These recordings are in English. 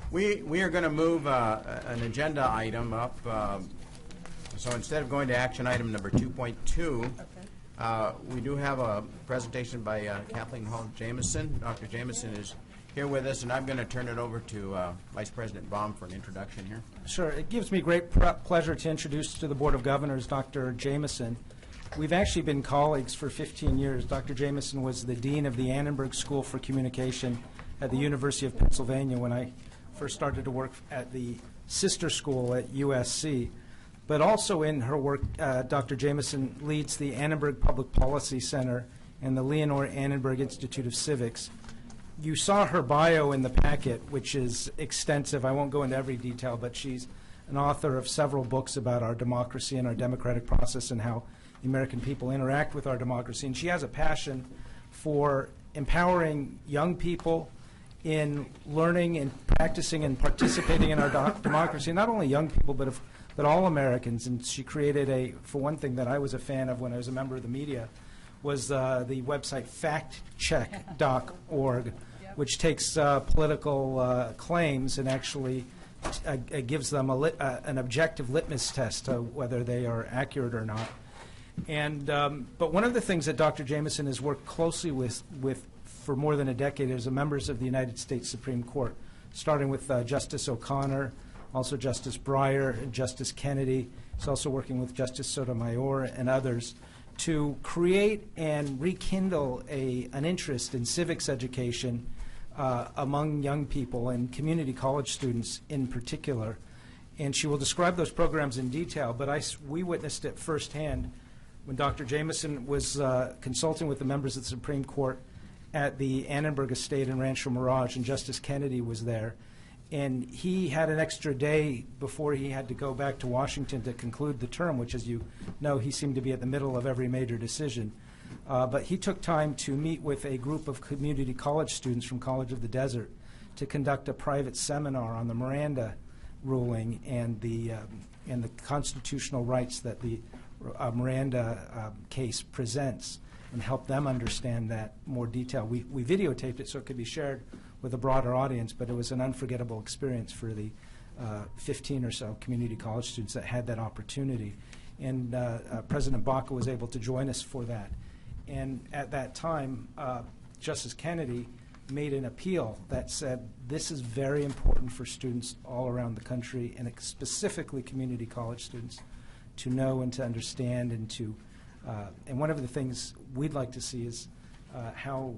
We are going to move an agenda item up. So instead of going to action item number 2.2, we do have a presentation by Kathleen Hall Jameson. Dr. Jameson is here with us, and I'm going to turn it over to Vice President Baum for an introduction here. Sure. It gives me great pleasure to introduce to the Board of Governors Dr. Jameson. We've actually been colleagues for 15 years. Dr. Jameson was the Dean of the Annenberg School for Communication at the University of Pennsylvania when I first started to work at the sister school at USC. But also in her work, Dr. Jameson leads the Annenberg Public Policy Center and the Leonore Annenberg Institute of Civics. You saw her bio in the packet, which is extensive. I won't go into every detail, but she's an author of several books about our democracy and our democratic process and how the American people interact with our democracy. And she has a passion for empowering young people in learning and practicing and participating in our democracy, not only young people, but all Americans. And she created for one thing that I was a fan of when I was a member of the media, was the website factcheck.org, which takes political claims and actually gives them an objective litmus test to whether they are accurate or not. And but one of the things that Dr. Jameson has worked closely with for more than a decade is members of the United States Supreme Court, starting with Justice O'Connor, also Justice Breyer, and Justice Kennedy. He's also working with Justice Sotomayor and others to create and rekindle an interest in civics education among young people and community college students in particular. And she will describe those programs in detail, but we witnessed it firsthand when Dr. Jameson was consulting with the members of the Supreme Court at the Annenberg Estate in Rancho Mirage, and Justice Kennedy was there. And he had an extra day before he had to go back to Washington to conclude the term, which, as you know, he seemed to be at the middle of every major decision. But he took time to meet with a group of community college students from College of the Desert to conduct a private seminar on the Miranda ruling and the constitutional rights that the Miranda case presents, and help them understand that more detail. We videotaped it so it could be shared with a broader audience, but it was an unforgettable experience for the 15 or so community college students that had that opportunity. And President Baca was able to join us for that. And at that time, Justice Kennedy made an appeal that said this is very important for students all around the country, and specifically community college students, to know and to understand and to and one of the things we'd like to see is how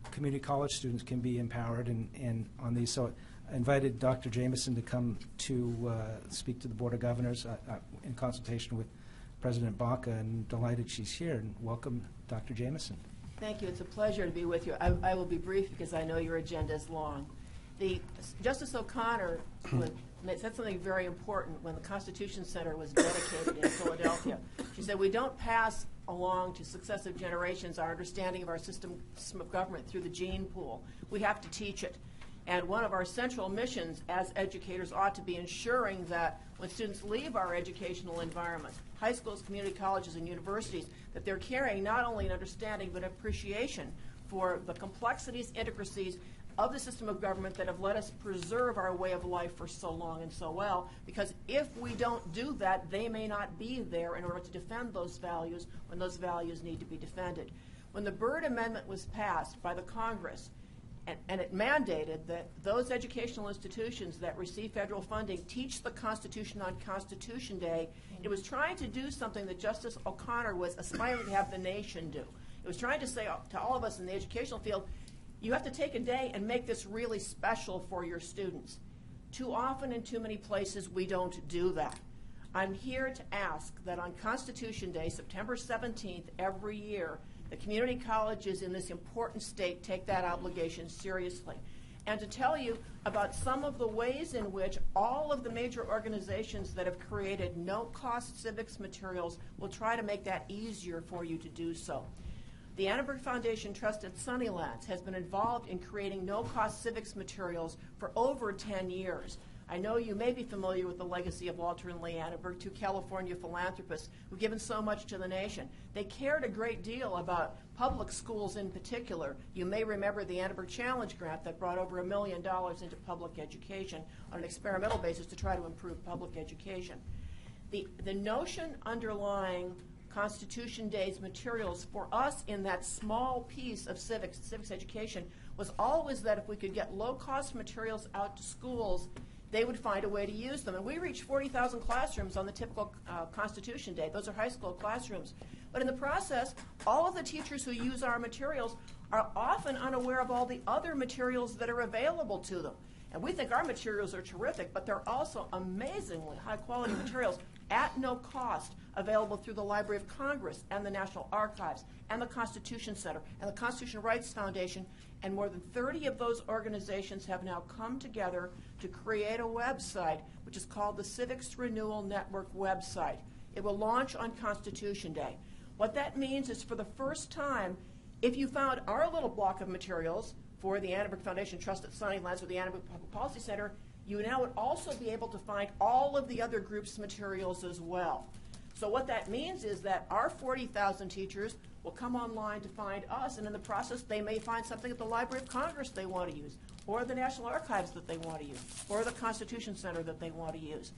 community college students can be empowered and on these. So I invited Dr. Jameson to come to speak to the Board of Governors in consultation with President Baca, and delighted she's here. And welcome, Dr. Jameson. Thank you. It's a pleasure to be with you. I will be brief because I know your agenda is long. Justice O'Connor said something very important when the Constitution Center was dedicated in Philadelphia. She said, we don't pass along to successive generations our understanding of our system of government through the gene pool. We have to teach it. And one of our central missions as educators ought to be ensuring that when students leave our educational environment, high schools, community colleges, and universities, that they're carrying not only an understanding but appreciation for the complexities, intricacies of the system of government that have let us preserve our way of life for so long and so well, because if we don't do that, they may not be there in order to defend those values when those values need to be defended. When the Byrd Amendment was passed by the Congress, and it mandated that those educational institutions that receive federal funding teach the Constitution on Constitution Day, it was trying to do something that Justice O'Connor was aspiring to have the nation do. It was trying to say to all of us in the educational field, you have to take a day and make this really special for your students. Too often in too many places we don't do that. I'm here to ask that on Constitution Day, September 17th, every year, the community colleges in this important state take that obligation seriously. And to tell you about some of the ways in which all of the major organizations that have created no-cost civics materials will try to make that easier for you to do so. The Annenberg Foundation Trust at Sunnylands has been involved in creating no-cost civics materials for over 10 years. I know you may be familiar with the legacy of Walter and Lee Annenberg, two California philanthropists who've given so much to the nation. They cared a great deal about public schools in particular. You may remember the Annenberg Challenge grant that brought over $1 million into public education on an experimental basis to try to improve public education. The notion underlying Constitution Day's materials for us in that small piece of civics education was always that if we could get low-cost materials out to schools, they would find a way to use them. And we reached 40,000 classrooms on the typical Constitution Day. Those are high school classrooms. But in the process, all of the teachers who use our materials are often unaware of all the other materials that are available to them. And we think our materials are terrific, but they're also amazingly high-quality materials at no cost available through the Library of Congress and the National Archives and the Constitution Center and the Constitution Rights Foundation. And more than 30 of those organizations have now come together to create a website which is called the Civics Renewal Network website. It will launch on Constitution Day. What that means is for the first time, if you found our little block of materials for the Annenberg Foundation Trust at Sunnylands or the Annenberg Public Policy Center, you now would also be able to find all of the other groups' materials as well. So what that means is that our 40,000 teachers will come online to find us, and in the process they may find something at the Library of Congress they want to use, or the National Archives that they want to use, or the Constitution Center that they want to use.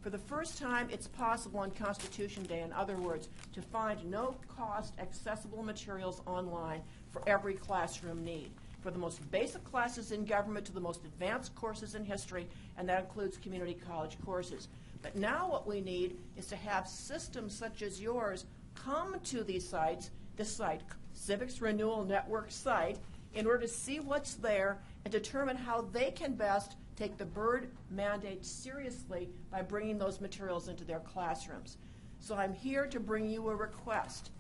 For the first time, it's possible on Constitution Day, in other words, to find no-cost accessible materials online for every classroom need, for the most basic classes in government to the most advanced courses in history, and that includes community college courses. But now what we need is to have systems such as yours come to these sites, this site, Civics Renewal Network site, in order to see what's there and determine how they can best take the Byrd mandate seriously by bringing those materials into their classrooms. So I'm here to bring you a request.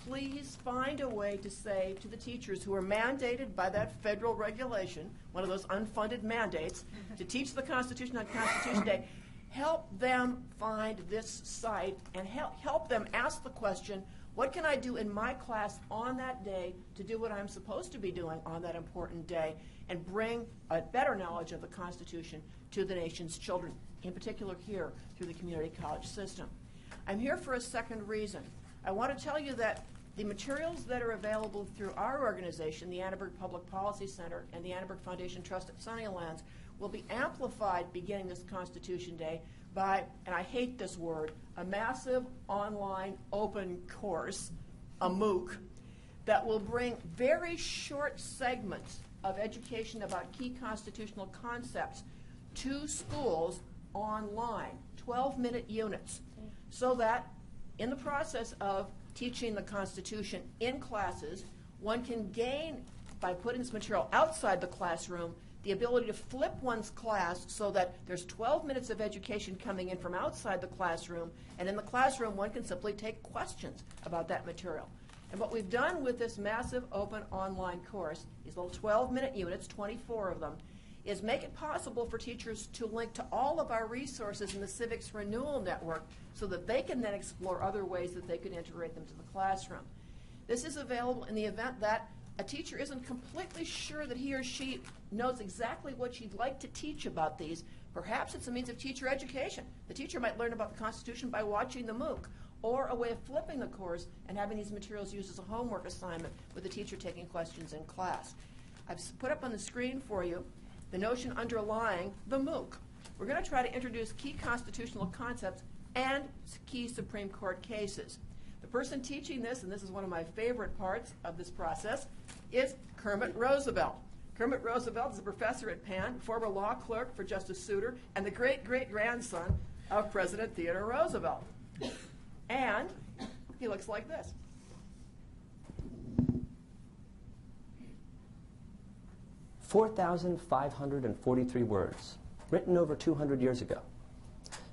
Please find a way to say to the teachers who are mandated by that federal regulation, one of those unfunded mandates, to teach the Constitution on Constitution Day, help them find this site and help them ask the question, what can I do in my class on that day to do what I'm supposed to be doing on that important day and bring a better knowledge of the Constitution to the nation's children, in particular here through the community college system. I'm here for a second reason. I want to tell you that the materials that are available through our organization, the Annenberg Public Policy Center and the Annenberg Foundation Trust at Sunnylands, will be amplified beginning this Constitution Day by, and I hate this word, a massive online open course, a MOOC, that will bring very short segments of education about key constitutional concepts to schools online, 12-minute units, so that in the process of teaching the Constitution in classes, one can gain, by putting this material outside the classroom, the ability to flip one's class so that there's 12 minutes of education coming in from outside the classroom, and in the classroom one can simply take questions about that material. And what we've done with this massive open online course, these little 12-minute units, 24 of them, is make it possible for teachers to link to all of our resources in the Civics Renewal Network so that they can then explore other ways that they could integrate them to the classroom. This is available in the event that a teacher isn't completely sure that he or she knows exactly what she'd like to teach about these. Perhaps it's a means of teacher education. The teacher might learn about the Constitution by watching the MOOC, or a way of flipping the course and having these materials used as a homework assignment with the teacher taking questions in class. I've put up on the screen for you the notion underlying the MOOC. We're going to try to introduce key constitutional concepts and key Supreme Court cases. The person teaching this, and this is one of my favorite parts of this process, is Kermit Roosevelt. Kermit Roosevelt is a professor at Penn, former law clerk for Justice Souter, and the great-great-grandson of President Theodore Roosevelt. And he looks like this. "4,543 words, written over 200 years ago.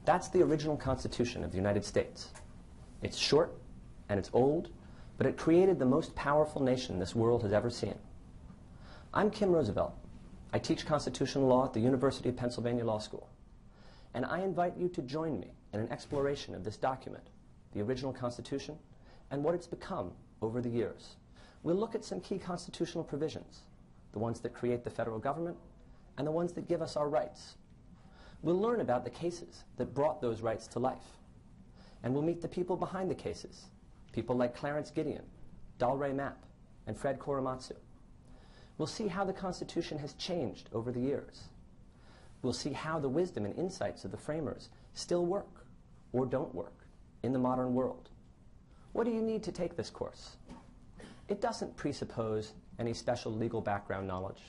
That's the original Constitution of the United States. It's short and it's old, but it created the most powerful nation this world has ever seen. I'm Kim Roosevelt. I teach constitutional law at the University of Pennsylvania Law School. And I invite you to join me in an exploration of this document, the original Constitution, and what it's become over the years. We'll look at some key constitutional provisions, the ones that create the federal government and the ones that give us our rights. We'll learn about the cases that brought those rights to life. And we'll meet the people behind the cases, people like Clarence Gideon, Dalray Mapp, and Fred Korematsu. We'll see how the Constitution has changed over the years. We'll see how the wisdom and insights of the framers still work or don't work in the modern world. What do you need to take this course? It doesn't presuppose any special legal background knowledge.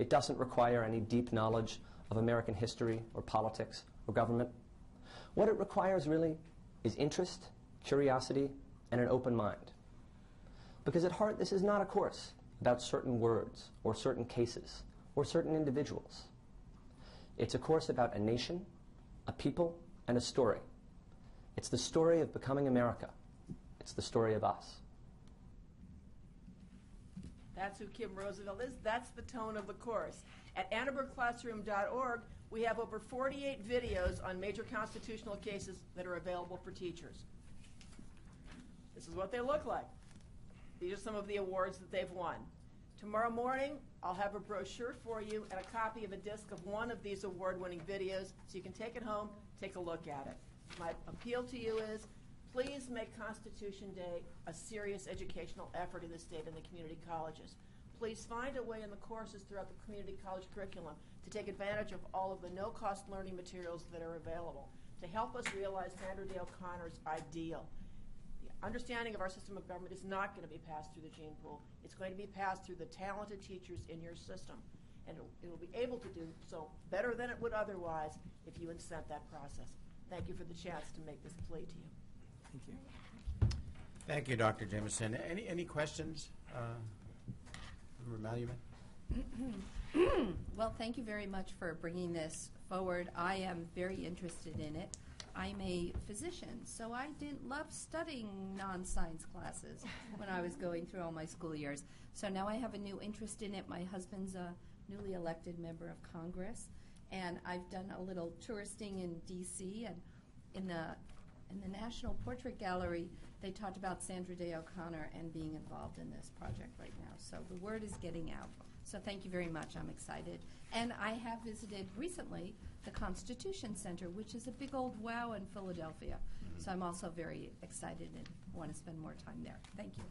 It doesn't require any deep knowledge of American history or politics or government. What it requires really is interest, curiosity, and an open mind. Because at heart, this is not a course about certain words or certain cases or certain individuals. It's a course about a nation, a people, and a story. It's the story of becoming America. It's the story of us. That's who Kim Roosevelt is. That's the tone of the course. At AnnenbergClassroom.org, we have over 48 videos on major constitutional cases that are available for teachers. This is what they look like. These are some of the awards that they've won. Tomorrow morning, I'll have a brochure for you and a copy of a disc of one of these award-winning videos, so you can take it home, take a look at it. My appeal to you is, please make Constitution Day a serious educational effort in the state and the community colleges. Please find a way in the courses throughout the community college curriculum to take advantage of all of the no-cost learning materials that are available to help us realize Sandra Day O'Connor's ideal. The understanding of our system of government is not going to be passed through the gene pool. It's going to be passed through the talented teachers in your system. And it will be able to do so better than it would otherwise if you incent that process. Thank you for the chance to make this plea to you. Thank you. Thank you, Dr. Jameson. Any questions? Maluman? Well, thank you very much for bringing this forward. I am very interested in it. I'm a physician, so I didn't love studying non-science classes when I was going through all my school years. So now I have a new interest in it. My husband's a newly elected member of Congress, and I've done a little touristing in D.C. and in the National Portrait Gallery, they talked about Sandra Day O'Connor and being involved in this project right now. So the word is getting out. So thank you very much. I'm excited. And I have visited recently the Constitution Center, which is a big old wow in Philadelphia. So I'm also very excited and want to spend more time there. Thank you.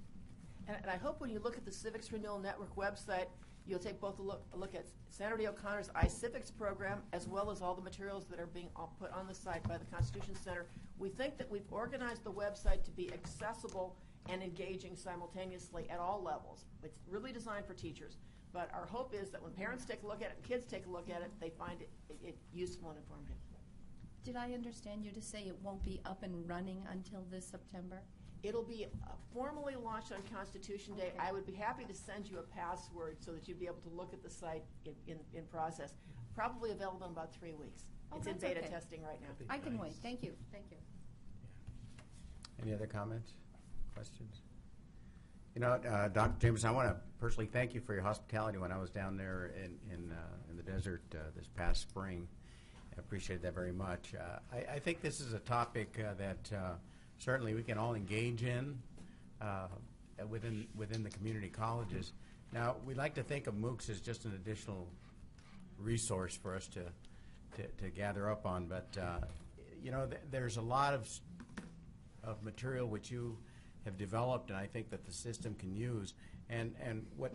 And I hope when you look at the Civics Renewal Network website, you'll take both a look at Sandra Day O'Connor's iCivics program as well as all the materials that are being put on the site by the Constitution Center. We think that we've organized the website to be accessible and engaging simultaneously at all levels. It's really designed for teachers. But our hope is that when parents take a look at it and kids take a look at it, they find it useful and informative. Did I understand you to say it won't be up and running until this September? It'll be formally launched on Constitution Day. Okay. I would be happy to send you a password so that you'd be able to look at the site in process. Probably available in about 3 weeks. Oh, It's in that's beta okay. testing right now. I can wait. Thank you. Thank you. Any other comments, questions? You know, Dr. Jameson, I want to personally thank you for your hospitality when I was down there in the desert this past spring. I appreciate that very much. I think this is a topic that certainly we can all engage in within the community colleges. Now, we like to think of MOOCs as just an additional resource for us to gather up on, but you know, there's a lot of material which you have developed, and I think that the system can use. And what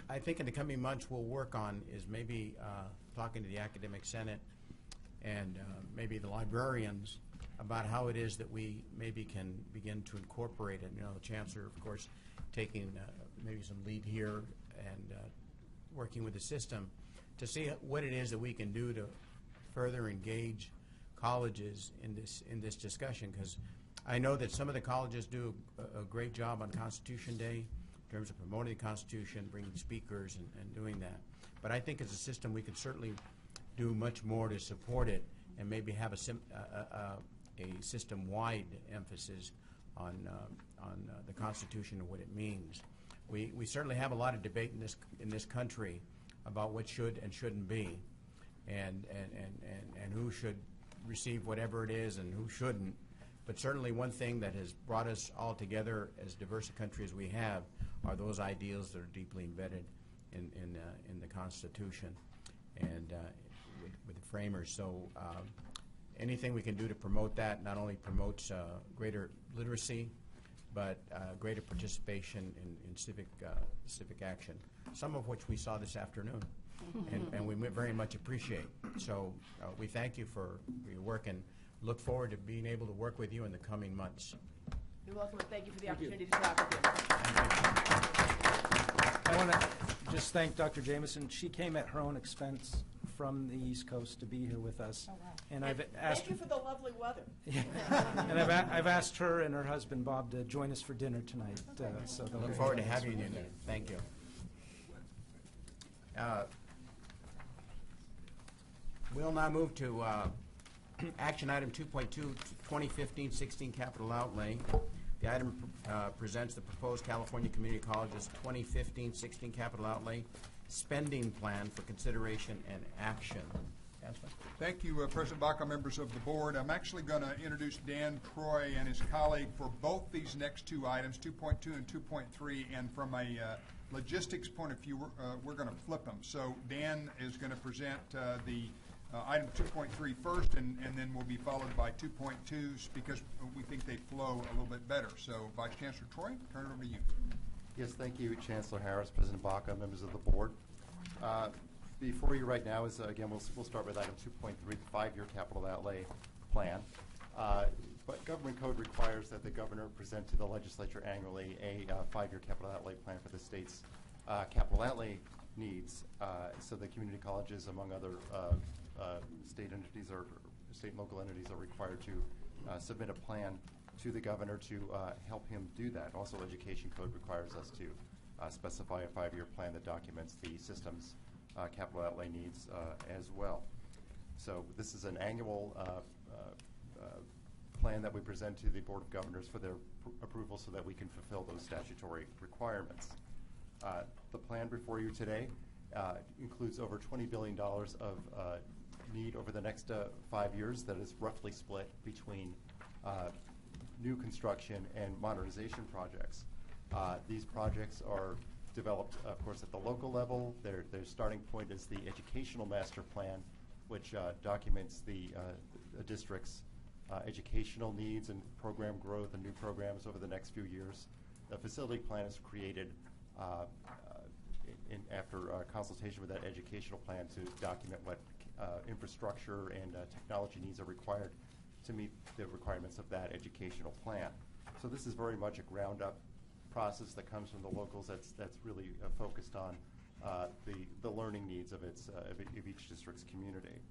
I think in the coming months we'll work on is maybe talking to the Academic Senate and maybe the librarians about how it is that we maybe can begin to incorporate it. You know, the Chancellor, of course, taking maybe some lead here and working with the system to see what it is that we can do to further engage colleges in this discussion, because I know that some of the colleges do a great job on Constitution Day in terms of promoting the Constitution, bringing speakers and doing that. But I think as a system we could certainly do much more to support it and maybe have a system-wide emphasis on the Constitution and what it means. We certainly have a lot of debate in this country about what should and shouldn't be, and who should receive whatever it is and who shouldn't. But certainly one thing that has brought us all together as diverse a country as we have are those ideals that are deeply embedded in the Constitution. And with framers. So anything we can do to promote that not only promotes greater literacy, but greater participation in civic action, some of which we saw this afternoon, and we very much appreciate. So we thank you for your work and look forward to being able to work with you in the coming months. You're welcome, and thank you for the opportunity to talk with you. I want to just thank Dr. Jameson. She came at her own expense from the East Coast to be here with us. Oh, wow. And I've asked Thank you for the lovely weather. and I've asked her and her husband Bob to join us for dinner tonight. So they'll Look be forward to joining us. having you there. Thank you. We'll now move to action item 2.2, 2015-16 capital outlay. The item presents the proposed California Community Colleges 2015-16 capital outlay spending plan for consideration and action. Councilman? Thank you, President Baca, members of the board. I'm actually going to introduce Dan Troy and his colleague for both these next two items, 2.2 and 2.3, and from a logistics point of view, we're going to flip them. So Dan is going to present the item 2.3 first, and then will be followed by 2.2s because we think they flow a little bit better. So Vice Chancellor Troy, turn it over to you. Yes, thank you, Chancellor Harris, President Baca, members of the board. Before you right now is, again, we'll start with item 2.3, the 5-year capital outlay plan. But government code requires that the governor present to the legislature annually a 5-year capital outlay plan for the state's capital outlay needs. So the community colleges, among other state entities or state and local entities, are required to submit a plan to the governor to help him do that. Also, education code requires us to specify a 5-year plan that documents the system's capital outlay needs as well. So this is an annual plan that we present to the Board of Governors for their approval so that we can fulfill those statutory requirements. The plan before you today includes over $20 billion of need over the next 5 years that is roughly split between new construction and modernization projects. These projects are developed, of course, at the local level. Their starting point is the educational master plan, which documents the district's educational needs and program growth and new programs over the next few years. The facility plan is created after consultation with that educational plan to document what infrastructure and technology needs are required to meet the requirements of that educational plan. So this is very much a ground-up process that comes from the locals that's really focused on the learning needs of each district's community.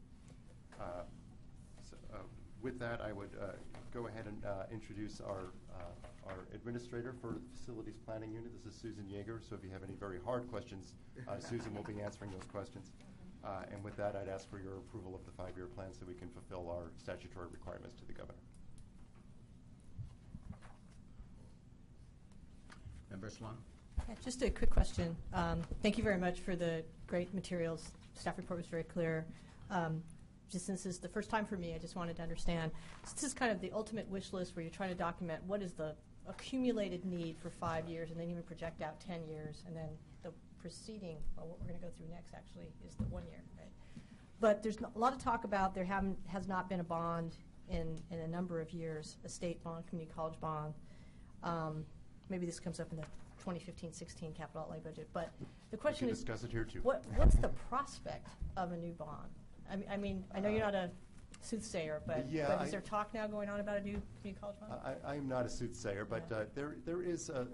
With that, I would go ahead and introduce our administrator for the Facilities Planning Unit. This is Susan Yeager, so if you have any very hard questions, Susan will be answering those questions. And with that, I'd ask for your approval of the 5-year plan so we can fulfill our statutory requirements to the governor. Member Salon? Yeah, just a quick question. Thank you very much for the great materials. Staff report was very clear. Just since this is the first time for me, I just wanted to understand. This is kind of the ultimate wish list where you're trying to document what is the accumulated need for 5 years and then even project out 10 years. And then the preceding, well, what we're going to go through next actually is the 1 year, right? But there's a lot of talk about has not been a bond in a number of years, a state bond, community college bond. Maybe this comes up in the 2015-16 capital outlay budget. But the question is, discuss it here too. What's the prospect of a new bond? I mean, I know you're not a soothsayer, but is there talk now going on about a new community college bond? I'm not a soothsayer, but there is a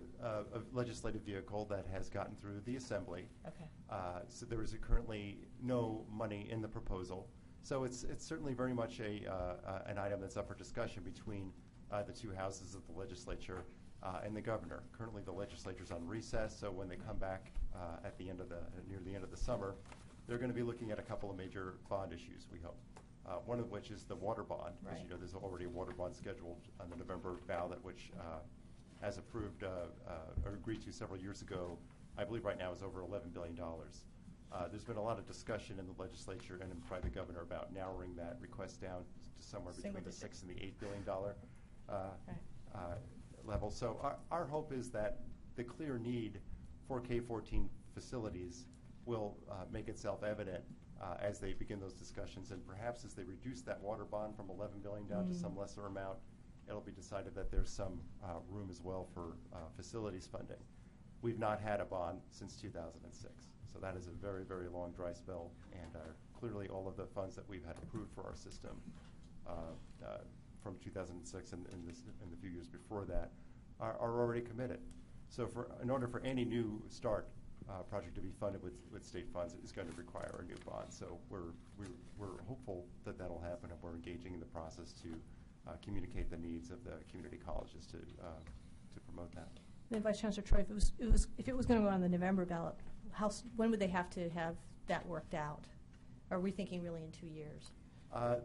legislative vehicle that has gotten through the Assembly. Okay. So there is currently no money in the proposal. So it's certainly very much an item that's up for discussion between the two houses of the legislature and the governor. Currently, the legislature's on recess, so when they come back at the end of near the end of the summer, they're going to be looking at a couple of major bond issues, we hope. One of which is the water bond. Right. As you know, there's already a water bond scheduled on the November ballot, which, as approved or agreed to several years ago, I believe right now is over $11 billion. There's been a lot of discussion in the legislature and by the governor about narrowing that request down to somewhere between the $6 and the $8 billion level. So our hope is that the clear need for K-14 facilities will make itself evident as they begin those discussions, and perhaps as they reduce that water bond from $11 billion down to some lesser amount, it'll be decided that there's some room as well for facilities funding. We've not had a bond since 2006, so that is a very, very long dry spell, and clearly all of the funds that we've had approved for our system from 2006 and the few years before that are already committed. So in order for any new start project to be funded with state funds, it's going to require a new bond. So we're hopeful that that'll happen, and we're engaging in the process to communicate the needs of the community colleges to promote that. Then Vice Chancellor Troy, if it was going to go on the November ballot, when would they have to have that worked out? Are we thinking really in 2 years?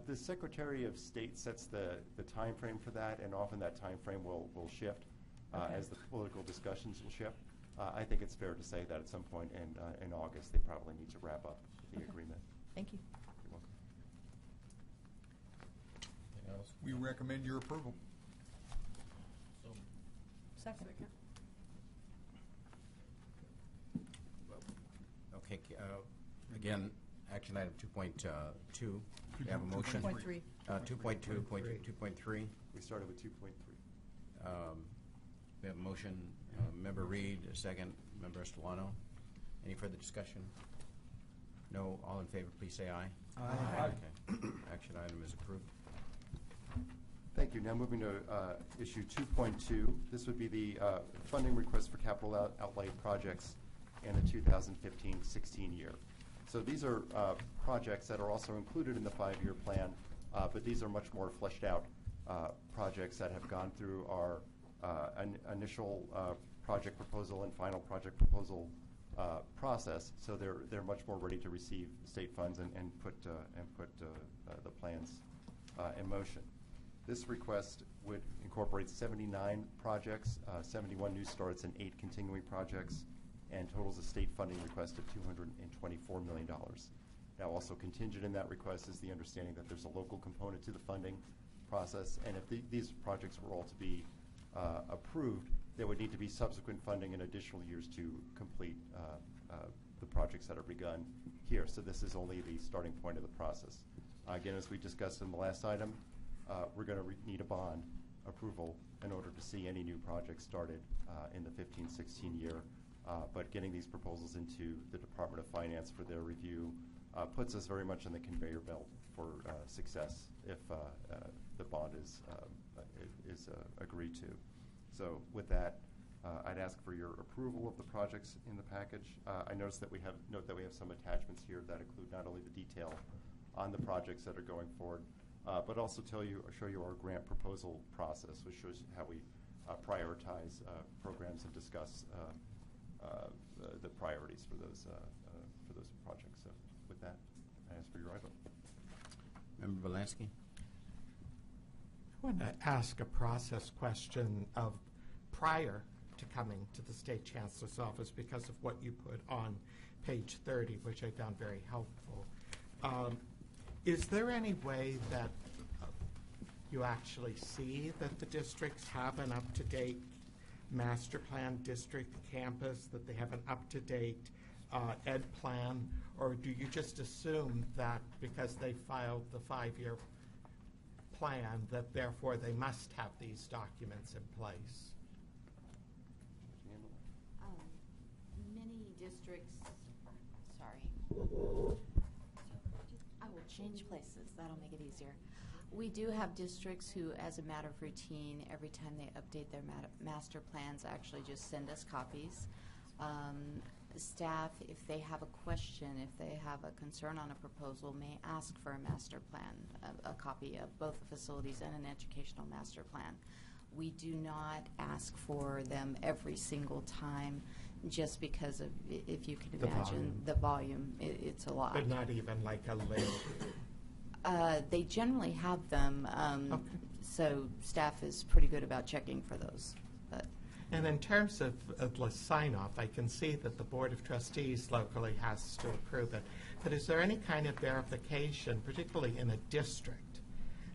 The Secretary of State sets the time frame for that, and often that time frame will shift as the political discussions will shift. I think it's fair to say that at some point in August they probably need to wrap up the agreement. Thank you. You're welcome. Anything else? We recommend your approval. Second. Okay, again, action item 2.2. We have a motion. 2.3. 2.2.3. We started with 2.3. We have a motion, Member Reed, a second, Member Estolano. Any further discussion? No. All in favor, please say aye. Aye. Okay. Action item is approved. Thank you. Now moving to issue 2.2. This would be the funding request for capital outlay projects in the 2015-16 year. So these are projects that are also included in the 5-year plan, but these are much more fleshed out projects that have gone through our initial project proposal and final project proposal process. So they're much more ready to receive state funds and put the plans in motion. This request would incorporate 79 projects, 71 new starts, and 8 continuing projects, and totals a state funding request of $224 million. Now, also contingent in that request is the understanding that there's a local component to the funding process, and if these projects were all to be approved, there would need to be subsequent funding in additional years to complete the projects that are begun here. So this is only the starting point of the process. Again, as we discussed in the last item, we're going to need a bond approval in order to see any new projects started in the 15-16 year. But getting these proposals into the Department of Finance for their review puts us very much in the conveyor belt for success if the bond is agreed to. So with that, I'd ask for your approval of the projects in the package. I note that we have some attachments here that include not only the detail on the projects that are going forward, but also show you our grant proposal process, which shows how we prioritize programs and discuss the priorities for those projects. So with that, I ask for your vote. Member Belansky? I want to ask a process question of prior to coming to the State Chancellor's office because of what you put on page 30, which I found very helpful. Is there any way that you actually see that the districts have an up-to-date master plan district campus, that they have an up-to-date ed plan, or do you just assume that because they filed the 5-year plan that therefore they must have these documents in place? Many districts, sorry, I will change places, that'll make it easier. We do have districts who, as a matter of routine, every time they update their master plans, actually just send us copies. Staff, if they have a question, if they have a concern on a proposal, may ask for a master plan, a copy of both the facilities and an educational master plan. We do not ask for them every single time just because of, if you can imagine, the volume. It's a lot. But not even like a link? They generally have them, Okay. so staff is pretty good about checking for those. But And in terms of the sign-off, I can see that the Board of Trustees locally has to approve it. But is there any kind of verification, particularly in a district,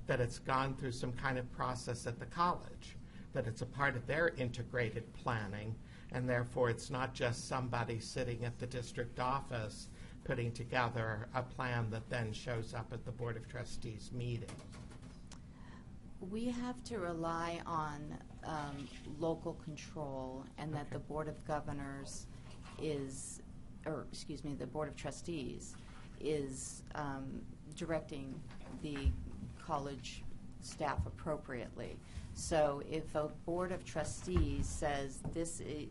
that it's gone through some kind of process at the college, that it's a part of their integrated planning, and therefore it's not just somebody sitting at the district office putting together a plan that then shows up at the Board of Trustees meeting? We have to rely on local control, and that the Board of Governors is, or excuse me, the Board of Trustees is directing the college staff appropriately. So if a Board of Trustees says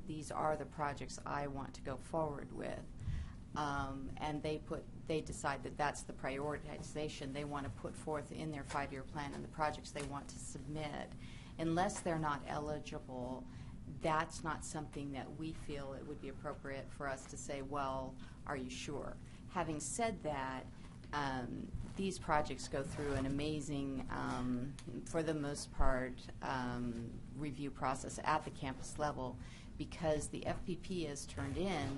these are the projects I want to go forward with, and they decide that that's the prioritization they want to put forth in their 5-year plan and the projects they want to submit, unless they're not eligible, that's not something that we feel it would be appropriate for us to say, well, are you sure? Having said that, these projects go through an amazing, for the most part, review process at the campus level, because the FPP has turned in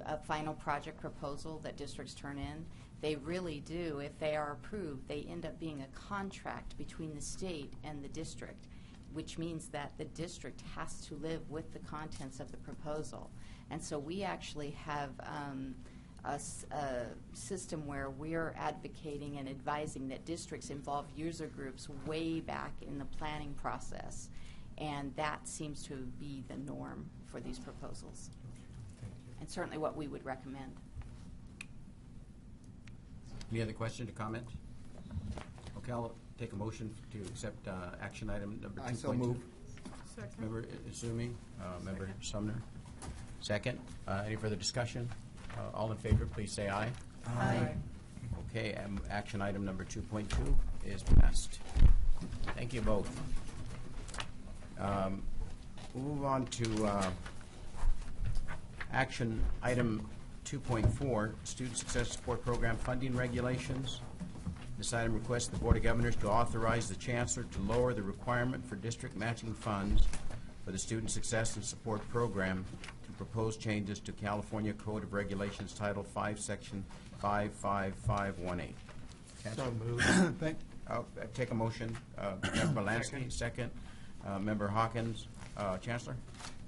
a final project proposal that districts turn in. They really do, if they are approved, they end up being a contract between the state and the district, which means that the district has to live with the contents of the proposal. And so we actually have a system where we're advocating and advising that districts involve user groups way back in the planning process, and that seems to be the norm for these proposals, and certainly what we would recommend. Any other questions or comments? Okay, I'll take a motion to accept action item number 2.2. I so move. Member Izumi, Member Sumner. Second. Any further discussion? All in favor, please say aye. Aye. Okay, action item number 2.2 is passed. Thank you both. We'll move on to action item 2.4, Student Success Support Program Funding Regulations. This item requests the Board of Governors to authorize the Chancellor to lower the requirement for district matching funds for the Student Success and Support Program to propose changes to California Code of Regulations Title 5, Section 55518. So moved. Take a motion. Member Lansky, second. Member Hawkins, Chancellor.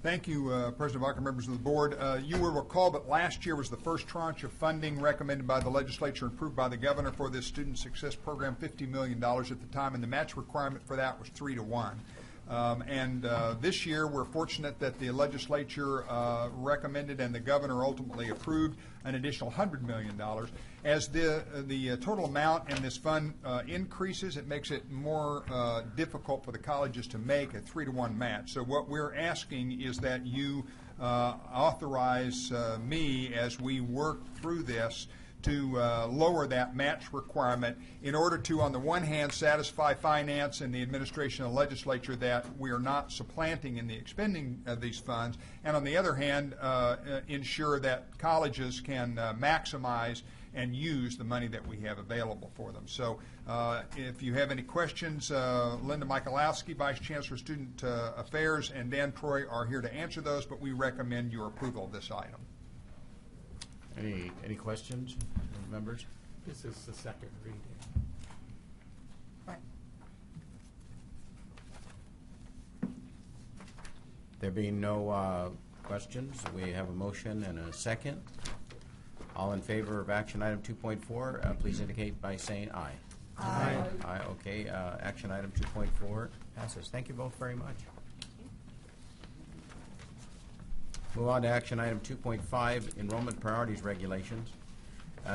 Thank you, President Barker, members of the board. You will recall that last year was the first tranche of funding recommended by the legislature and approved by the governor for this student success program, $50 million at the time, and the match requirement for that was 3-to-1. This year, we're fortunate that the legislature recommended and the governor ultimately approved an additional $100 million. As the total amount in this fund increases, it makes it more difficult for the colleges to make a 3-to-1 match. So what we're asking is that you authorize me, as we work through this, to lower that match requirement in order to, on the one hand, satisfy finance and the administration and legislature that we are not supplanting in the expending of these funds, and on the other hand, ensure that colleges can maximize and use the money that we have available for them. So if you have any questions, Linda Michalowski, Vice Chancellor of Student Affairs, and Dan Troy are here to answer those, but we recommend your approval of this item. Any questions, members? This is the second reading. Right. There being no questions, we have a motion and a second. All in favor of action item 2.4, please indicate by saying aye. Aye. Aye, okay. Action item 2.4 passes. Thank you both very much. Move on to action item 2.5, Enrollment Priorities Regulations.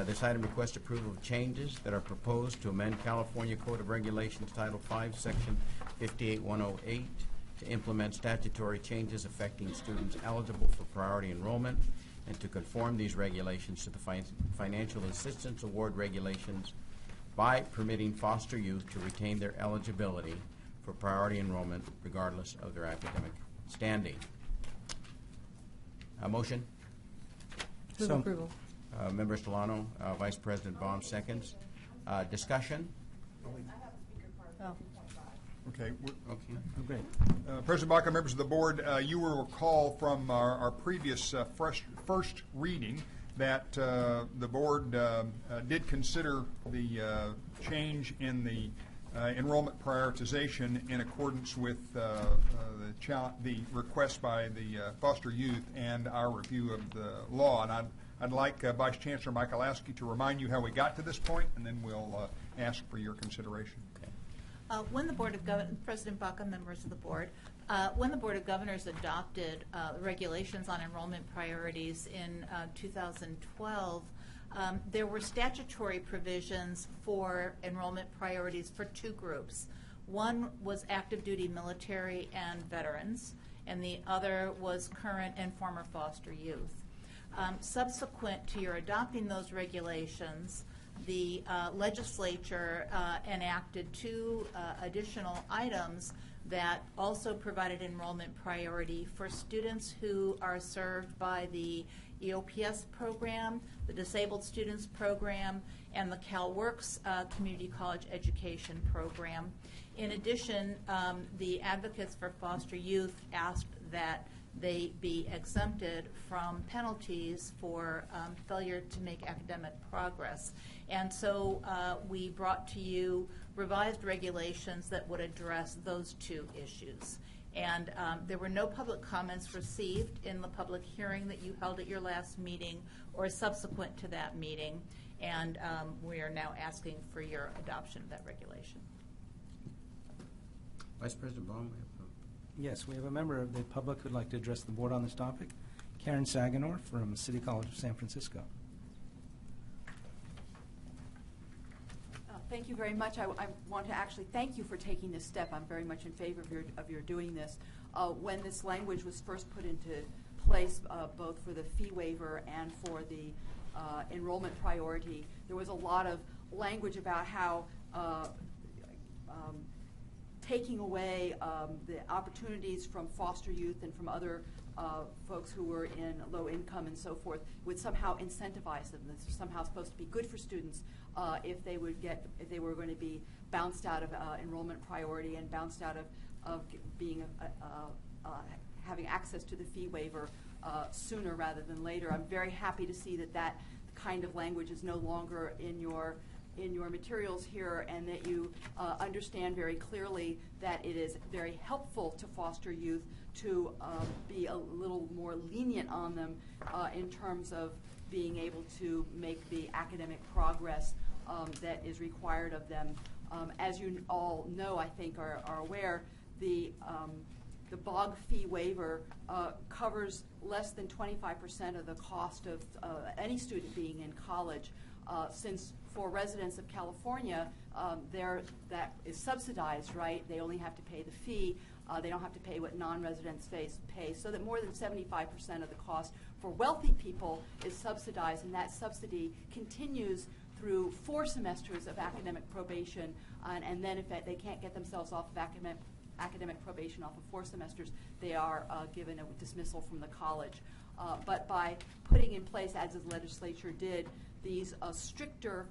This item requests approval of changes that are proposed to amend California Code of Regulations Title 5, Section 58108 to implement statutory changes affecting students eligible for priority enrollment and to conform these regulations to the Financial Assistance Award regulations by permitting foster youth to retain their eligibility for priority enrollment regardless of their academic standing. A motion? Move So- approval. Member Solano, Vice President Baum seconds. Discussion? Oh. Okay. Okay, great. President Baca, members of the board, you will recall from our previous first reading that the board did consider the change in the enrollment prioritization in accordance with the request by the foster youth and our review of the law. And I'd like Vice Chancellor Michalowski to remind you how we got to this point, and then we'll ask for your consideration. When the Board of President Baca, members of the Board, when the Board of Governors adopted regulations on enrollment priorities in 2012, there were statutory provisions for enrollment priorities for two groups. One was active duty military and veterans, and the other was current and former foster youth. Subsequent to your adopting those regulations, the legislature enacted two additional items that also provided enrollment priority for students who are served by the EOPS program, the Disabled Students Program, and the CalWorks Community College Education Program. In addition, the advocates for foster youth asked that they be exempted from penalties for failure to make academic progress. And so we brought to you revised regulations that would address those two issues. And there were no public comments received in the public hearing that you held at your last meeting or subsequent to that meeting. And we are now asking for your adoption of that regulation. Vice President Baum. Yes, we have a member of the public who would like to address the board on this topic. Karen Saganor from City College of San Francisco. Thank you very much. I want to actually thank you for taking this step. I'm very much in favor of your doing this. When this language was first put into place, both for the fee waiver and for the enrollment priority, there was a lot of language about how taking away the opportunities from foster youth and from other folks who were in low income and so forth would somehow incentivize them. This was somehow supposed to be good for students if they were going to be bounced out of enrollment priority and bounced out of being having access to the fee waiver sooner rather than later. I'm very happy to see that kind of language is no longer in your materials here, and that you understand very clearly that it is very helpful to foster youth to be a little more lenient on them in terms of being able to make the academic progress that is required of them. As you all know, I think are aware, the BOG fee waiver covers less than 25% of the cost of any student being in college. Since for residents of California, that is subsidized, right? They only have to pay the fee. They don't have to pay what non-residents pay, so that more than 75% of the cost for wealthy people is subsidized, and that subsidy continues through 4 semesters of academic probation, and then if they can't get themselves off of academic probation off of 4 semesters, they are given a dismissal from the college. But by putting in place, as the legislature did, these stricter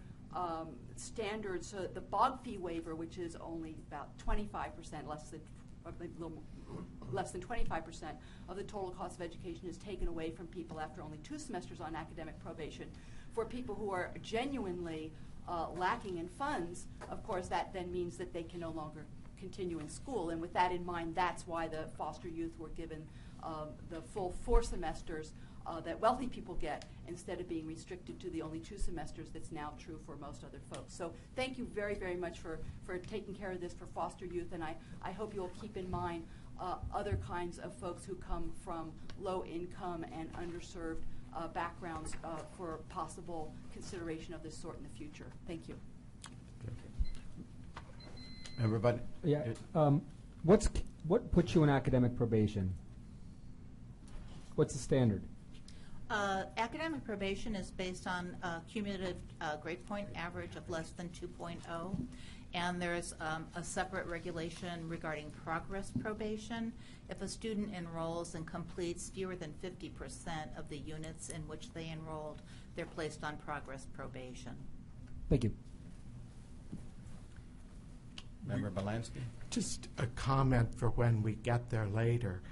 standards, so the BOG fee waiver, which is only about 25%, less than 25% of the total cost of education, is taken away from people after only 2 semesters on academic probation. For people who are genuinely lacking in funds, of course, that then means that they can no longer continue in school. And with that in mind, that's why the foster youth were given the full 4 semesters that wealthy people get, instead of being restricted to the only 2 semesters that's now true for most other folks. So thank you very, very much for taking care of this for foster youth, and I hope you'll keep in mind other kinds of folks who come from low income and underserved backgrounds for possible consideration of this sort in the future. Thank you. Everybody? Yeah. What puts you on academic probation? What's the standard? Academic probation is based on a cumulative grade point average of less than 2.0, and there's a separate regulation regarding progress probation. If a student enrolls and completes fewer than 50% of the units in which they enrolled, they're placed on progress probation. Thank you. Member Belansky? Just a comment for when we get there later.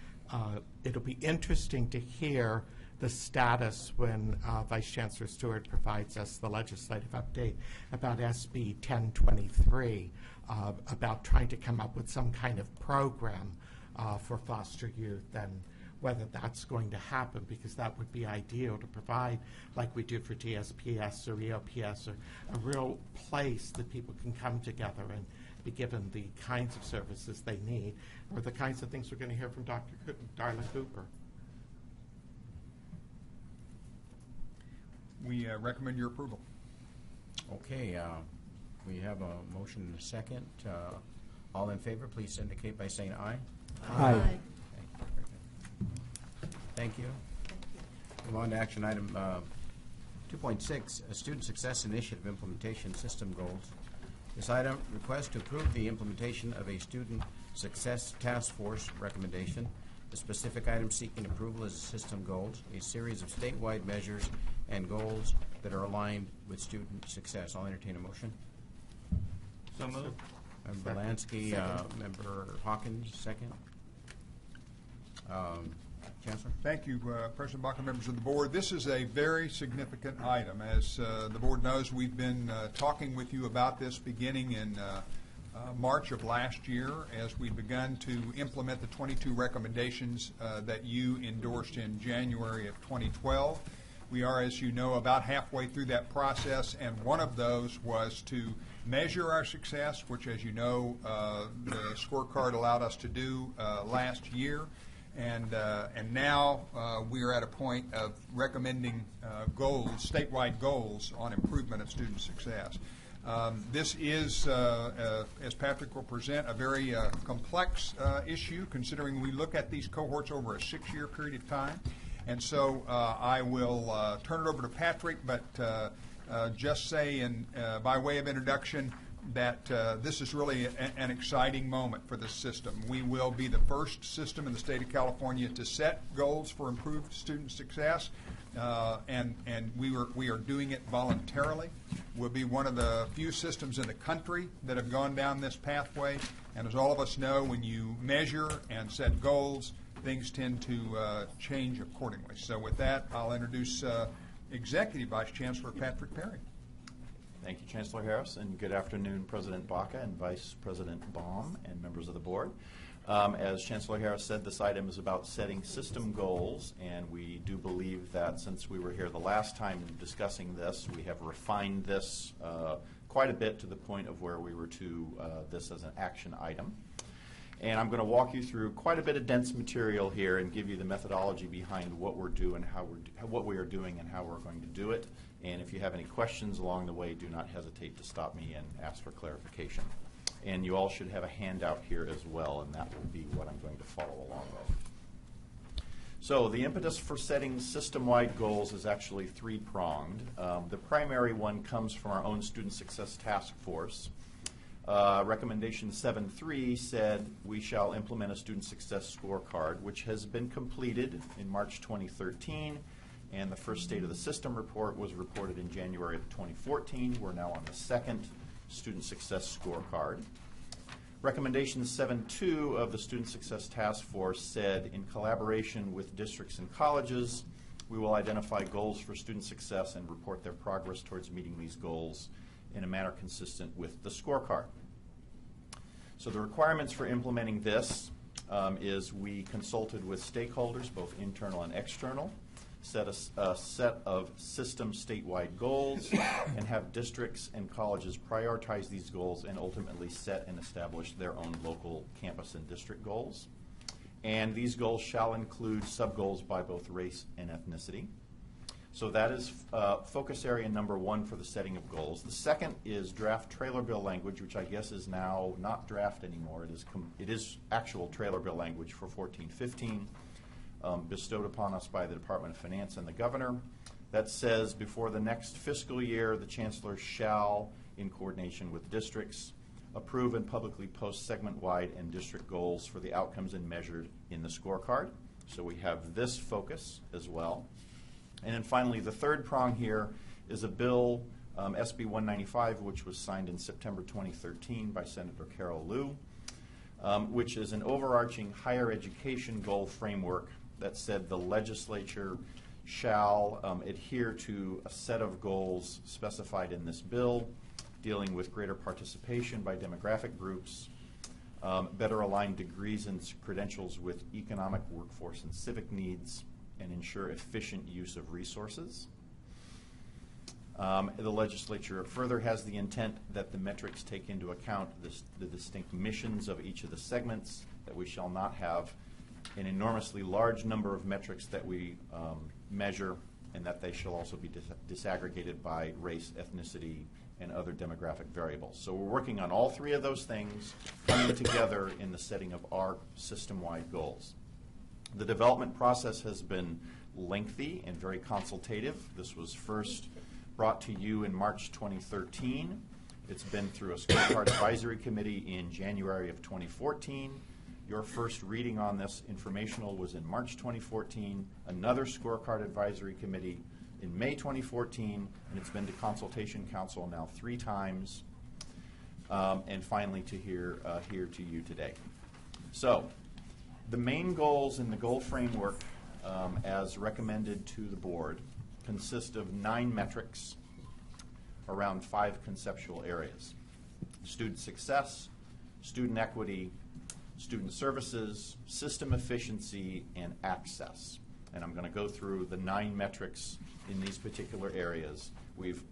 It'll be interesting to hear the status when Vice Chancellor Stewart provides us the legislative update about SB 1023, about trying to come up with some kind of program for foster youth. And whether that's going to happen, because that would be ideal to provide, like we do for DSPS or EOPS, or a real place that people can come together and be given the kinds of services they need, or the kinds of things we're going to hear from Dr. Darla Cooper. We recommend your approval. Okay, we have a motion and a second. All in favor, please indicate by saying aye. Aye. Okay, thank you. Move on to action item 2.6, a Student Success Initiative Implementation System Goals. This item requests to approve the implementation of a Student Success Task Force recommendation. The specific item seeking approval is system goals, a series of statewide measures and goals that are aligned with student success. I'll entertain a motion. So moved. Member Lansky, Member Hawkins, second. Chancellor? Thank you, President Baca, members of the board. This is a very significant item. As the board knows, we've been talking with you about this beginning in March of last year as we begun to implement the 22 recommendations that you endorsed in January of 2012. We are, as you know, about halfway through that process, and one of those was to measure our success, which, as you know, the scorecard allowed us to do last year. And now we are at a point of recommending goals, statewide goals on improvement of student success. This is, as Patrick will present, a very complex issue, considering we look at these cohorts over a 6-year period of time. And so I will turn it over to Patrick, but just say, by way of introduction, that this is really an exciting moment for this system. We will be the first system in the state of California to set goals for improved student success, and we are doing it voluntarily. We'll be one of the few systems in the country that have gone down this pathway, and as all of us know, when you measure and set goals, things tend to change accordingly. So with that, I'll introduce Executive Vice Chancellor Patrick Perry. Thank you, Chancellor Harris, and good afternoon, President Baca and Vice President Baum and members of the board. As Chancellor Harris said, this item is about setting system goals, and we do believe that since we were here the last time discussing this, we have refined this quite a bit to the point of where we were to this as an action item. And I'm going to walk you through quite a bit of dense material here and give you the methodology behind what we're doing, what we are doing, and how we're going to do it. And if you have any questions along the way, do not hesitate to stop me and ask for clarification. And you all should have a handout here as well, and that will be what I'm going to follow along with. So the impetus for setting system-wide goals is actually three-pronged. The primary one comes from our own Student Success Task Force. Recommendation 7.3 said we shall implement a student success scorecard, which has been completed in March 2013, and the first State of the System report was reported in January of 2014. We're now on the second student success scorecard. Recommendation 7.2 of the Student Success Task Force said, in collaboration with districts and colleges, we will identify goals for student success and report their progress towards meeting these goals in a manner consistent with the scorecard. So the requirements for implementing this is we consulted with stakeholders, both internal and external, set a set of system statewide goals, and have districts and colleges prioritize these goals and ultimately set and establish their own local campus and district goals. And these goals shall include sub-goals by both race and ethnicity. So that is focus area number one for the setting of goals. The second is draft trailer bill language, which I guess is now not draft anymore. It is actual trailer bill language for 14-15, bestowed upon us by the Department of Finance and the Governor, that says before the next fiscal year, the Chancellor shall, in coordination with districts, approve and publicly post segment-wide and district goals for the outcomes and measured in the scorecard. So we have this focus as well. And then finally, the third prong here is a bill, SB 195, which was signed in September 2013 by Senator Carol Liu, which is an overarching higher education goal framework that said the legislature shall adhere to a set of goals specified in this bill, dealing with greater participation by demographic groups, better align degrees and credentials with economic, workforce, and civic needs, and ensure efficient use of resources. The legislature further has the intent that the metrics take into account the distinct missions of each of the segments, that we shall not have an enormously large number of metrics that we measure, and that they shall also be disaggregated by race, ethnicity, and other demographic variables. So we're working on all three of those things coming together in the setting of our system-wide goals. The development process has been lengthy and very consultative. This was first brought to you in March 2013. It's been through a Scorecard Advisory Committee in January of 2014. Your first reading on this informational was in March 2014, another Scorecard Advisory Committee in May 2014, and it's been to Consultation Council now 3 times, and finally to here to you today. So the main goals in the goal framework as recommended to the board consist of 9 metrics around 5 conceptual areas: student success, student equity, student services, system efficiency, and access. And I'm going to go through the 9 metrics in these particular areas. We've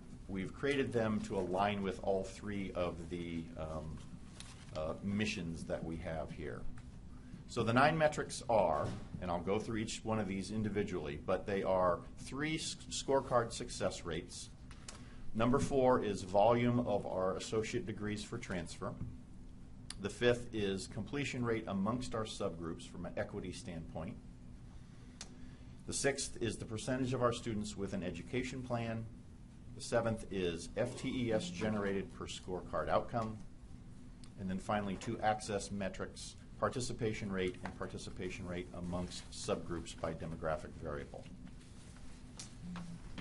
created them to align with all 3 of the missions that we have here. So the 9 metrics are, and I'll go through each one of these individually, but they are 3 scorecard success rates. Number 4 is volume of our associate degrees for transfer. The 5th is completion rate amongst our subgroups from an equity standpoint. The 6th is the percentage of our students with an education plan. The 7th is FTES generated per scorecard outcome. And then finally, 2 access metrics: participation rate and participation rate amongst subgroups by demographic variable.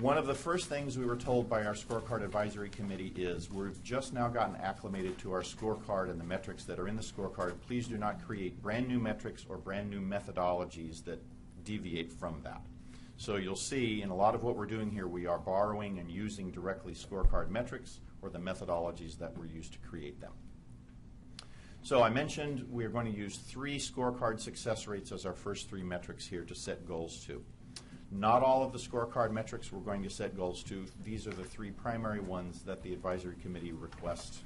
One of the first things we were told by our Scorecard Advisory Committee is we've just now gotten acclimated to our scorecard and the metrics that are in the scorecard. Please do not create brand new metrics or brand new methodologies that deviate from that. So you'll see in a lot of what we're doing here, we are borrowing and using directly scorecard metrics or the methodologies that were used to create them. So I mentioned we're going to use 3 scorecard success rates as our first 3 metrics here to set goals to. Not all of the scorecard metrics we're going to set goals to. These are the 3 primary ones that the advisory committee requests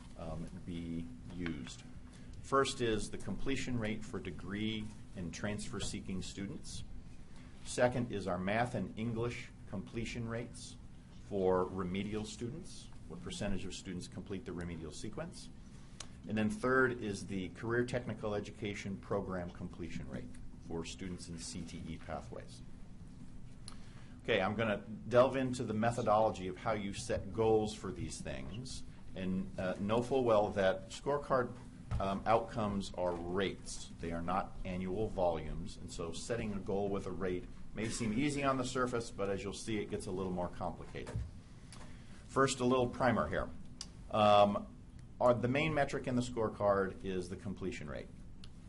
be used. First is the completion rate for degree and transfer-seeking students. Second is our math and English completion rates for remedial students. What percentage of students complete the remedial sequence? And then third is the career technical education program completion rate for students in CTE pathways. Okay, I'm going to delve into the methodology of how you set goals for these things, and know full well that scorecard outcomes are rates. They are not annual volumes, and so setting a goal with a rate may seem easy on the surface, but as you'll see, it gets a little more complicated. First, a little primer here. The main metric in the scorecard is the completion rate.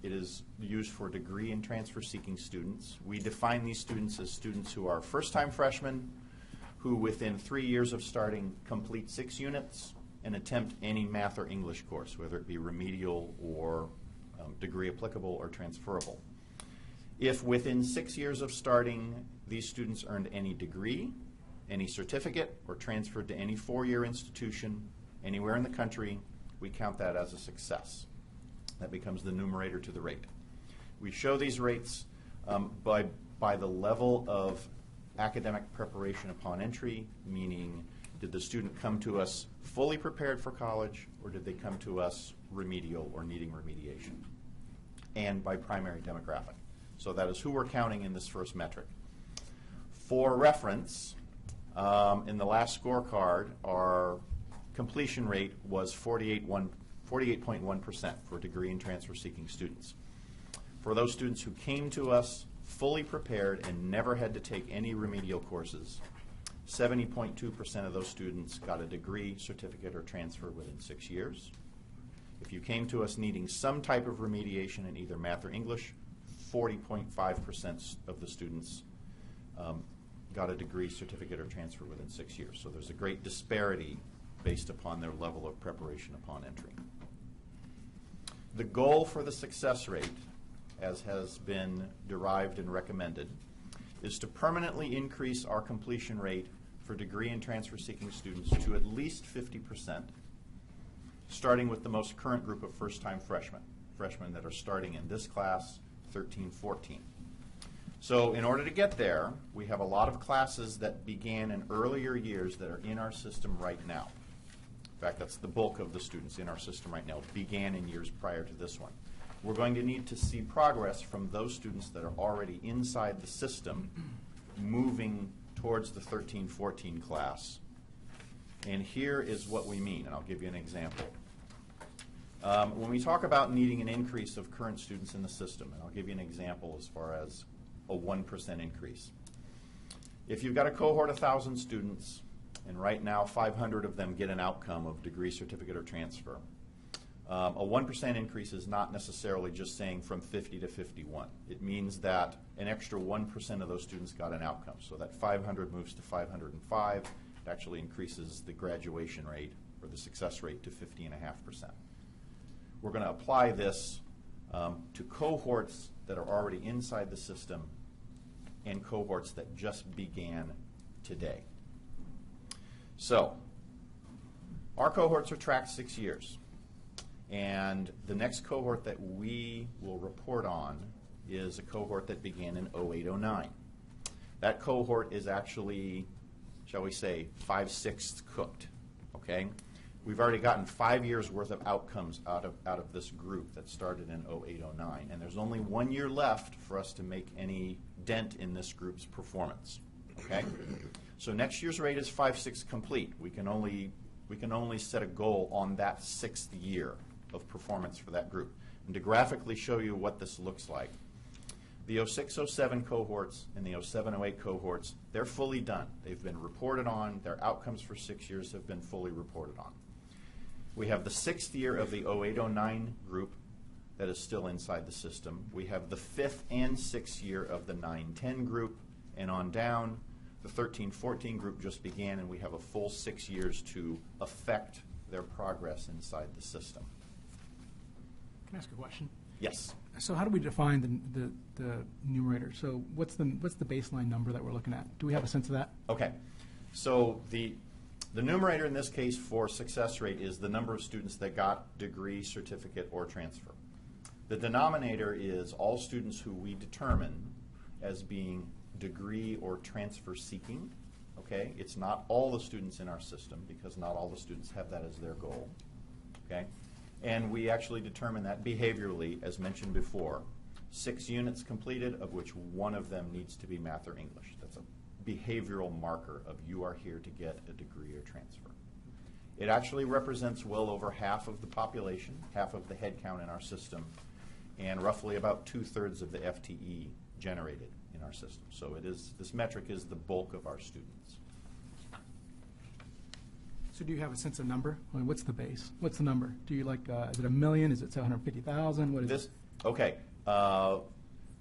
It is used for degree and transfer-seeking students. We define these students as students who are first-time freshmen, who within 3 years of starting complete 6 units and attempt any math or English course, whether it be remedial or degree applicable or transferable. If within 6 years of starting, these students earned any degree, any certificate, or transferred to any 4-year institution anywhere in the country, we count that as a success. That becomes the numerator to the rate. We show these rates by the level of academic preparation upon entry, meaning did the student come to us fully prepared for college, or did they come to us remedial or needing remediation? And by primary demographic. So that is who we're counting in this first metric. For reference, in the last scorecard, our completion rate was 48.1% for degree and transfer-seeking students. For those students who came to us fully prepared and never had to take any remedial courses, 70.2% of those students got a degree, certificate, or transfer within 6 years. If you came to us needing some type of remediation in either math or English, 40.5% of the students got a degree, certificate, or transfer within 6 years. So there's a great disparity based upon their level of preparation upon entry. The goal for the success rate, as has been derived and recommended, is to permanently increase our completion rate for degree and transfer-seeking students to at least 50%, starting with the most current group of first-time freshmen that are starting in this class, 13-14. So in order to get there, we have a lot of classes that began in earlier years that are in our system right now. In fact, that's the bulk of the students in our system right now, began in years prior to this one. We're going to need to see progress from those students that are already inside the system moving towards the 13-14 class. And here is what we mean, and I'll give you an example. When we talk about needing an increase of current students in the system, and I'll give you an example as far as a 1% increase. If you've got a cohort of 1,000 students, and right now 500 of them get an outcome of degree, certificate, or transfer, a 1% increase is not necessarily just saying from 50 to 51. It means that an extra 1% of those students got an outcome. So that 500 moves to 505. It actually increases the graduation rate or the success rate to 50.5%. We're going to apply this to cohorts that are already inside the system and cohorts that just began today. So our cohorts are tracked 6 years. And the next cohort that we will report on is a cohort that began in 08-09. That cohort is actually, shall we say, 5/6 cooked, okay? We've already gotten 5 years worth of outcomes out of this group that started in 08-09, and there's only 1 year left for us to make any dent in this group's performance, okay? So next year's rate is 5/6 complete. We can only set a goal on that 6th year of performance for that group. And to graphically show you what this looks like, the 06-07 cohorts and the 07-08 cohorts, they're fully done. They've been reported on. Their outcomes for 6 years have been fully reported on. We have the 6th year of the 08-09 group that is still inside the system. We have the 5th and 6th year of the 9-10 group, and on down, the 13-14 group just began, and we have a full 6 years to affect their progress inside the system. Can I ask a question? Yes. So how do we define the numerator? So what's the baseline number that we're looking at? Do we have a sense of that? Okay. So the numerator in this case for success rate is the number of students that got degree, certificate, or transfer. The denominator is all students who we determine as being degree or transfer seeking. Okay? It's not all the students in our system because not all the students have that as their goal. Okay? And we actually determine that behaviorally, as mentioned before. 6 units completed, of which 1 of them needs to be math or English. That's a behavioral marker of you are here to get a degree or transfer. It actually represents well over half of the population, half of the head count in our system, and roughly about 2/3 of the FTE generated in our system. So it is, this metric is the bulk of our students. So do you have a sense of number? I mean, what's the base? What's the number? Do you like, is it 1 million? Is it 750,000? What is it? Okay.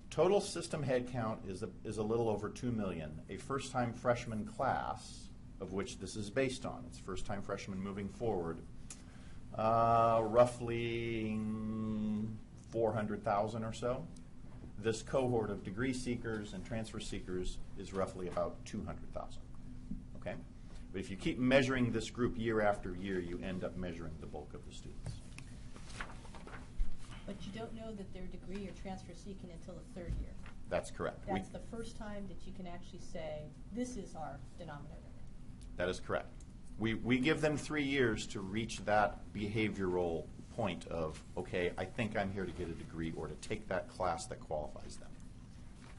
Total system head count is a little over 2 million. A first-time freshman class, of which this is based on, it's first-time freshmen moving forward, roughly 400,000 or so. This cohort of degree seekers and transfer seekers is roughly about 200,000. Okay? But if you keep measuring this group year after year, you end up measuring the bulk of the students. But you don't know that they're degree or transfer seeking until the 3rd year. That's correct. That's the first time that you can actually say, this is our denominator. That is correct. We give them 3 years to reach that behavioral point of, okay, I think I'm here to get a degree or to take that class that qualifies them.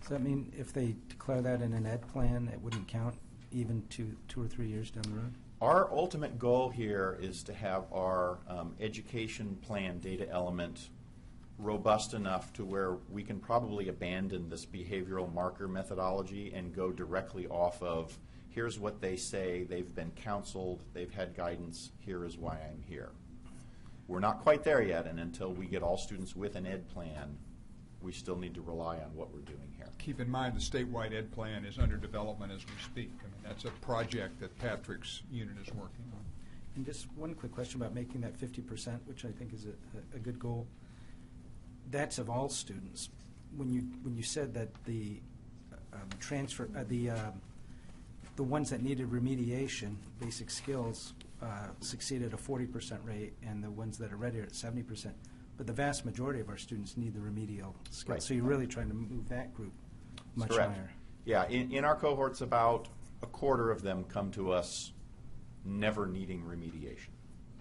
Does that mean if they declare that in an ed plan, it wouldn't count even 2 or 3 years down the road? Our ultimate goal here is to have our education plan data element robust enough to where we can probably abandon this behavioral marker methodology and go directly off of, here's what they say, they've been counseled, they've had guidance, here is why I'm here. We're not quite there yet, and until we get all students with an ed plan, we still need to rely on what we're doing here. Keep in mind the statewide ed plan is under development as we speak. I mean, that's a project that Patrick's unit is working on. And just one quick question about making that 50%, which I think is a good goal. that's of all students. When you said that the the ones that needed remediation, basic skills, succeeded at a 40% rate, and the ones that are ready are at 70%. But the vast majority of our students need the remedial skills. Right. So you're really trying to move that group much Correct. higher. Yeah, in our cohorts, about a quarter of them come to us never needing remediation.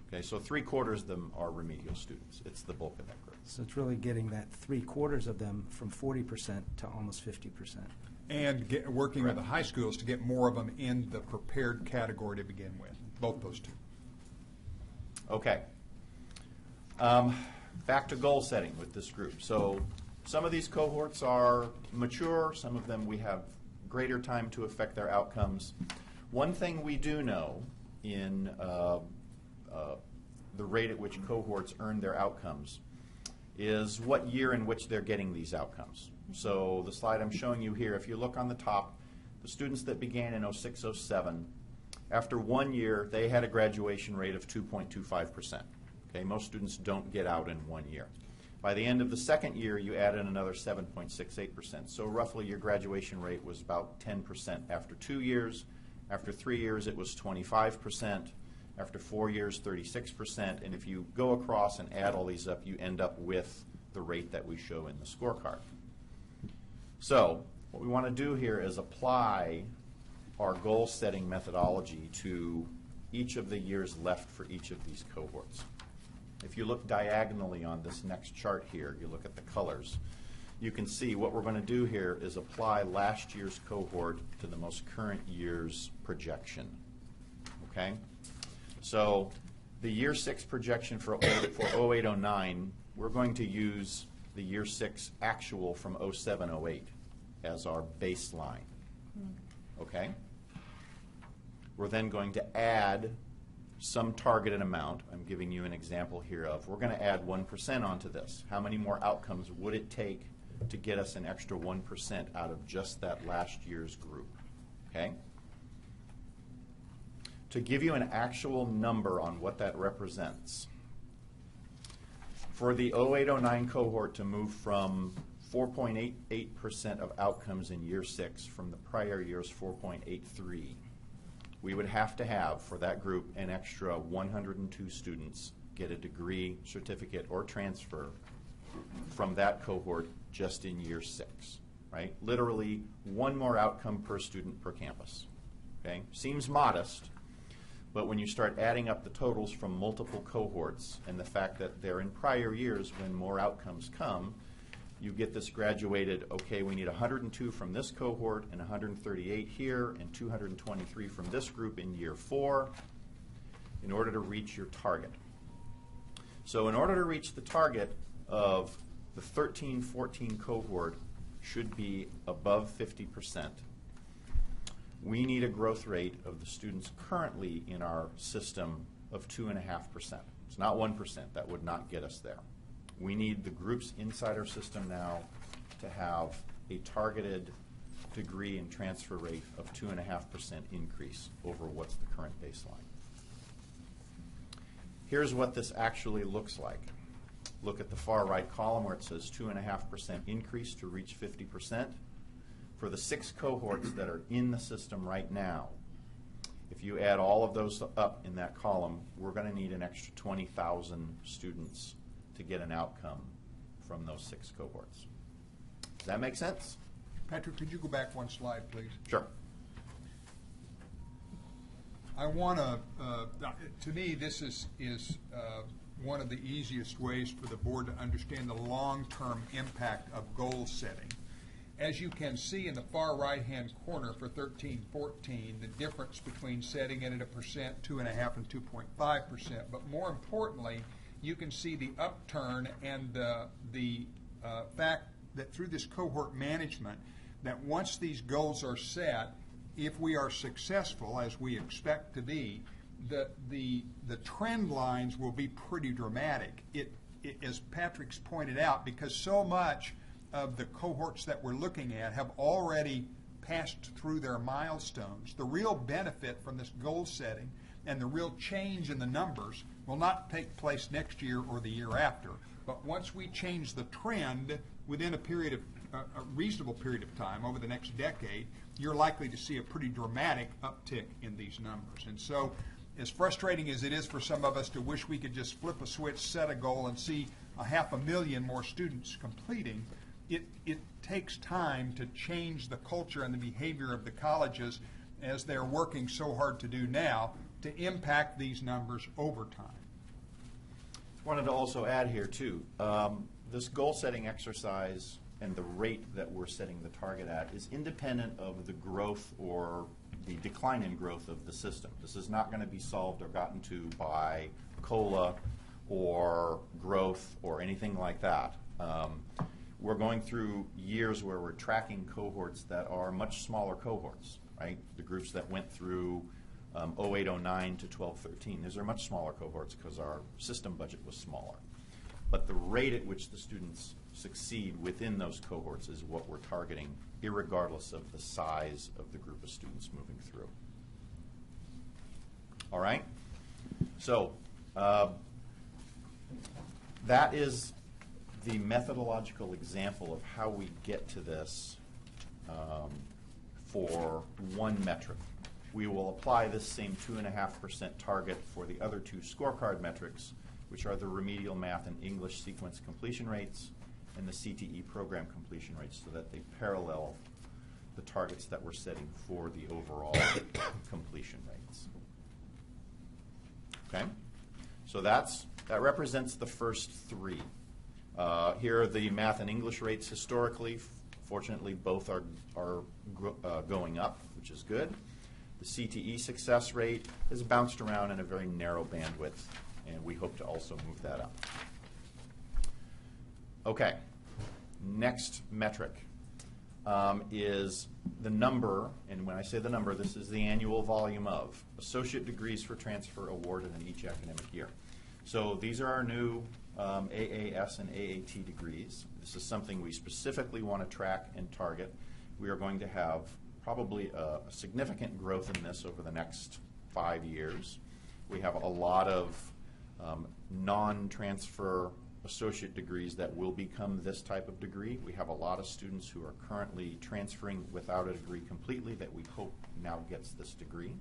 Okay, so 3/4 of them are remedial students. It's the bulk of that group. So it's really getting that 3/4 of them from 40% to almost 50%. And working with the high schools to get more of them in the prepared category to begin with, both those two. Okay. Back to goal setting with this group. So some of these cohorts are mature, some of them we have greater time to affect their outcomes. One thing we do know in the rate at which cohorts earn their outcomes is what year in which they're getting these outcomes. So the slide I'm showing you here, if you look on the top, the students that began in 06, 07, after 1 year, they had a graduation rate of 2.25%. Okay, most students don't get out in 1 year. By the end of the second year, you add in another 7.68%. So roughly your graduation rate was about 10% after 2 years. After 3 years, it was 25%. After 4 years, 36%. And if you go across and add all these up, you end up with the rate that we show in the scorecard. So what we want to do here is apply our goal-setting methodology to each of the years left for each of these cohorts. If you look diagonally on this next chart here, you look at the colors, you can see what we're going to do here is apply last year's cohort to the most current year's projection. Okay? So the year 6 projection for 08-09, we're going to use the year 6 actual from 07-08 as our baseline. Okay? We're then going to add some targeted amount. I'm giving you an example here of, we're going to add 1% onto this. How many more outcomes would it take to get us an extra 1% out of just that last year's group? Okay? To give you an actual number on what that represents, for the 08-09 cohort to move from 4.88% of outcomes in year 6 from the prior year's 4.83, we would have to have, for that group, an extra 102 students get a degree, certificate, or transfer from that cohort just in year 6, right? Literally one more outcome per student per campus, okay? Seems modest, but when you start adding up the totals from multiple cohorts and the fact that they're in prior years when more outcomes come, you get this graduated, okay, we need 102 from this cohort and 138 here and 223 from this group in year 4 in order to reach your target. So in order to reach the target of the 13-14 cohort should be above 50%, we need a growth rate of the students currently in our system of 2.5%. It's not 1%. That would not get us there. We need the groups inside our system now to have a targeted degree and transfer rate of 2.5% increase over what's the current baseline. Here's what this actually looks like. Look at the far right column where it says 2.5% increase to reach 50%. For the 6 cohorts that are in the system right now, if you add all of those up in that column, we're going to need an extra 20,000 students to get an outcome from those 6 cohorts. Does that make sense? Patrick, could you go back one slide, please? Sure. I want to me, this is one of the easiest ways for the board to understand the long-term impact of goal setting. As you can see in the far right-hand corner for 13-14, the difference between setting it at 1%, 2.5%, and 2.5%. But more importantly, you can see the upturn and the fact that through this cohort management, that once these goals are set, if we are successful, as we expect to be, the trend lines will be pretty dramatic. It, as Patrick's pointed out, because so much of the cohorts that we're looking at have already passed through their milestones. The real benefit from this goal setting and the real change in the numbers will not take place next year or the year after. But once we change the trend within a reasonable period of time, over the next decade, you're likely to see a pretty dramatic uptick in these numbers. And so, as frustrating as it is for some of us to wish we could just flip a switch, set a goal, and see 500,000 more students completing, it takes time to change the culture and the behavior of the colleges, as they're working so hard to do now, to impact these numbers over time. Wanted to also add here, too, this goal-setting exercise and the rate that we're setting the target at is independent of the growth or the decline in growth of the system. This is not going to be solved or gotten to by COLA or growth or anything like that. We're going through years where we're tracking cohorts that are much smaller cohorts, right? The groups that went through 08-09 to 12-13. These are much smaller cohorts because our system budget was smaller. But the rate at which the students succeed within those cohorts is what we're targeting, irregardless of the size of the group of students moving through. All right? So that is the methodological example of how we get to this for one metric. We will apply this same 2.5% target for the other two scorecard metrics, which are the remedial math and English sequence completion rates and the CTE program completion rates, so that they parallel the targets that we're setting for the overall completion rates. Okay? So that represents the first three. Here are the math and English rates historically. Fortunately, both are going up, which is good. The CTE success rate has bounced around in a very narrow bandwidth, and we hope to also move that up. Okay, next metric is the number, and when I say the number, this is the annual volume of associate degrees for transfer awarded in each academic year. So these are our new AAS and AAT degrees. This is something we specifically want to track and target. We are going to have probably a significant growth in this over the next 5 years. We have a lot of non-transfer associate degrees that will become this type of degree. We have a lot of students who are currently transferring without a degree completely that we hope now gets this degree.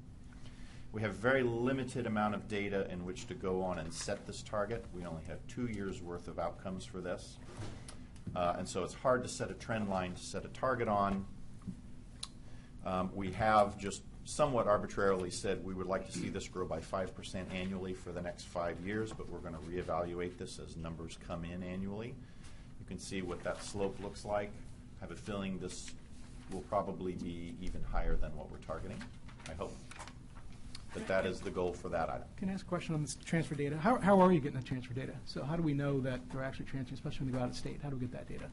We have very limited amount of data in which to go on and set this target. We only have 2 years worth of outcomes for this. And so it's hard to set a trend line to set a target on. We have just somewhat arbitrarily said we would like to see this grow by 5% annually for the next 5 years, but we're going to reevaluate this as numbers come in annually. You can see what that slope looks like. I have a feeling this will probably be even higher than what we're targeting, I hope. But that is the goal for that item. Can I ask a question on this transfer data? How are you getting the transfer data? So how do we know that they're actually transferring, especially when they go out of state? How do we get that data?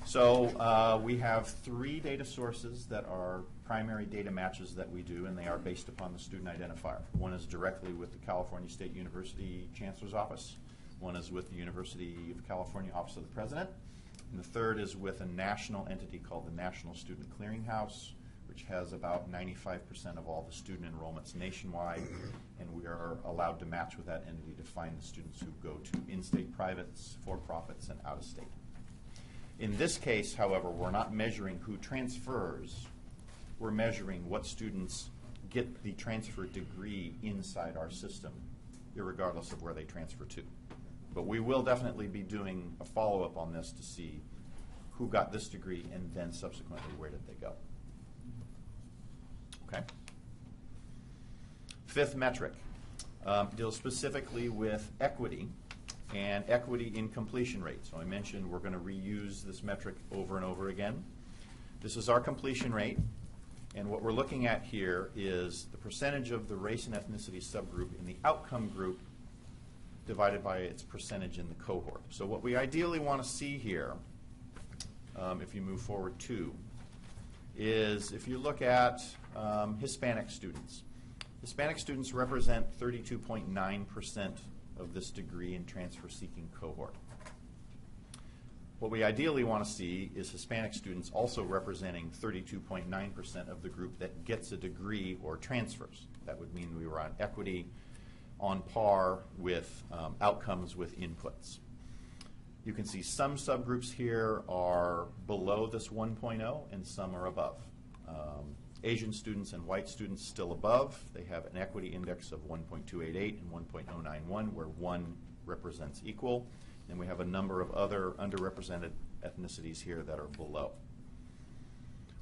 So we have 3 data sources that are primary data matches that we do, and they are based upon the student identifier. One is directly with the California State University Chancellor's Office. One is with the University of California Office of the President. And the third is with a national entity called the National Student Clearinghouse, which has about 95% of all the student enrollments nationwide, and we are allowed to match with that entity to find the students who go to in-state privates, for-profits, and out-of-state. In this case, however, we're not measuring who transfers. We're measuring what students get the transfer degree inside our system, irregardless of where they transfer to. But we will definitely be doing a follow-up on this to see who got this degree and then subsequently where did they go. Okay. Fifth metric deals specifically with equity and equity in completion rate. So I mentioned we're going to reuse this metric over and over again. This is our completion rate, and what we're looking at here is the percentage of the race and ethnicity subgroup in the outcome group divided by its percentage in the cohort. So what we ideally want to see here, if you move forward too, is if you look at Hispanic students. Hispanic students represent 32.9% of this degree in transfer-seeking cohort. What we ideally want to see is Hispanic students also representing 32.9% of the group that gets a degree or transfers. That would mean we were on equity on par with outcomes with inputs. You can see some subgroups here are below this 1.0 and some are above. Asian students and white students still above. They have an equity index of 1.288 and 1.091, where 1 represents equal. And we have a number of other underrepresented ethnicities here that are below.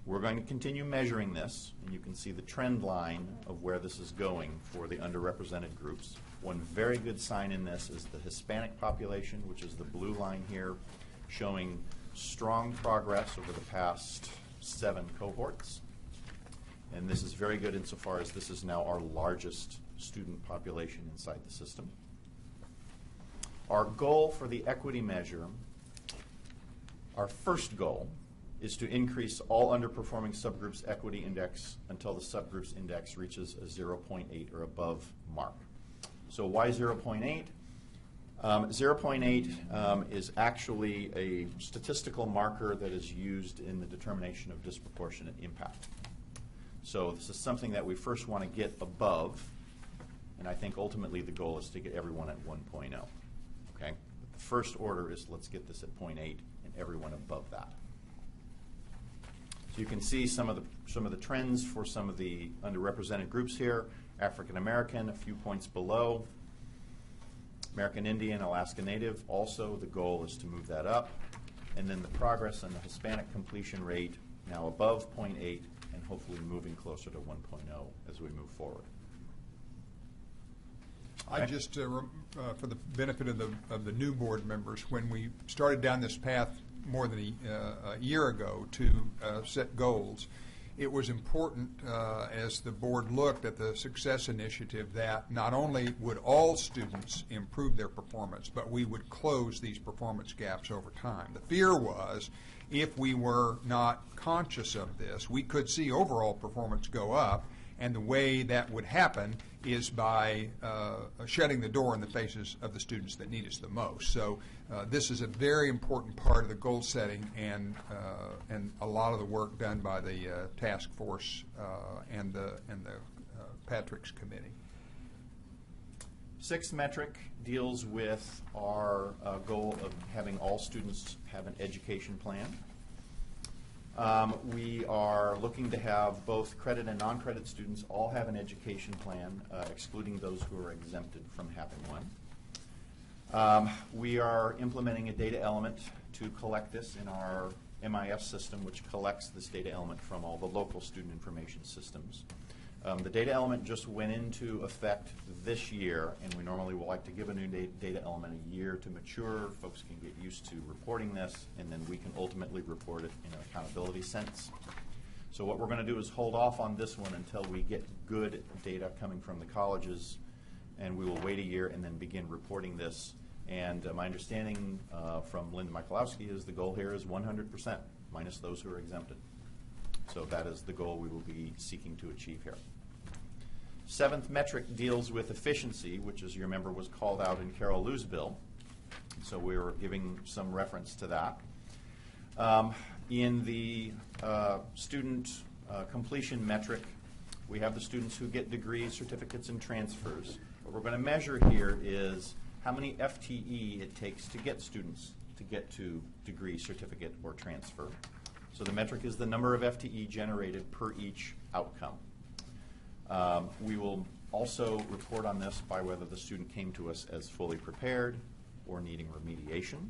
We're going to continue measuring this, and you can see the trend line of where this is going for the underrepresented groups. One very good sign in this is the Hispanic population, which is the blue line here, showing strong progress over the past 7 cohorts. And this is very good insofar as this is now our largest student population inside the system. Our goal for the equity measure, our first goal, is to increase all underperforming subgroups equity index until the subgroups index reaches a 0.8 or above mark. So why 0.8? 0.8 is actually a statistical marker that is used in the determination of disproportionate impact. So this is something that we first want to get above, and I think ultimately the goal is to get everyone at 1.0. Okay? But the first order is let's get this at 0.8 and everyone above that. So you can see some of the trends for some of the underrepresented groups here. African American, a few points below. American Indian, Alaska Native, also the goal is to move that up. And then the progress on the Hispanic completion rate, now above 0.8 and hopefully moving closer to 1.0 as we move forward. I just, for the benefit of the new board members, when we started down this path more than a year ago to set goals, it was important as the board looked at the success initiative that not only would all students improve their performance, but we would close these performance gaps over time. The fear was if we were not conscious of this, we could see overall performance go up, and the way that would happen is by shutting the door in the faces of the students that need us the most. So this is a very important part of the goal setting and a lot of the work done by the task force and the Patrick's committee. Sixth metric deals with our goal of having all students have an education plan. We are looking to have both credit and non-credit students all have an education plan, excluding those who are exempted from having one. We are implementing a data element to collect this in our MIS system, which collects this data element from all the local student information systems. The data element just went into effect this year, and we normally will like to give a new data element a year to mature. Folks can get used to reporting this, and then we can ultimately report it in an accountability sense. So what we're going to do is hold off on this one until we get good data coming from the colleges, and we will wait a year and then begin reporting this. And my understanding from Linda Michalowski is the goal here is 100%, minus those who are exempted. So that is the goal we will be seeking to achieve here. Seventh metric deals with efficiency, which, as you remember, was called out in Carol Liu's bill. So we were giving some reference to that. In the student completion metric, we have the students who get degrees, certificates, and transfers. What we're going to measure here is how many FTE it takes to get students to get to degree, certificate, or transfer. So the metric is the number of FTE generated per each outcome. We will also report on this by whether the student came to us as fully prepared or needing remediation.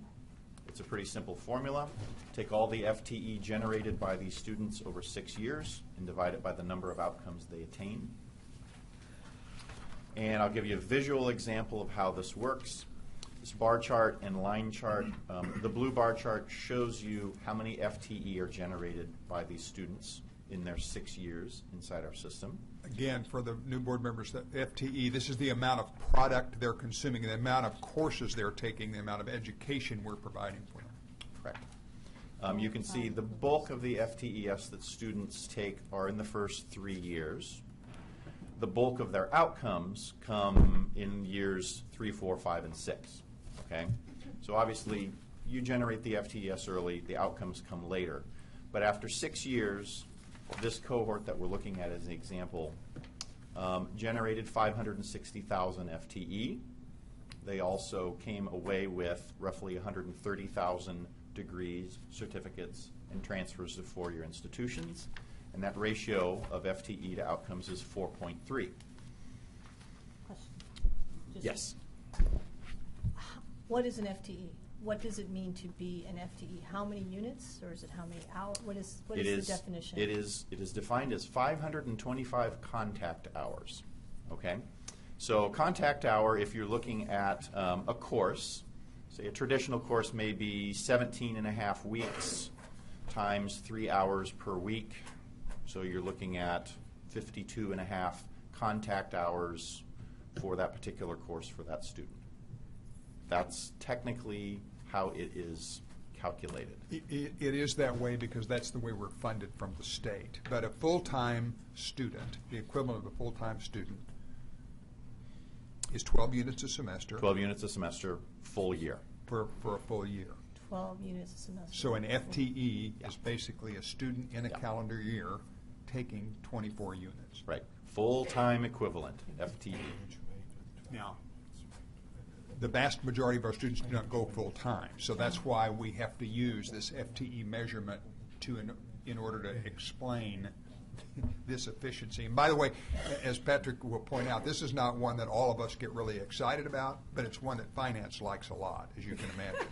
It's a pretty simple formula. Take all the FTE generated by these students over 6 years and divide it by the number of outcomes they attain. And I'll give you a visual example of how this works. This bar chart and line chart, the blue bar chart shows you how many FTE are generated by these students in their 6 years inside our system. Again, for the new board members, the FTE, this is the amount of product they're consuming, the amount of courses they're taking, the amount of education we're providing for them. Correct. You can see the bulk of the FTEs that students take are in the first 3 years. The bulk of their outcomes come in years 3, 4, 5, and 6. Okay? So obviously, you generate the FTEs early, the outcomes come later. But after 6 years, this cohort that we're looking at as an example generated 560,000 FTE. they also came away with roughly 130,000 degrees, certificates, and transfers to four-year institutions. And that ratio of FTE to outcomes is 4.3. Yes. What is an FTE? What does it mean to be an FTE? How many units, or is it how many hours? What is the definition? It is defined as 525 contact hours. Okay? So contact hour, if you're looking at a course, say a traditional course may be 17 and a half weeks times 3 hours per week. So you're looking at 52 and a half contact hours for that particular course for that student. That's technically how it is calculated. It is that way because that's the way we're funded from the state. But a full-time student, the equivalent of a full-time student, is 12 units a semester. 12 units a semester, full year. For a full year. 12 units a semester. So an FTE is basically a student in a calendar year taking 24 units. Right. Full-time equivalent, FTE. Now, the vast majority of our students do not go full-time, so that's why we have to use this FTE measurement in order to explain this efficiency. And by the way, as Patrick will point out, this is not one that all of us get really excited about, but it's one that finance likes a lot, as you can imagine.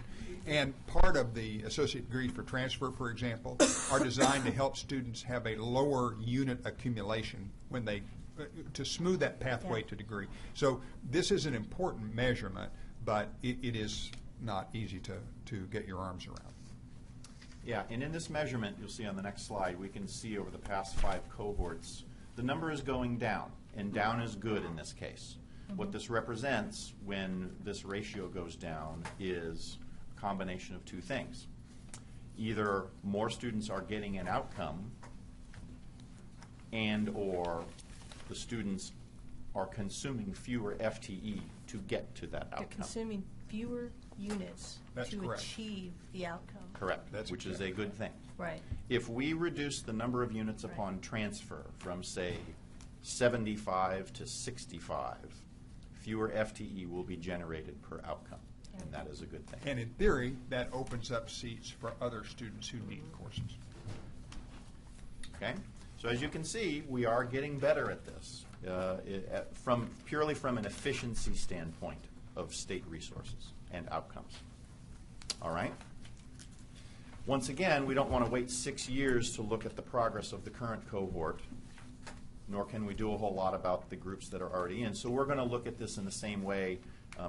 And part of the associate degrees for transfer, for example, are designed to help students have a lower unit accumulation when they to smooth that pathway to degree. So this is an important measurement, but it is not easy to get your arms around. Yeah, and in this measurement, you'll see on the next slide, we can see over the past 5 cohorts, the number is going down, and down is good in this case. What this represents when this ratio goes down is a combination of 2 things. Either more students are getting an outcome and or the students are consuming fewer FTE to get to that outcome. They're consuming fewer units to achieve the outcome. Correct, which is a good thing. Right. If we reduce the number of units upon transfer from, say, 75 to 65, fewer FTE will be generated per outcome, and that is a good thing. And in theory, that opens up seats for other students who need courses. Okay? So as you can see, we are getting better at this, purely from an efficiency standpoint of state resources and outcomes. All right? Once again, we don't want to wait 6 years to look at the progress of the current cohort, nor can we do a whole lot about the groups that are already in. So we're going to look at this in the same way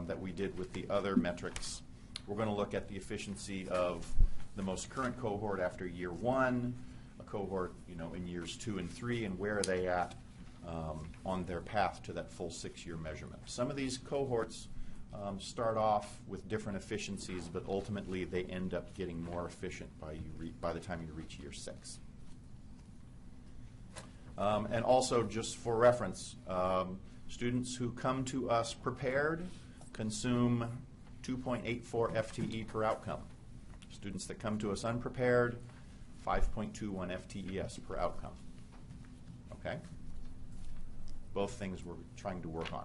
that we did with the other metrics. We're going to look at the efficiency of the most current cohort after year 1, a cohort, in years 2 and 3, and where are they at on their path to that full 6-year measurement. Some of these cohorts start off with different efficiencies, but ultimately they end up getting more efficient by the time you reach year 6. And also, just for reference, students who come to us prepared consume 2.84 FTE per outcome. Students that come to us unprepared, 5.21 FTEs per outcome. Okay? Both things we're trying to work on.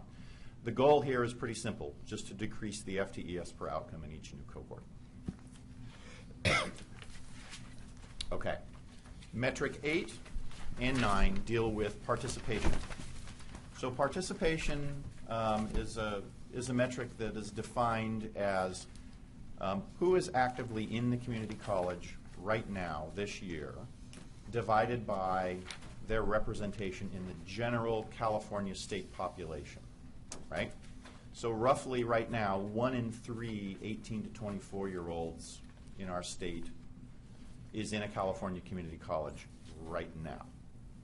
The goal here is pretty simple, just to decrease the FTEs per outcome in each new cohort. Okay. Metric 8 and 9 deal with participation. So participation is a metric that is defined as who is actively in the community college right now, this year, divided by their representation in the general California state population, right? So roughly right now, 1 in 3 18 to 24-year-olds in our state is in a California community college right now.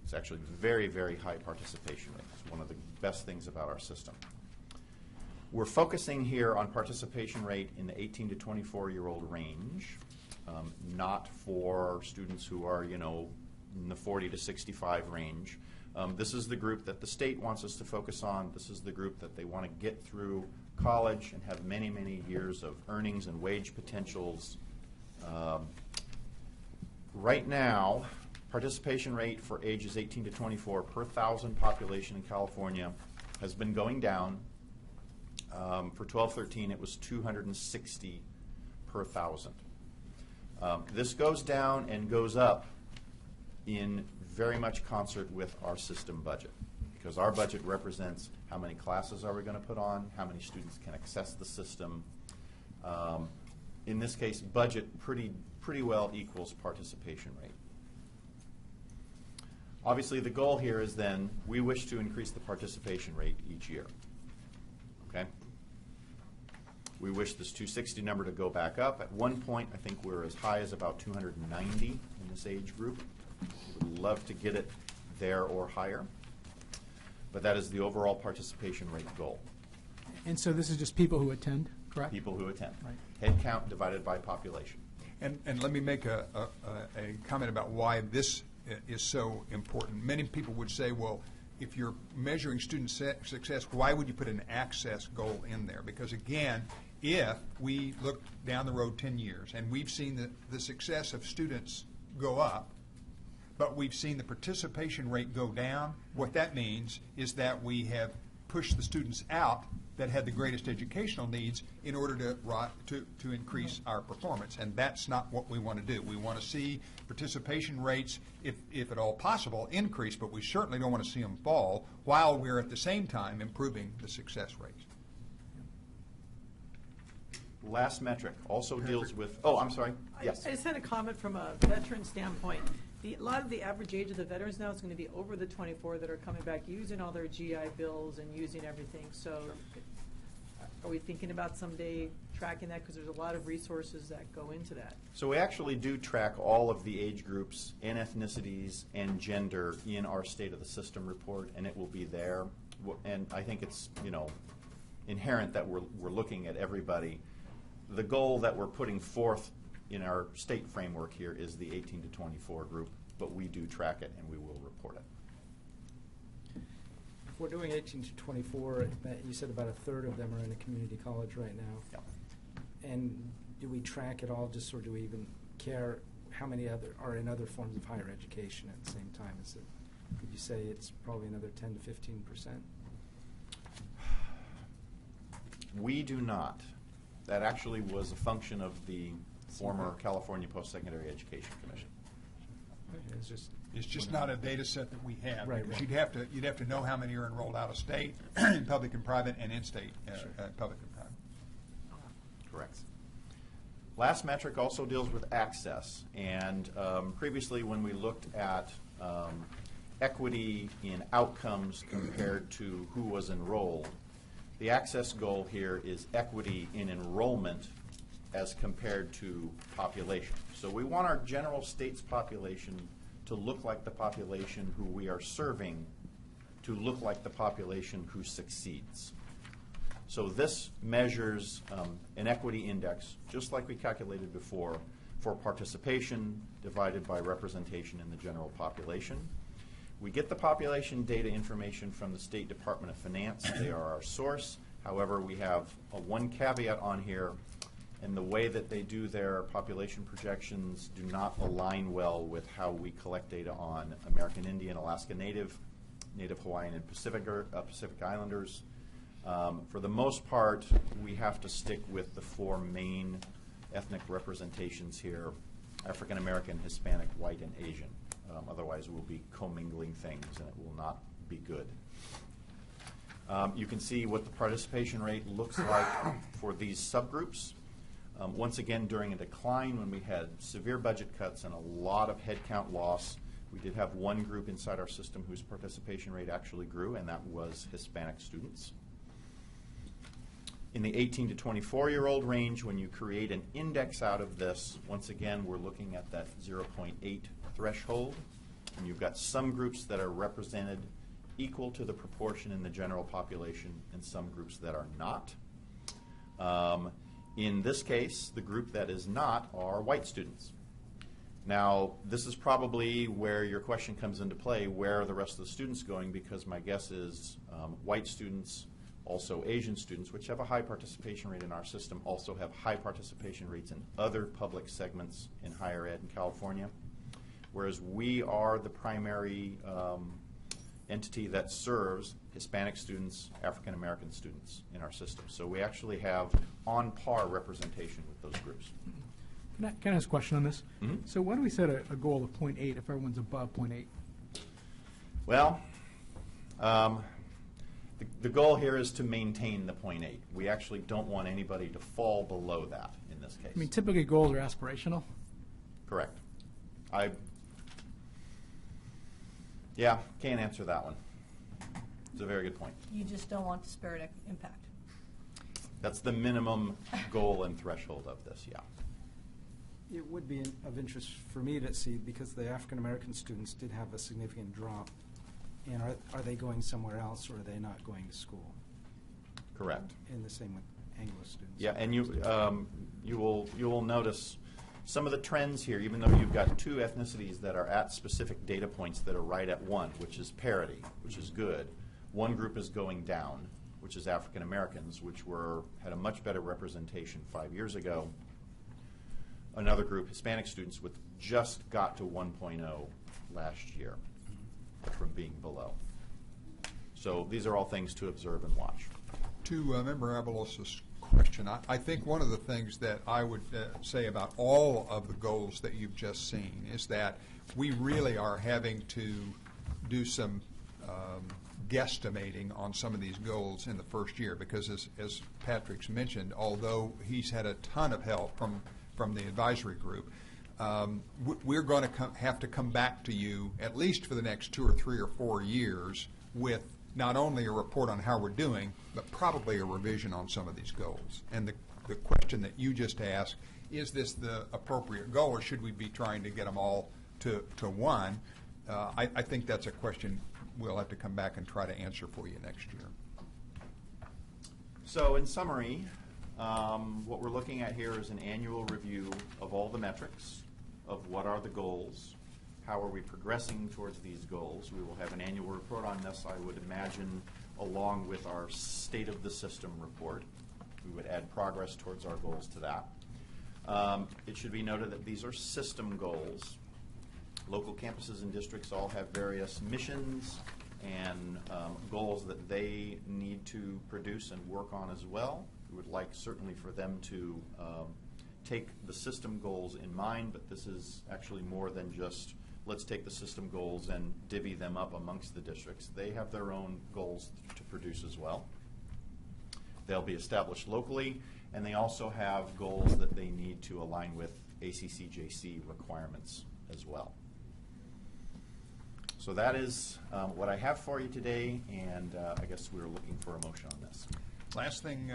It's actually very, very high participation rate. It's one of the best things about our system. We're focusing here on participation rate in the 18 to 24-year-old range, not for students who are, in the 40 to 65 range. This is the group that the state wants us to focus on. This is the group that they want to get through college and have many, many years of earnings and wage potentials. Right now, participation rate for ages 18 to 24 per 1,000 population in California has been going down For 12-13, it was 260 per 1,000. This goes down and goes up in very much concert with our system budget, because our budget represents how many classes are we going to put on, how many students can access the system. In this case, budget pretty well equals participation rate. Obviously, the goal here is then we wish to increase the participation rate each year. Okay? We wish this 260 number to go back up. At one point, I think we're as high as about 290 in this age group. We'd love to get it there or higher. But that is the overall participation rate goal. And so this is just people who attend, correct? People who attend. Right. Head count divided by population. And let me make a comment about why this is so important. Many people would say, well, if you're measuring student success, why would you put an access goal in there? Because again, if we look down the road 10 years and we've seen the success of students go up, but we've seen the participation rate go down, what that means is that we have pushed the students out that had the greatest educational needs in order to increase our performance. And that's not what we want to do. We want to see participation rates, if at all possible, increase, but we certainly don't want to see them fall while we're at the same time improving the success rates. Last metric also deals with, oh, I'm sorry. Yes. I just had a comment from a veteran standpoint. A lot of the average age of the veterans now is going to be over the 24 that are coming back using all their GI bills and using everything. So are we thinking about someday tracking that? Because there's a lot of resources that go into that. So we actually do track all of the age groups and ethnicities and gender in our State of the System report, and it will be there. And I think it's, inherent that we're looking at everybody. The goal that we're putting forth in our state framework here is the 18 to 24 group, but we do track it and we will report it. If we're doing 18 to 24, you said about a third of them are in a community college right now. Yeah. And do we track it all, just or do we even care how many other are in other forms of higher education at the same time? Could you say it's probably another 10 to 15%? We do not. That actually was a function of the former California Post-Secondary Education Commission. Okay, it's just not a data set that we have. Right, because right. you'd have to know how many are enrolled out of state, in public and private, and in-state public and private. Correct. Last metric also deals with access. And previously when we looked at equity in outcomes compared to who was enrolled, the access goal here is equity in enrollment as compared to population. So we want our general state's population to look like the population who we are serving to look like the population who succeeds. So this measures an equity index, just like we calculated before, for participation divided by representation in the general population. We get the population data information from the State Department of Finance. They are our source. However, we have one caveat on here, and the way that they do their population projections do not align well with how we collect data on American Indian, Alaska Native, Native Hawaiian, and Pacific Islanders. For the most part, we have to stick with the four main ethnic representations here: African American, Hispanic, white, and Asian. Otherwise, we'll be commingling things, and it will not be good. You can see what the participation rate looks like for these subgroups. Once again, during a decline when we had severe budget cuts and a lot of headcount loss, we did have one group inside our system whose participation rate actually grew, and that was Hispanic students. In the 18 to 24-year-old range, when you create an index out of this, once again, we're looking at that 0.8 threshold, and you've got some groups that are represented equal to the proportion in the general population and some groups that are not. In this case, the group that is not are white students. Now, this is probably where your question comes into play: where are the rest of the students going? Because my guess is white students, also Asian students, which have a high participation rate in our system, also have high participation rates in other public segments in higher ed in California. Whereas we are the primary entity that serves Hispanic students, African American students in our system. So we actually have on par representation with those groups. Can I ask a question on this? Mhm. So why do we set a goal of 0.8 if everyone's above 0.8? Well, the goal here is to maintain the 0.8. We actually don't want anybody to fall below that in this case. I mean, typically goals are aspirational. Correct. Can't answer that one. It's a very good point. You just don't want disparate impact. That's the minimum goal and threshold of this, yeah. It would be of interest for me to see, because the African-American students did have a significant drop. And are they going somewhere else, or are they not going to school? Correct. And the same with Anglo students. Yeah, and you will notice some of the trends here, even though you've got two ethnicities that are at specific data points that are right at 1, which is parity, which is good. One group is going down, which is African Americans, which had a much better representation 5 years ago. Another group, Hispanic students, which just got to 1.0 last year from being below. So these are all things to observe and watch. To Member Avalos' question, I think one of the things that I would say about all of the goals that you've just seen is that we really are having to do some guesstimating on some of these goals in the first year, because as Patrick's mentioned, although he's had a ton of help from the advisory group, we're going to have to come back to you at least for the next 2 or 3 or 4 years with not only a report on how we're doing, but probably a revision on some of these goals. And the question that you just asked, is this the appropriate goal, or should we be trying to get them all to 1? I think that's a question we'll have to come back and try to answer for you next year. So in summary, what we're looking at here is an annual review of all the metrics, of what are the goals, how are we progressing towards these goals. We will have an annual report on this, I would imagine, along with our State of the System report. We would add progress towards our goals to that. It should be noted that these are system goals. Local campuses and districts all have various missions and goals that they need to produce and work on as well. We would like certainly for them to take the system goals in mind, but this is actually more than just let's take the system goals and divvy them up amongst the districts. They have their own goals to produce as well. They'll be established locally, and they also have goals that they need to align with ACCJC requirements as well. So that is what I have for you today, and I guess we're looking for a motion on this. Last thing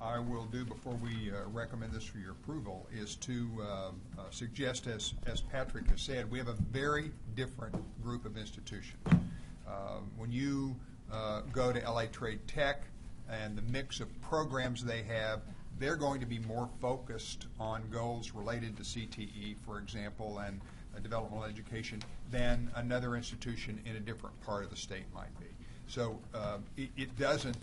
I will do before we recommend this for your approval is to suggest, as Patrick has said, we have a very different group of institutions. When you go to LA Trade Tech and the mix of programs they have, they're going to be more focused on goals related to CTE, for example, and developmental education than another institution in a different part of the state might be. So it doesn't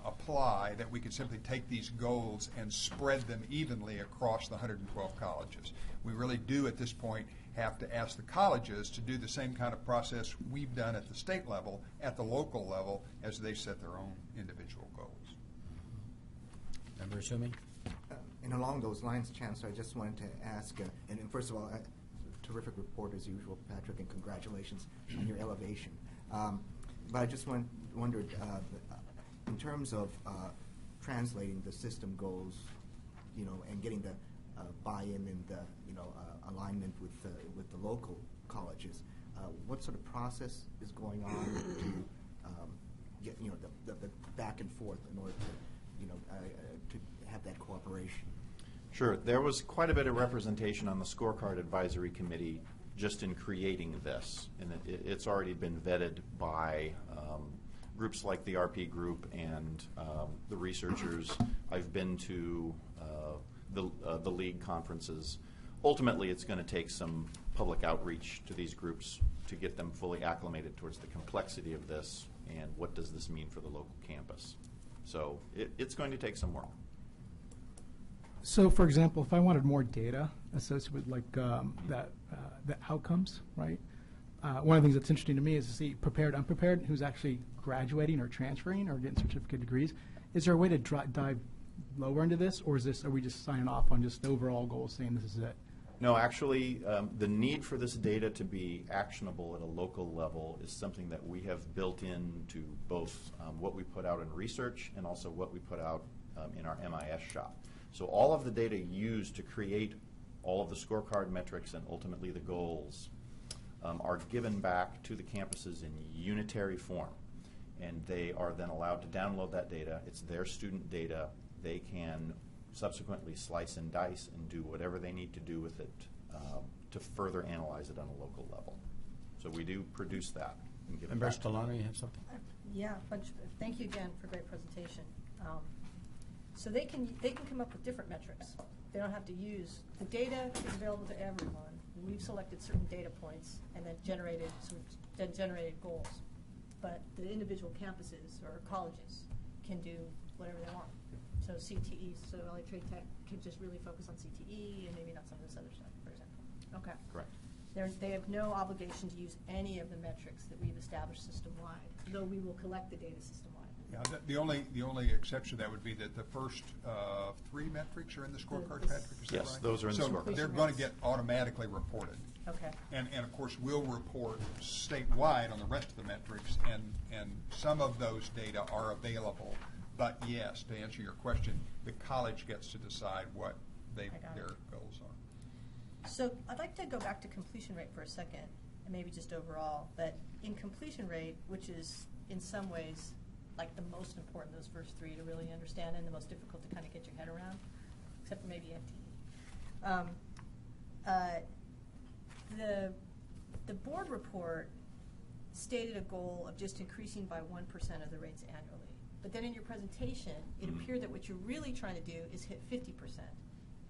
apply that we could simply take these goals and spread them evenly across the 112 colleges. We really do at this point have to ask the colleges to do the same kind of process we've done at the state level, at the local level, as they set their own individual goals. Member Sumi? And along those lines, Chancellor, I just wanted to ask, and first of all, terrific report as usual, Patrick, and congratulations on your elevation. But I just wondered, in terms of translating the system goals, and getting the buy-in and the alignment with the local colleges, what sort of process is going on to get the back and forth in order to have that cooperation? Sure. There was quite a bit of representation on the Scorecard Advisory Committee just in creating this, and it's already been vetted by groups like the RP group and the researchers. I've been to the league conferences. Ultimately, it's going to take some public outreach to these groups to get them fully acclimated towards the complexity of this and what does this mean for the local campus. So it's going to take some work. So, for example, if I wanted more data associated with like the outcomes, right? one of the things that's interesting to me is to see prepared, unprepared, who's actually graduating or transferring or getting certificate degrees. Is there a way to dive lower into this, or are we just signing off on just the overall goal, saying this is it? No, actually, the need for this data to be actionable at a local level is something that we have built into both what we put out in research and also what we put out in our MIS shop. So all of the data used to create all of the scorecard metrics and ultimately the goals are given back to the campuses in unitary form. And they are then allowed to download that data. It's their student data. They can subsequently slice and dice and do whatever they need to do with it to further analyze it on a local level. So we do produce that and give it Member back. Stolano, you have something? Yeah, thank you again for a great presentation. So they can come up with different metrics. They don't have to use, the data is available to everyone. We've selected certain data points and then generated goals. But the individual campuses or colleges can do whatever they want. So CTE, so LA Trade Tech can just really focus on CTE and maybe not some of this other stuff, for example. Okay. Correct. They have no obligation to use any of the metrics that we've established system-wide, though we will collect the data system-wide. Yeah, the only exception to that would be that the first 3 metrics are in the scorecard, Patrick, is that Yes, right? those are in the scorecard. So they're going to get automatically reported. Okay. And of course, we'll report statewide on the rest of the metrics, and some of those data are available. But yes, to answer your question, the college gets to decide what their goals are. So I'd like to go back to completion rate for a second, and maybe just overall, that in completion rate, which is in some ways like the most important, those first 3 to really understand and the most difficult to kind of get your head around, except for maybe FTE. The board report stated a goal of just increasing by 1% of the rates annually. But then in your presentation, it appeared that what you're really trying to do is hit 50%.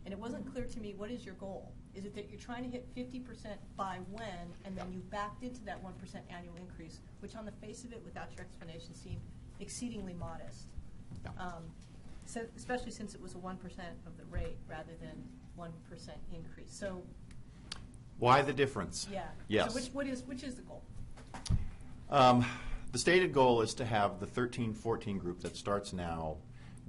And it wasn't clear to me, what is your goal? Is it that you're trying to hit 50% by when, and then you backed into that 1% annual increase, which on the face of it, without your explanation, seemed exceedingly modest? So especially since it was a 1% of the rate rather than 1% increase. So Why the difference? yeah. Yes. So which is the goal? The stated goal is to have the 13-14 group that starts now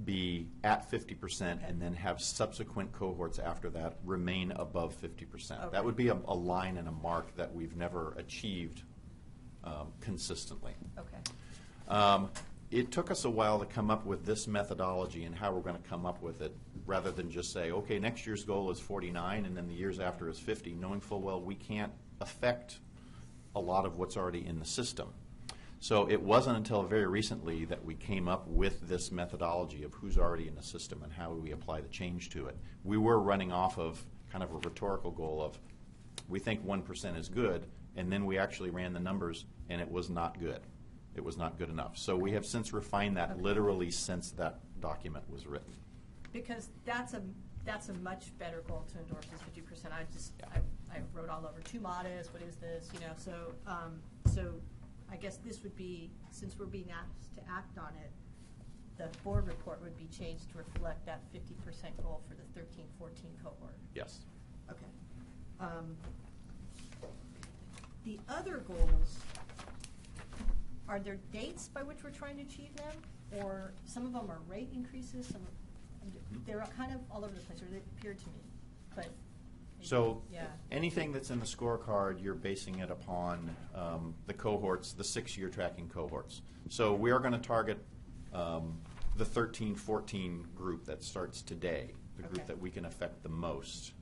be at 50% and then have subsequent cohorts after that remain above 50%. Okay. That would be a line and a mark that we've never achieved consistently. Okay. It took us a while to come up with this methodology and how we're going to come up with it, rather than just say, okay, next year's goal is 49 and then the years after is 50, knowing full well we can't affect a lot of what's already in the system. So it wasn't until very recently that we came up with this methodology of who's already in the system and how we apply the change to it. We were running off of kind of a rhetorical goal of, we think 1% is good, and then we actually ran the numbers and it was not good. It was not good enough. So we have since refined that literally since that document was written. Because that's a much better goal to endorse than 50%. I wrote all over, too modest, what is this, you know, so I guess this would be, since we're being asked to act on it, the board report would be changed to reflect that 50% goal for the 13-14 cohort. Yes. Okay. The other goals, are there dates by which we're trying to achieve them? Or some of them are rate increases, some of, they're kind of all over the place, or they appear to me, but. So Yeah. anything that's in the scorecard, you're basing it upon the cohorts, the 6-year tracking cohorts. So we are going to target the 13-14 group that starts today, the group that we can affect the most,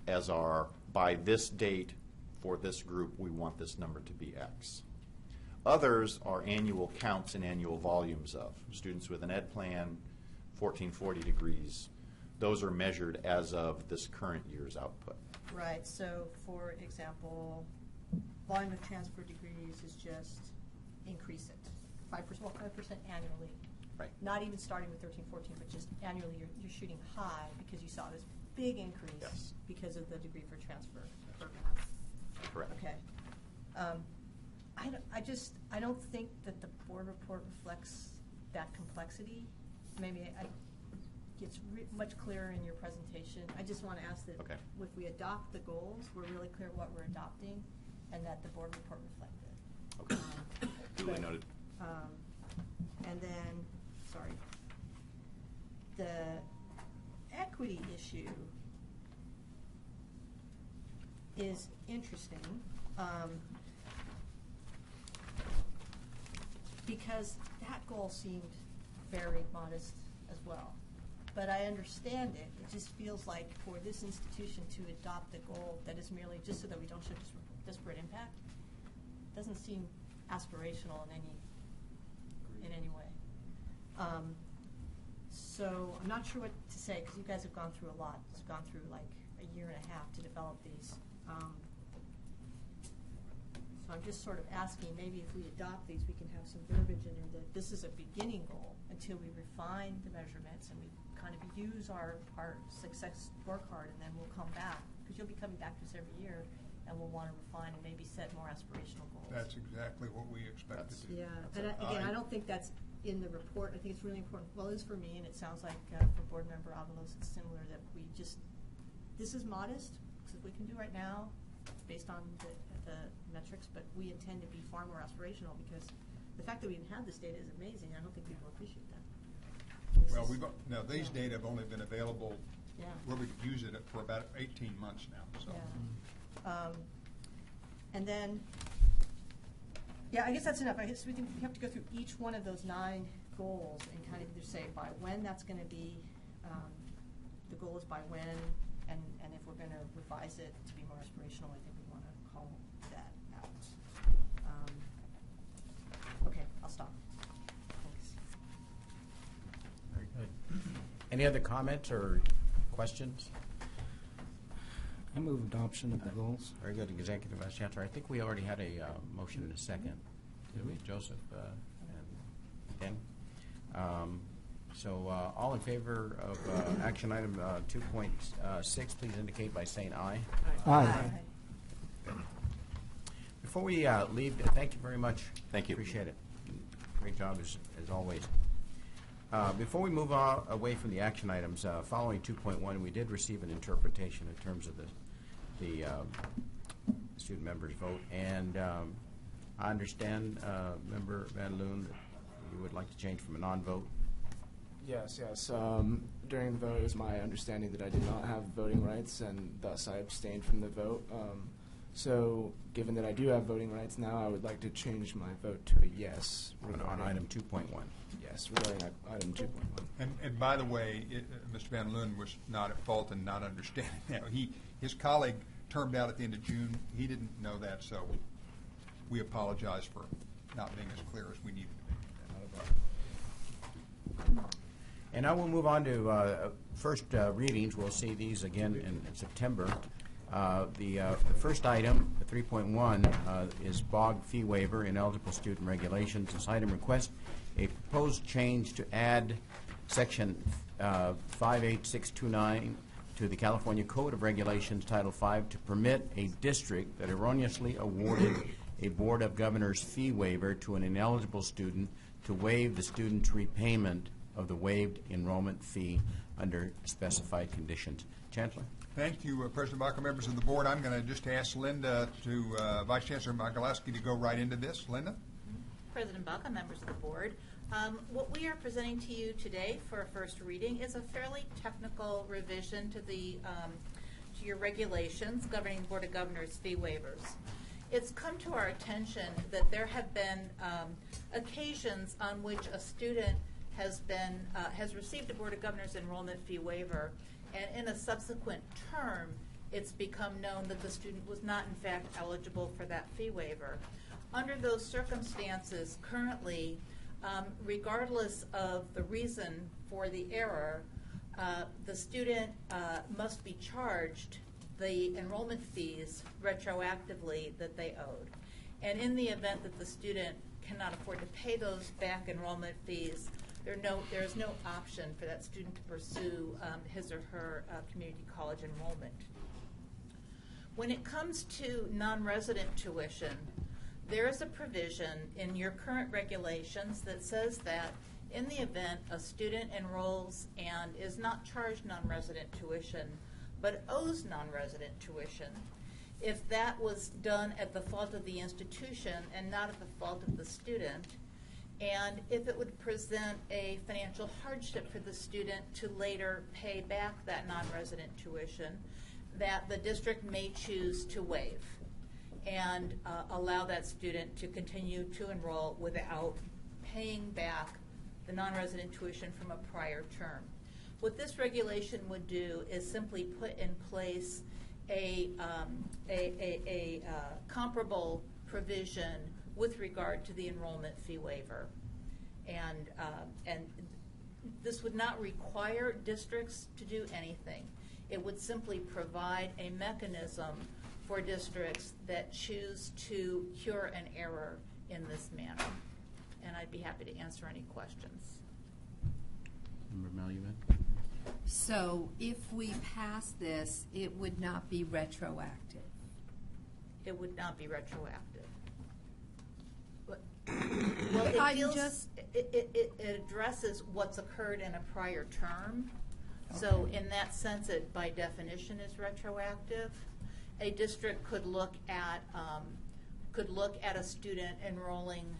as our, by this date for this group, we want this number to be X. Others are annual counts and annual volumes of students with an ed plan, 1440 degrees. Those are measured as of this current year's output. Right, so for example, volume of transfer degrees is just increase it, 5% annually. Right. Not even starting with 13-14, but just annually you're shooting high because you saw this big increase because of the degree for transfer program. Correct. Okay. I don't think that the board report reflects that complexity. Maybe it's much clearer in your presentation. I just want to ask that if we adopt the goals, we're really clear what we're adopting, and that the board report reflected. Okay. Duly but, noted. And then, sorry, the equity issue is interesting because that goal seemed very modest as well. But I understand it. It just feels like for this institution to adopt a goal that is merely just so that we don't show disparate impact doesn't seem aspirational in any way. So I'm not sure what to say because you guys have gone through a lot. It's gone through like a year and a half to develop these. So I'm just sort of asking, maybe if we adopt these, we can have some verbiage in there that this is a beginning goal until we refine the measurements and we kind of use our success scorecard, and then we'll come back, because you'll be coming back to us every year, and we'll want to refine and maybe set more aspirational goals. That's exactly what we expect to do. Yeah, and again, I don't think that's in the report. I think it's really important. Well, it is for me, and it sounds like for Board Member Avalos, it's similar, that we just, this is modest, because we can do right now, based on the metrics, but we intend to be far more aspirational, because the fact that we even have this data is amazing. I don't think people appreciate that. Well, these data have only been available where we could use it for about 18 months now. So. Yeah. And then, I guess that's enough. I guess we have to go through each one of those 9 goals and kind of either say by when that's going to be, the goal is by when, and if we're going to revise it to be more aspirational, I think we want to call that out. Okay, I'll stop. Thanks. Very good. Any other comments or questions? I move adoption of the goals. Very good, Executive Vice Chancellor. I think we already had a motion in a second. Did we, Joseph and Ken? So all in favor of action item 2.6, please indicate by saying aye. Aye. Before we leave, thank you very much. Thank you. Appreciate it. Great job as always. Before we move away from the action items, following 2.1, we did receive an interpretation in terms of the student members' vote, and I understand, Member Van Loon, that you would like to change from a non-vote. Yes. During the vote, it was my understanding that I did not have voting rights, and thus I abstained from the vote. So, given that I do have voting rights now, I would like to change my vote to a yes. On item 2.1. Yes, regarding item 2.1. And by the way, Mr. Van Loon was not at fault in not understanding that. His colleague termed out at the end of June. He didn't know that, so we apologize for not being as clear as we needed to be. And now we'll move on to first readings. We'll see these again in September. The first item, 3.1, is BOG fee waiver in eligible student regulations. This item requests a proposed change to add section 58629 to the California Code of Regulations, Title V, to permit a district that erroneously awarded a Board of Governors fee waiver to an ineligible student to waive the student's repayment of the waived enrollment fee under specified conditions. Chancellor. Thank you, President Baca, members of the board. I'm going to just ask Linda Vice Chancellor Michalowski to go right into this. Linda? President Baca, members of the board. What we are presenting to you today for a first reading is a fairly technical revision to to your regulations governing Board of Governors fee waivers. It's come to our attention that there have been occasions on which a student has received a Board of Governors enrollment fee waiver, and in a subsequent term, it's become known that the student was not in fact eligible for that fee waiver. Under those circumstances, currently, regardless of the reason for the error, the student must be charged the enrollment fees retroactively that they owed. And in the event that the student cannot afford to pay those back enrollment fees, there is no option for that student to pursue his or her community college enrollment. When it comes to non-resident tuition, there is a provision in your current regulations that says that in the event a student enrolls and is not charged non-resident tuition, but owes non-resident tuition, if that was done at the fault of the institution and not at the fault of the student, and if it would present a financial hardship for the student to later pay back that non-resident tuition, that the district may choose to waive and allow that student to continue to enroll without paying back the non-resident tuition from a prior term. What this regulation would do is simply put in place a comparable provision with regard to the enrollment fee waiver. And this would not require districts to do anything. It would simply provide a mechanism for districts that choose to cure an error in this manner. And I'd be happy to answer any questions. Member Malumet? So if we pass this, it would not be retroactive. It would not be retroactive. But, it addresses what's occurred in a prior term. So in that sense, it by definition is retroactive. A district could look at a student enrolling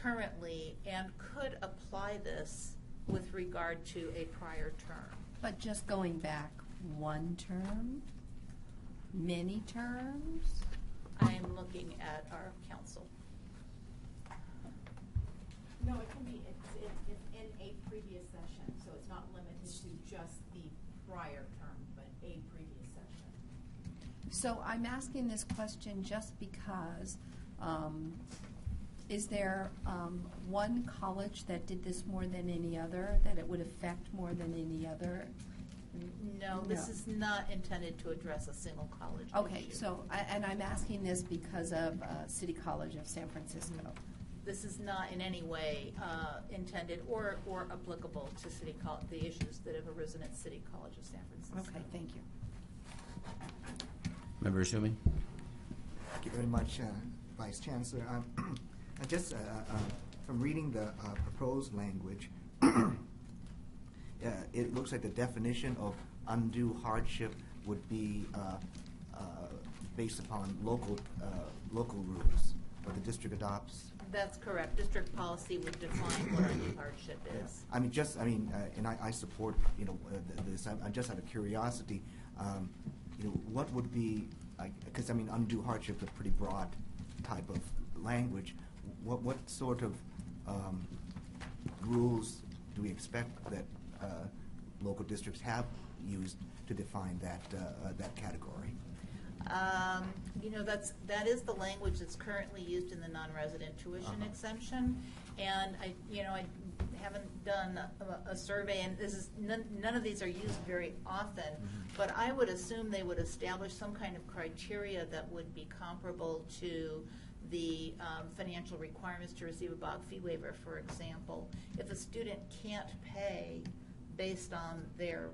currently and could apply this with regard to a prior term. But just going back one term, many terms? I am looking at our council. No, it can be, it's in a previous session, so it's not limited to just the prior term, but a previous session. So I'm asking this question just because, is there one college that did this more than any other, that it would affect more than any other? No, this is not intended to address a single college Okay, issue. so, and I'm asking this because of City College of San Francisco. This is not in any way intended or applicable to the issues that have arisen at City College of San Francisco. Okay, thank you. Member Sumi? Thank you very much, Vice Chancellor. Just from reading the proposed language, it looks like the definition of undue hardship would be based upon local rules, what the district adopts. That's correct. District policy would define what undue hardship is. And I support, this. I'm just out of curiosity, what would be, because undue hardship is a pretty broad type of language. What sort of rules do we expect that local districts have used to define that category? That is the language that's currently used in the non-resident tuition exemption, and I haven't done a survey, and this is none of these are used very often, but I would assume they would establish some kind of criteria that would be comparable to the financial requirements to receive a BOG fee waiver. For example, if a student can't pay based on their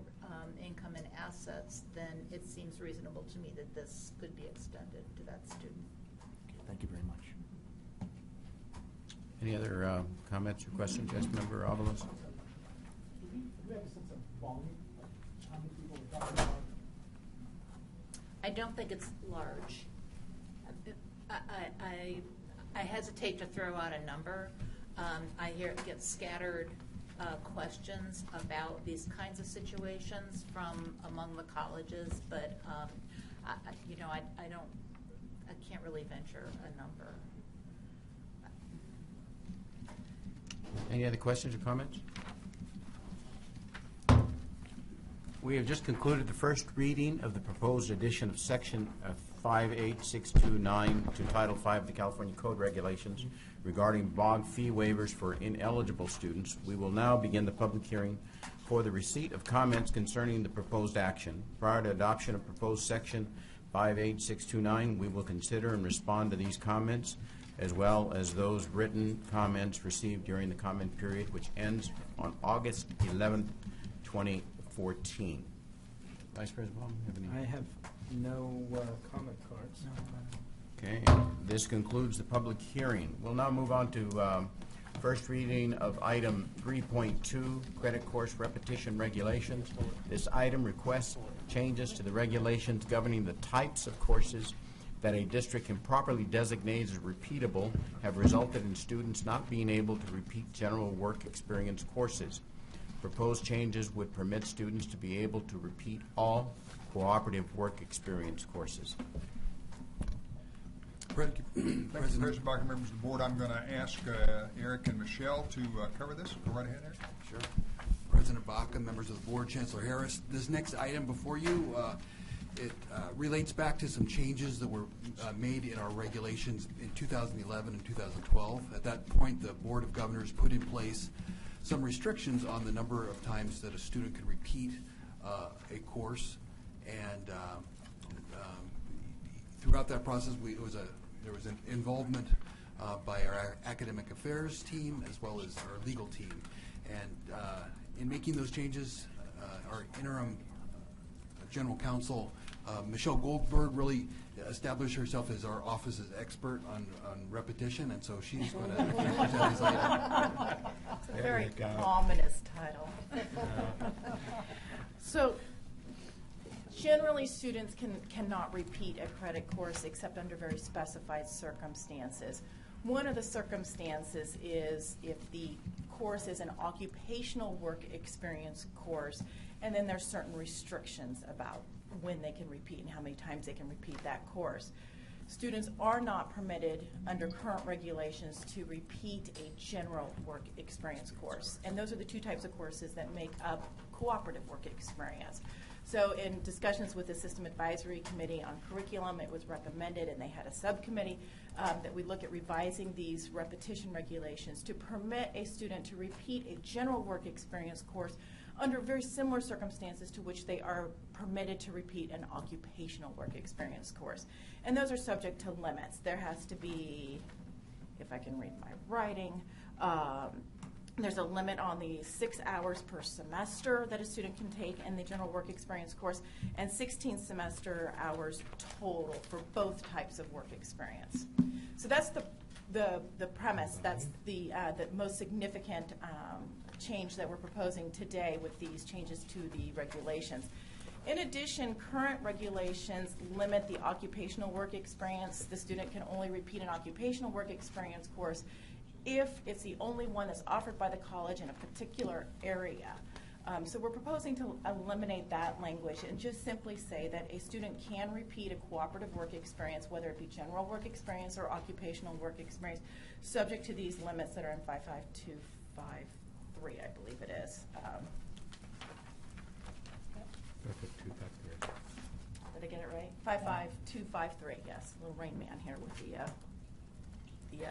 income and assets, then it seems reasonable to me that this could be extended to that student. Okay, thank you very much. Any other comments or questions? Yes, Member Avalos? Do you have a sense of volume? How many people we're talking about? I don't think it's large. I hesitate to throw out a number. I hear it gets scattered questions about these kinds of situations from among the colleges, but I can't really venture a number. Any other questions or comments? We have just concluded the first reading of the proposed edition of Section 58629 to Title V of the California Code Regulations regarding BOG fee waivers for ineligible students. We will now begin the public hearing for the receipt of comments concerning the proposed action. Prior to adoption of proposed Section 58629, we will consider and respond to these comments, as well as those written comments received during the comment period, which ends on August 11th, 2014. Vice President Baum, you have any? I have no comment cards. Okay, this concludes the public hearing. We'll now move on to first reading of item 3.2, credit course repetition regulations. This item requests changes to the regulations governing the types of courses that a district can properly designate as repeatable have resulted in students not being able to repeat general work experience courses. Proposed changes would permit students to be able to repeat all cooperative work experience courses. Thank you, President Baca, members of the board. I'm going to ask Eric and Michelle to cover this. Go right ahead, Eric. Sure. President Baca, members of the board, Chancellor Harris, this next item before you, it relates back to some changes that were made in our regulations in 2011 and 2012. At that point, the Board of Governors put in place some restrictions on the number of times that a student could repeat a course, and throughout that process, there was an involvement by our academic affairs team as well as our legal team. And in making those changes, our interim general counsel, Michelle Goldberg, really established herself as our office's expert on repetition, and so she's going to present this item. It's a very ominous title. So, generally, students cannot repeat a credit course except under very specified circumstances. One of the circumstances is if the course is an occupational work experience course, and then there's certain restrictions about when they can repeat and how many times they can repeat that course. Students are not permitted under current regulations to repeat a general work experience course. And those are the two types of courses that make up cooperative work experience. So in discussions with the System Advisory Committee on curriculum, it was recommended, and they had a subcommittee, that we look at revising these repetition regulations to permit a student to repeat a general work experience course under very similar circumstances to which they are permitted to repeat an occupational work experience course. And those are subject to limits. There has to be, if I can read my writing, there's a limit on the 6 hours per semester that a student can take in the general work experience course, and 16 semester hours total for both types of work experience. So that's the premise. That's the most significant change that we're proposing today with these changes to the regulations. In addition, current regulations limit the occupational work experience. The student can only repeat an occupational work experience course if it's the only one that's offered by the college in a particular area. So we're proposing to eliminate that language and just simply say that a student can repeat a cooperative work experience, whether it be general work experience or occupational work experience, subject to these limits that are in 55253, I believe it is. Did I get it right? 55253, yes. Little Rain Man here with the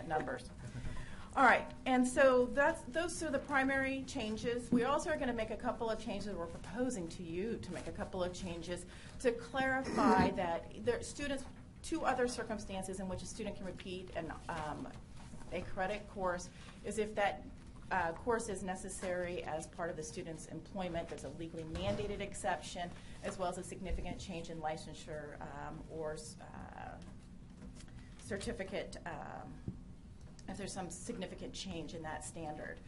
numbers. All right, and so those are the primary changes. We also are going to make a couple of changes. We're proposing to you to make a couple of changes to clarify that there are two other circumstances in which a student can repeat a credit course is if that course is necessary as part of the student's employment. There's a legally mandated exception, as well as a significant change in licensure or certificate. If there's some significant change in that standard.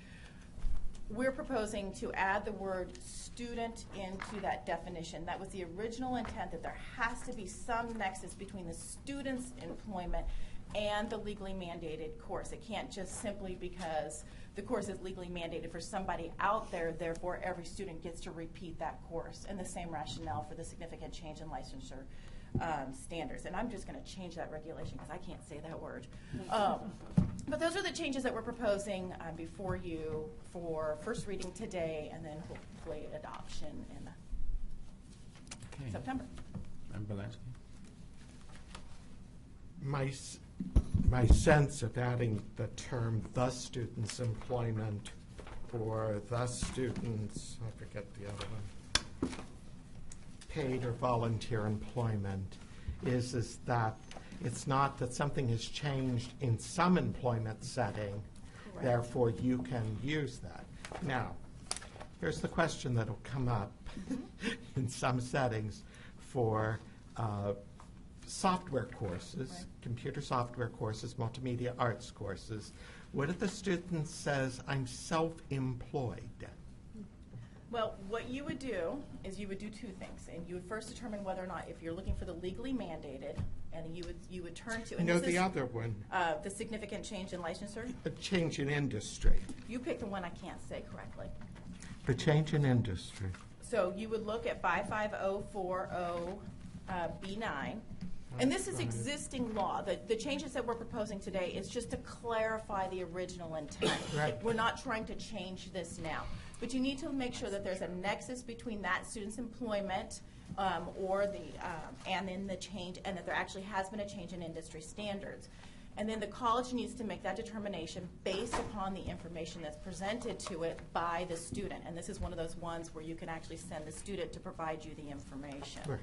We're proposing to add the word student into that definition. That was the original intent, that there has to be some nexus between the student's employment and the legally mandated course. It can't just simply because the course is legally mandated for somebody out there, therefore every student gets to repeat that course. And the same rationale for the significant change in licensure standards. And I'm just going to change that regulation because I can't say that word. But those are the changes that we're proposing before you for first reading today and then hopefully adoption in September. My sense of adding the term the student's employment or the student's, I forget the other one, paid or volunteer employment is that it's not that something has changed in some employment setting, correct, therefore you can use that. Now, here's the question that will come up in some settings for software courses, right, computer software courses, multimedia arts courses. What if the student says, I'm self-employed? Well, what you would do is you would do two things, and you would first determine whether or not, if you're looking for the legally mandated, and you would turn to. And No, this the is, other one. the significant change in licensure. A change in industry. You pick the one I can't say correctly. The change in industry. So you would look at 55040 B9. And this is existing law. The changes that we're proposing today is just to clarify the original intent. Right. We're not trying to change this now. But you need to make sure that there's a nexus between that student's employment and then the change, and that there actually has been a change in industry standards. And then the college needs to make that determination based upon the information that's presented to it by the student. And this is one of those ones where you can actually send the student to provide you the information. Right.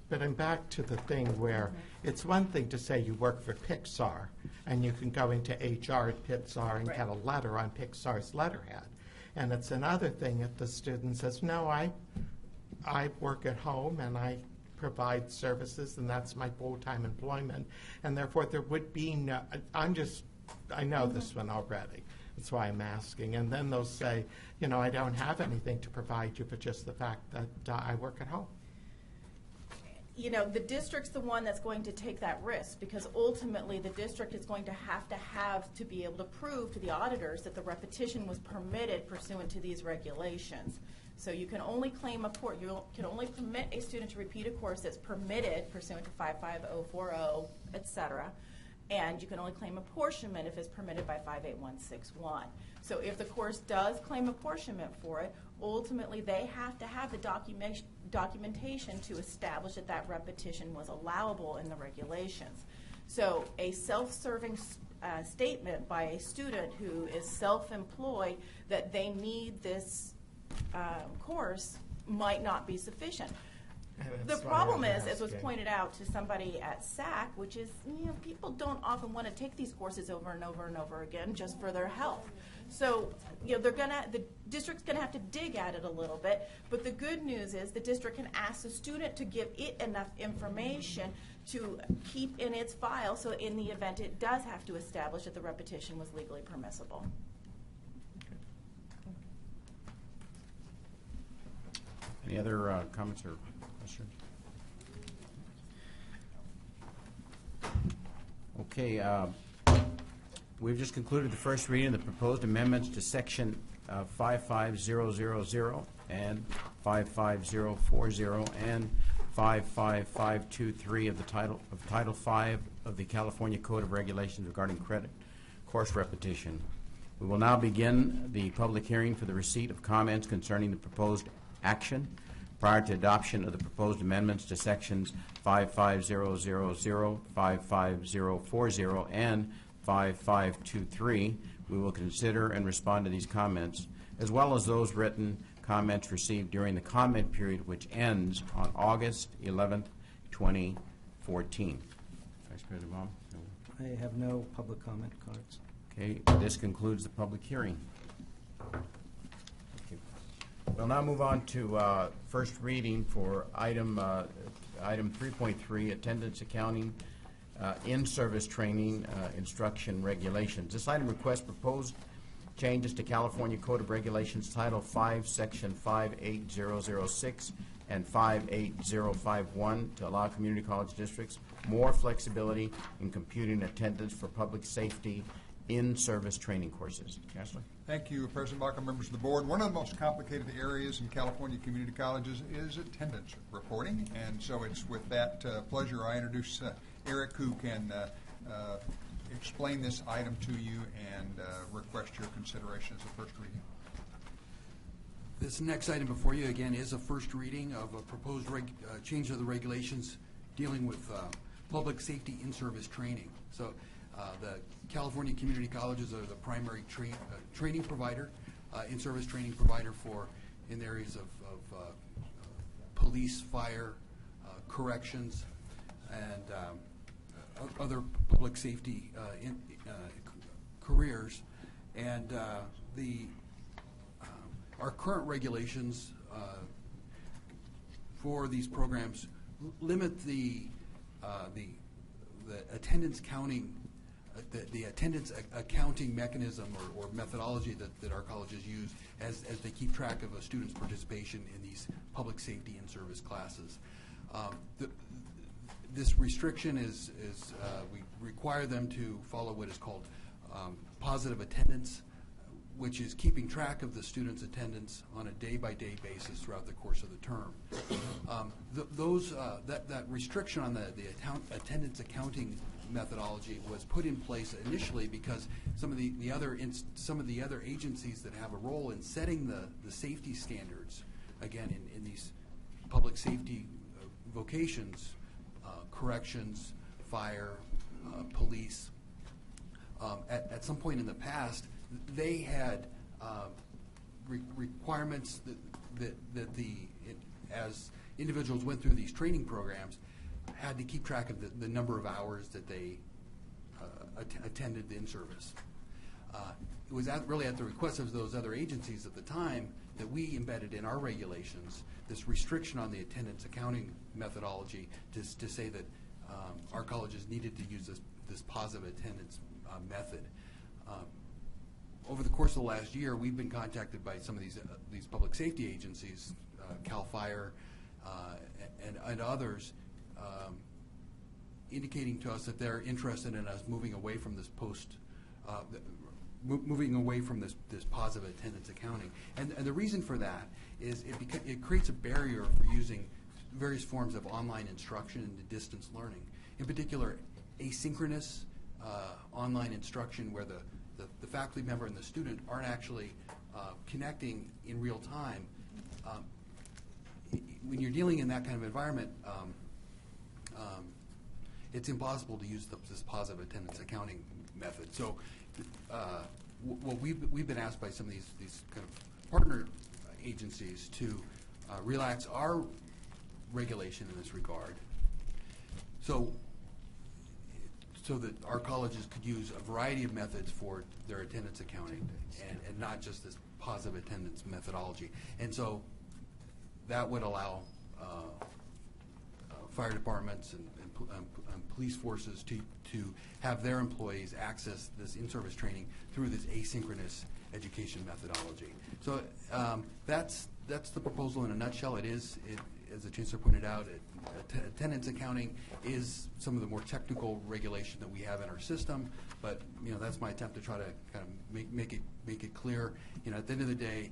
But I'm back to the thing where it's one thing to say you work for Pixar, and you can go into HR at Pixar and get a letter on Pixar's letterhead. And it's another thing if the student says, no, I work at home and I provide services and that's my full-time employment. And therefore there would be no, I know this one already. That's why I'm asking. And then they'll say, you know, I don't have anything to provide you but just the fact that I work at home. You know, the district's the one that's going to take that risk, because ultimately the district is going to have to be able to prove to the auditors that the repetition was permitted pursuant to these regulations. So you can only claim you can only permit a student to repeat a course that's permitted pursuant to 55040, et cetera. And you can only claim apportionment if it's permitted by 58161. So if the course does claim apportionment for it, ultimately they have to have the documentation to establish that that repetition was allowable in the regulations. So a self-serving statement by a student who is self-employed that they need this course might not be sufficient. The problem is, as was pointed out to somebody at SAC, which is, you know, people don't often want to take these courses over and over and over again just for their health. So, you know, the district's going to have to dig at it a little bit. But the good news is the district can ask the student to give it enough information to keep in its file, so in the event it does have to establish that the repetition was legally permissible. Any other comments or questions? Okay, we've just concluded the first reading of the proposed amendments to section 55000 and 55040 and 55523 of the Title 5 of the California Code of Regulations regarding credit course repetition. We will now begin the public hearing for the receipt of comments concerning the proposed action prior to adoption of the proposed amendments to sections 55000, 55040, and 5523. We will consider and respond to these comments, as well as those written comments received during the comment period, which ends on August 11th, 2014. Vice President Baum? I have no public comment cards. Okay, this concludes the public hearing. We'll now move on to first reading for item 3.3, attendance accounting, in-service training, instruction regulations. This item requests proposed changes to California Code of Regulations Title 5, Section 58006 and 58051 to allow community college districts more flexibility in computing attendance for public safety in-service training courses. Chancellor? Thank you, President Baca, members of the board. One of the most complicated areas in California community colleges is attendance reporting, and so it's with that pleasure I introduce Eric, who can explain this item to you and request your consideration as a first reading. This next item before you, again, is a first reading of a proposed change of the regulations dealing with public safety in-service training. So the California community colleges are the primary training provider, in-service training provider in areas of police, fire, corrections, and other public safety careers. And our current regulations for these programs limit the attendance counting the attendance accounting mechanism or methodology that our colleges use as they keep track of a student's participation in these public safety and service classes. This restriction is we require them to follow what is called positive attendance, which is keeping track of the student's attendance on a day-by-day basis throughout the course of the term. That restriction on the attendance accounting methodology was put in place initially because some of the other agencies that have a role in setting the safety standards, again in these public safety vocations, corrections, fire, police, at some point in the past, they had requirements that as individuals went through these training programs, had to keep track of the number of hours that they attended the in-service. It was really at the request of those other agencies at the time that we embedded in our regulations this restriction on the attendance accounting methodology to say that our colleges needed to use this positive attendance method. Over the course of the last year, we've been contacted by some of these public safety agencies, CAL FIRE and others, indicating to us that they're interested in us moving away from this this positive attendance accounting. And the reason for that is it creates a barrier for using various forms of online instruction and distance learning. In particular, asynchronous online instruction where the faculty member and the student aren't actually connecting in real time. When you're dealing in that kind of environment, it's impossible to use this positive attendance accounting method. So what we've been asked by some of these kind of partner agencies to relax our regulation in this regard, so that our colleges could use a variety of methods for their attendance accounting and not just this positive attendance methodology. And so that would allow fire departments and police forces to have their employees access this in-service training through this asynchronous education methodology. So that's the proposal in a nutshell. It is, as the Chancellor pointed out, attendance accounting is some of the more technical regulation that we have in our system, but that's my attempt to try to kind of make it clear. At the end of the day,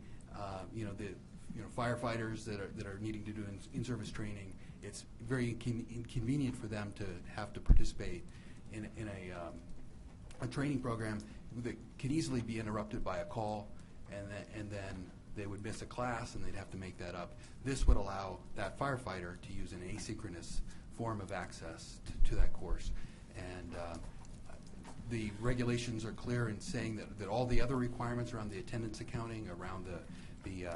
firefighters that are needing to do in-service training, it's very inconvenient for them to have to participate in a training program that could easily be interrupted by a call, and then they would miss a class and they'd have to make that up. This would allow that firefighter to use an asynchronous form of access to that course. And the regulations are clear in saying that all the other requirements around the attendance accounting, around the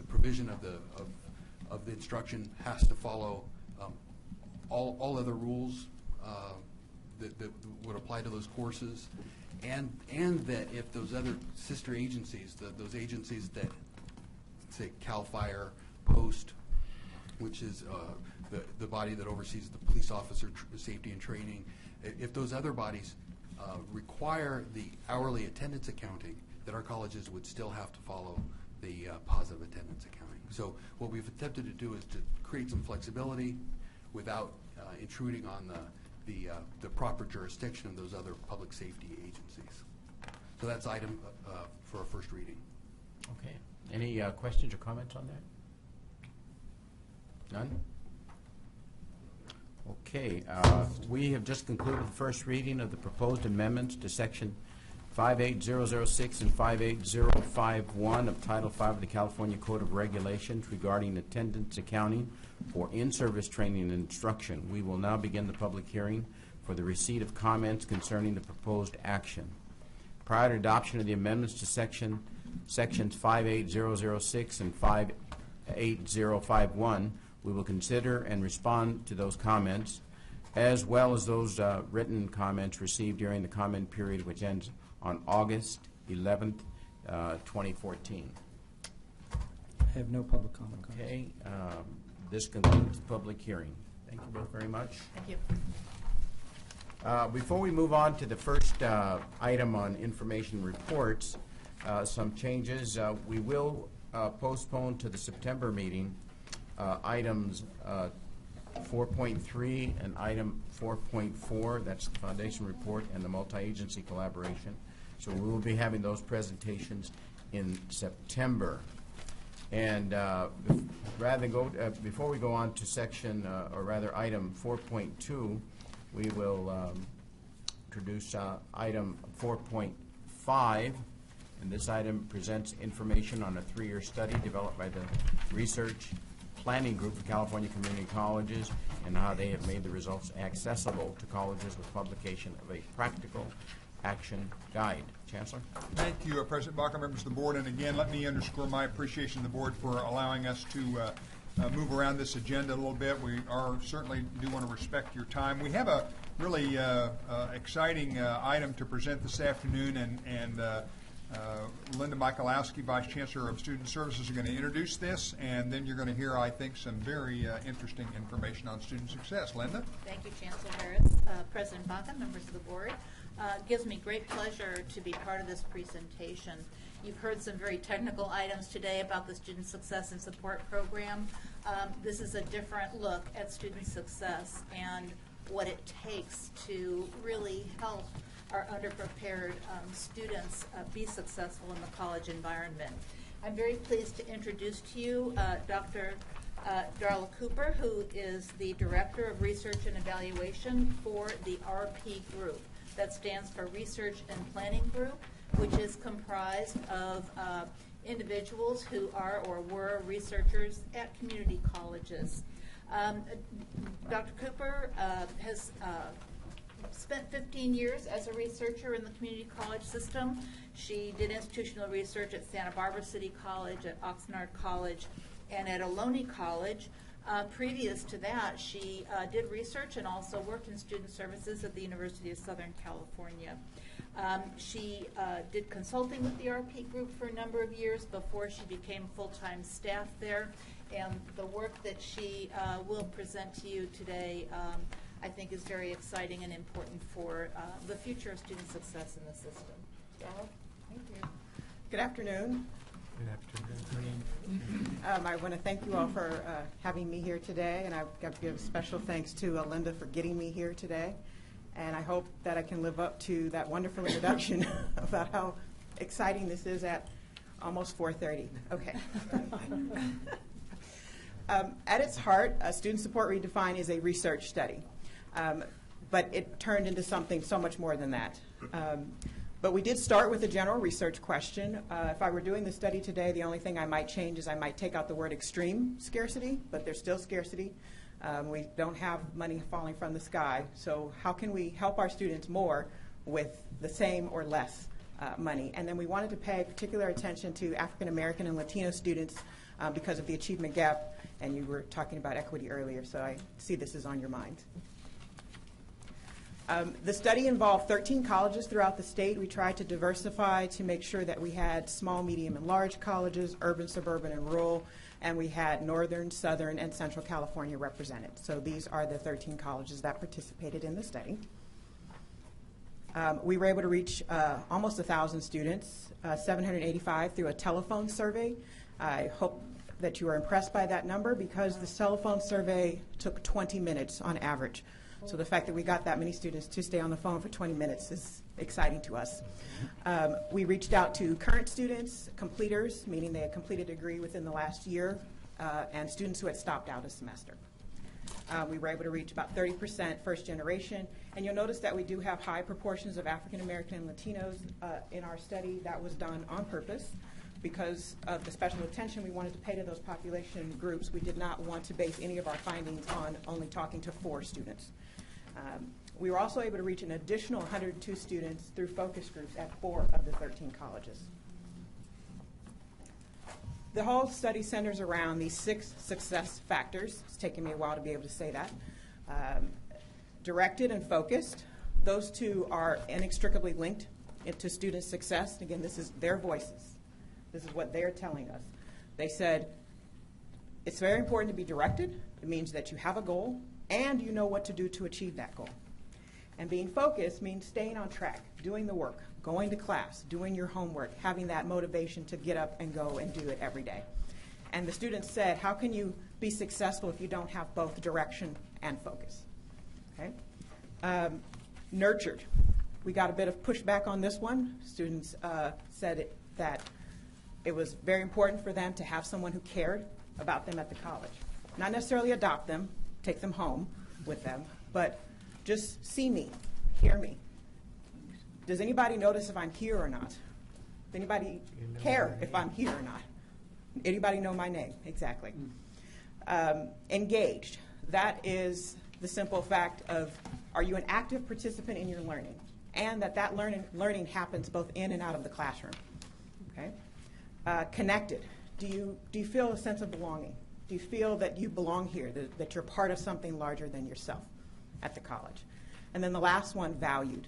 provision of the instruction has to follow all other rules that would apply to those courses, and that if those other sister agencies, those agencies that say CAL FIRE, POST, which is the body that oversees the police officer safety and training, if those other bodies require the hourly attendance accounting, that our colleges would still have to follow the positive attendance accounting. So what we've attempted to do is to create some flexibility without intruding on the proper jurisdiction of those other public safety agencies. So that's item for a first reading. Okay. Any questions or comments on that? None? Okay. We have just concluded the first reading of the proposed amendments to Section 58006 and 58051 of Title V of the California Code of Regulations regarding attendance accounting for in-service training and instruction. We will now begin the public hearing for the receipt of comments concerning the proposed action. Prior to adoption of the amendments to Sections 58006 and 58051, we will consider and respond to those comments, as well as those written comments received during the comment period, which ends on August 11th, 2014. I have no public comment. Okay. This concludes the public hearing. Thank you both very much. Thank you. Before we move on to the first item on information reports, some changes. We will postpone to the September meeting items 4.3 and item 4.4, that's the foundation report and the multi-agency collaboration. So we will be having those presentations in September. And rather than go, before we go on to section, or rather item 4.2, we will introduce item 4.5. And this item presents information on a 3-year study developed by the Research Planning Group of California Community Colleges and how they have made the results accessible to colleges with publication of a practical action guide. Chancellor? Thank you, President Baca, members of the board. And again, let me underscore my appreciation to the board for allowing us to move around this agenda a little bit. We certainly do want to respect your time. We have a really exciting item to present this afternoon, and Linda Michalowski, Vice Chancellor of Student Services, are going to introduce this, and then you're going to hear, I think, some very interesting information on student success. Linda? Thank you, Chancellor Harris. President Baca, members of the board. It gives me great pleasure to be part of this presentation. You've heard some very technical items today about the Student Success and Support Program. This is a different look at student success and what it takes to really help our underprepared students be successful in the college environment. I'm very pleased to introduce to you Dr. Darla Cooper, who is the Director of Research and Evaluation for the RP Group. That stands for Research and Planning Group, which is comprised of individuals who are or were researchers at community colleges. Dr. Cooper has spent 15 years as a researcher in the community college system. She did institutional research at Santa Barbara City College, at Oxnard College, and at Ohlone College. Previous to that, she did research and also worked in student services at the University of Southern California. She did consulting with the RP Group for a number of years before she became full-time staff there. And the work that she will present to you today, I think, is very exciting and important for the future of student success in the system. Darla, thank you. Good afternoon. Good afternoon. I want to thank you all for having me here today, and I've got to give special thanks to Linda for getting me here today. And I hope that I can live up to that wonderful introduction about how exciting this is at almost 4:30. Okay. At its heart, Student Support Redefined is a research study, but it turned into something so much more than that. But we did start with a general research question. If I were doing the study today, the only thing I might change is I might take out the word extreme scarcity, but there's still scarcity. We don't have money falling from the sky, so how can we help our students more with the same or less money? And then we wanted to pay particular attention to African American and Latino students because of the achievement gap, and you were talking about equity earlier, so I see this is on your mind. The study involved 13 colleges throughout the state. We tried to diversify to make sure that we had small, medium, and large colleges, urban, suburban, and rural, and we had Northern, Southern, and Central California represented. So these are the 13 colleges that participated in the study. We were able to reach almost 1,000 students, 785 through a telephone survey. I hope that you are impressed by that number because the telephone survey took 20 minutes on average. So the fact that we got that many students to stay on the phone for 20 minutes is exciting to us. We reached out to current students, completers, meaning they had completed a degree within the last year, and students who had stopped out a semester. We were able to reach about 30% first generation, and you'll notice that we do have high proportions of African American and Latinos in our study. That was done on purpose because of the special attention we wanted to pay to those population groups. We did not want to base any of our findings on only talking to 4 students. We were also able to reach an additional 102 students through focus groups at 4 of the 13 colleges. The whole study centers around these 6 success factors. It's taken me a while to be able to say that. Directed and focused. Those 2 are inextricably linked to student success. Again, this is their voices. This is what they're telling us. They said, it's very important to be directed. It means that you have a goal and you know what to do to achieve that goal. And being focused means staying on track, doing the work, going to class, doing your homework, having that motivation to get up and go and do it every day. And the students said, how can you be successful if you don't have both direction and focus? Okay. Nurtured. We got a bit of pushback on this one. Students said that it was very important for them to have someone who cared about them at the college. Not necessarily adopt them, take them home with them, but just see me, hear me. Does anybody notice if I'm here or not? Does anybody care if I'm here or not? Anybody know my name? Exactly. Engaged. That is the simple fact of, are you an active participant in your learning? And that learning happens both in and out of the classroom. Okay. Connected. Do you feel a sense of belonging? Do you feel that you belong here, that you're part of something larger than yourself at the college? And then the last one, valued.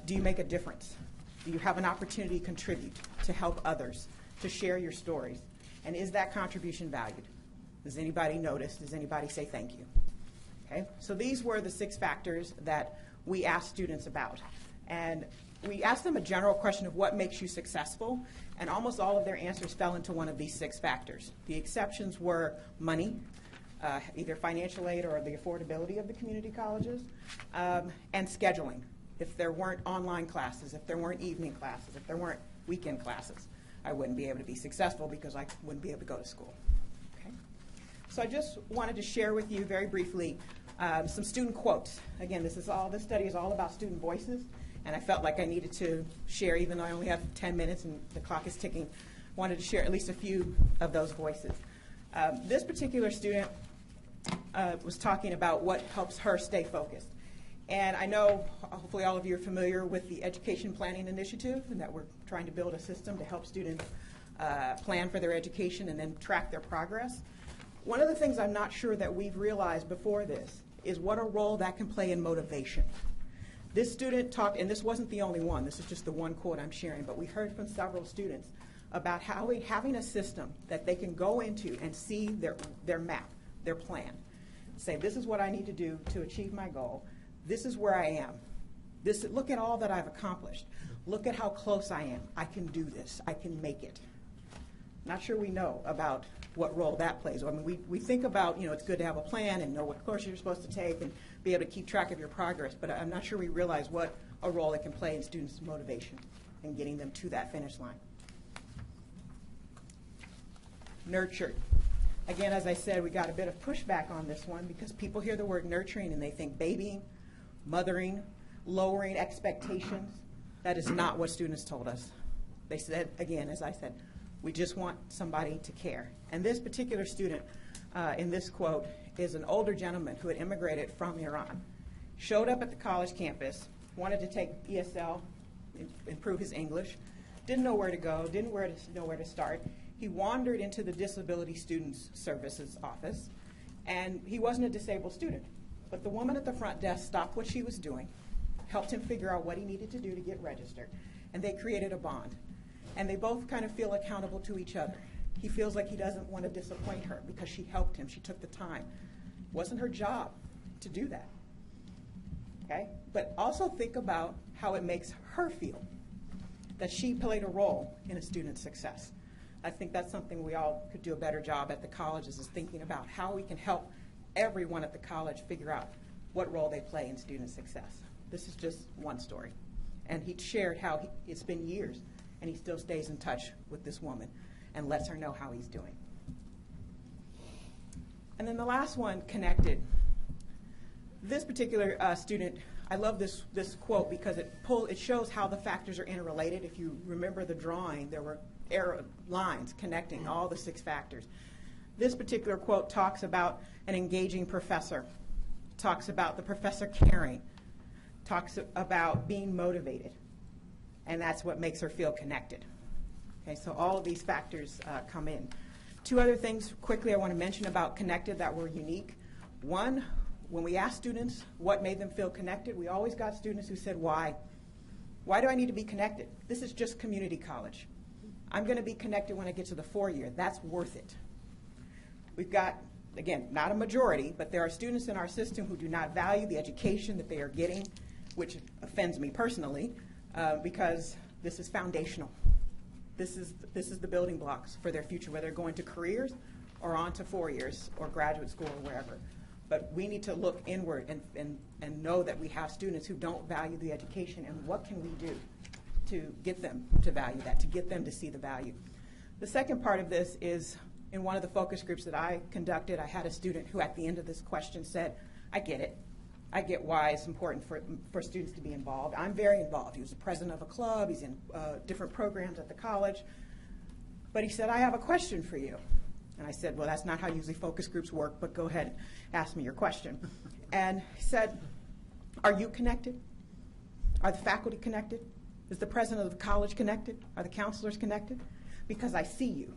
Do you make a difference? Do you have an opportunity to contribute, to help others, to share your stories? And is that contribution valued? Does anybody notice? Does anybody say thank you? Okay, so these were the 6 factors that we asked students about. And we asked them a general question of what makes you successful, and almost all of their answers fell into one of these 6 factors. The exceptions were money, either financial aid or the affordability of the community colleges, and scheduling. If there weren't online classes, if there weren't evening classes, if there weren't weekend classes, I wouldn't be able to be successful because I wouldn't be able to go to school. Okay? So I just wanted to share with you very briefly some student quotes. Again, this study is all about student voices, and I felt like I needed to share, even though I only have 10 minutes and the clock is ticking, wanted to share at least a few of those voices. This particular student was talking about what helps her stay focused. And I know, hopefully all of you are familiar with the Education Planning Initiative, and that we're trying to build a system to help students plan for their education and then track their progress. One of the things I'm not sure that we've realized before this is what a role that can play in motivation. This student talked, and this wasn't the only one, this is just the one quote I'm sharing, but we heard from several students about how having a system that they can go into and see their map, their plan. Say, this is what I need to do to achieve my goal. This is where I am. Look at all that I've accomplished. Look at how close I am. I can do this. I can make it. Not sure we know about what role that plays. I mean, we think about, it's good to have a plan and know what course you're supposed to take and be able to keep track of your progress, but I'm not sure we realize what a role it can play in students' motivation and getting them to that finish line. Nurtured. Again, as I said, we got a bit of pushback on this one because people hear the word nurturing and they think babying, mothering, lowering expectations. That is not what students told us. They said, again, as I said, we just want somebody to care. And this particular student in this quote is an older gentleman who had immigrated from Iran, showed up at the college campus, wanted to take ESL, improve his English, didn't know where to go, didn't know where to start. He wandered into the Disability Students Services office, and he wasn't a disabled student. But the woman at the front desk stopped what she was doing, helped him figure out what he needed to do to get registered, and they created a bond. And they both kind of feel accountable to each other. He feels like he doesn't want to disappoint her because she helped him. She took the time. It wasn't her job to do that. Okay? But also think about how it makes her feel that she played a role in a student's success. I think that's something we all could do a better job at the colleges, is thinking about how we can help everyone at the college figure out what role they play in student success. This is just one story. And he shared how it's been years, and he still stays in touch with this woman and lets her know how he's doing. And then the last one, connected. This particular student, I love this quote because it shows how the factors are interrelated. If you remember the drawing, there were arrow lines connecting all the 6 factors. This particular quote talks about an engaging professor, talks about the professor caring, talks about being motivated, and that's what makes her feel connected. Okay, so all of these factors come in. 2 other things quickly I want to mention about connected that were unique. One, when we asked students what made them feel connected, we always got students who said, why? Why do I need to be connected? This is just community college. I'm going to be connected when I get to the 4-year. That's worth it. We've got, again, not a majority, but there are students in our system who do not value the education that they are getting which offends me personally, because this is foundational. This is the building blocks for their future, whether they're going to careers or on to 4 years or graduate school or wherever. But we need to look inward and know that we have students who don't value the education, and what can we do to get them to value that, to get them to see the value. The second part of this is, in one of the focus groups that I conducted, I had a student who at the end of this question said, I get it. I get why it's important for students to be involved. I'm very involved. He was the president of a club. He's in different programs at the college. But he said, I have a question for you. And I said, well, that's not how usually focus groups work, but go ahead, ask me your question. And he said, are you connected? Are the faculty connected? Is the president of the college connected? Are the counselors connected? Because I see you,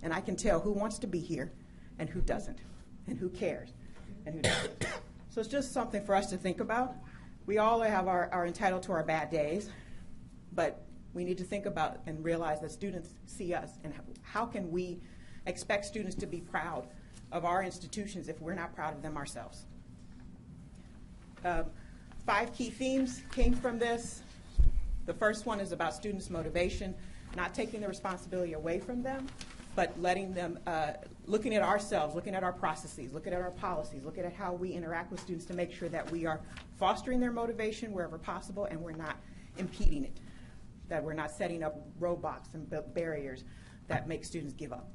and I can tell who wants to be here and who doesn't, and who cares and who doesn't. So it's just something for us to think about. We all are entitled to our bad days, but we need to think about and realize that students see us, and how can we expect students to be proud of our institutions if we're not proud of them ourselves. 5 key themes came from this. The first one is about students' motivation, not taking the responsibility away from them, but letting them, looking at ourselves, looking at our processes, looking at our policies, looking at how we interact with students to make sure that we are fostering their motivation wherever possible, and we're not impeding it, that we're not setting up roadblocks and barriers that make students give up.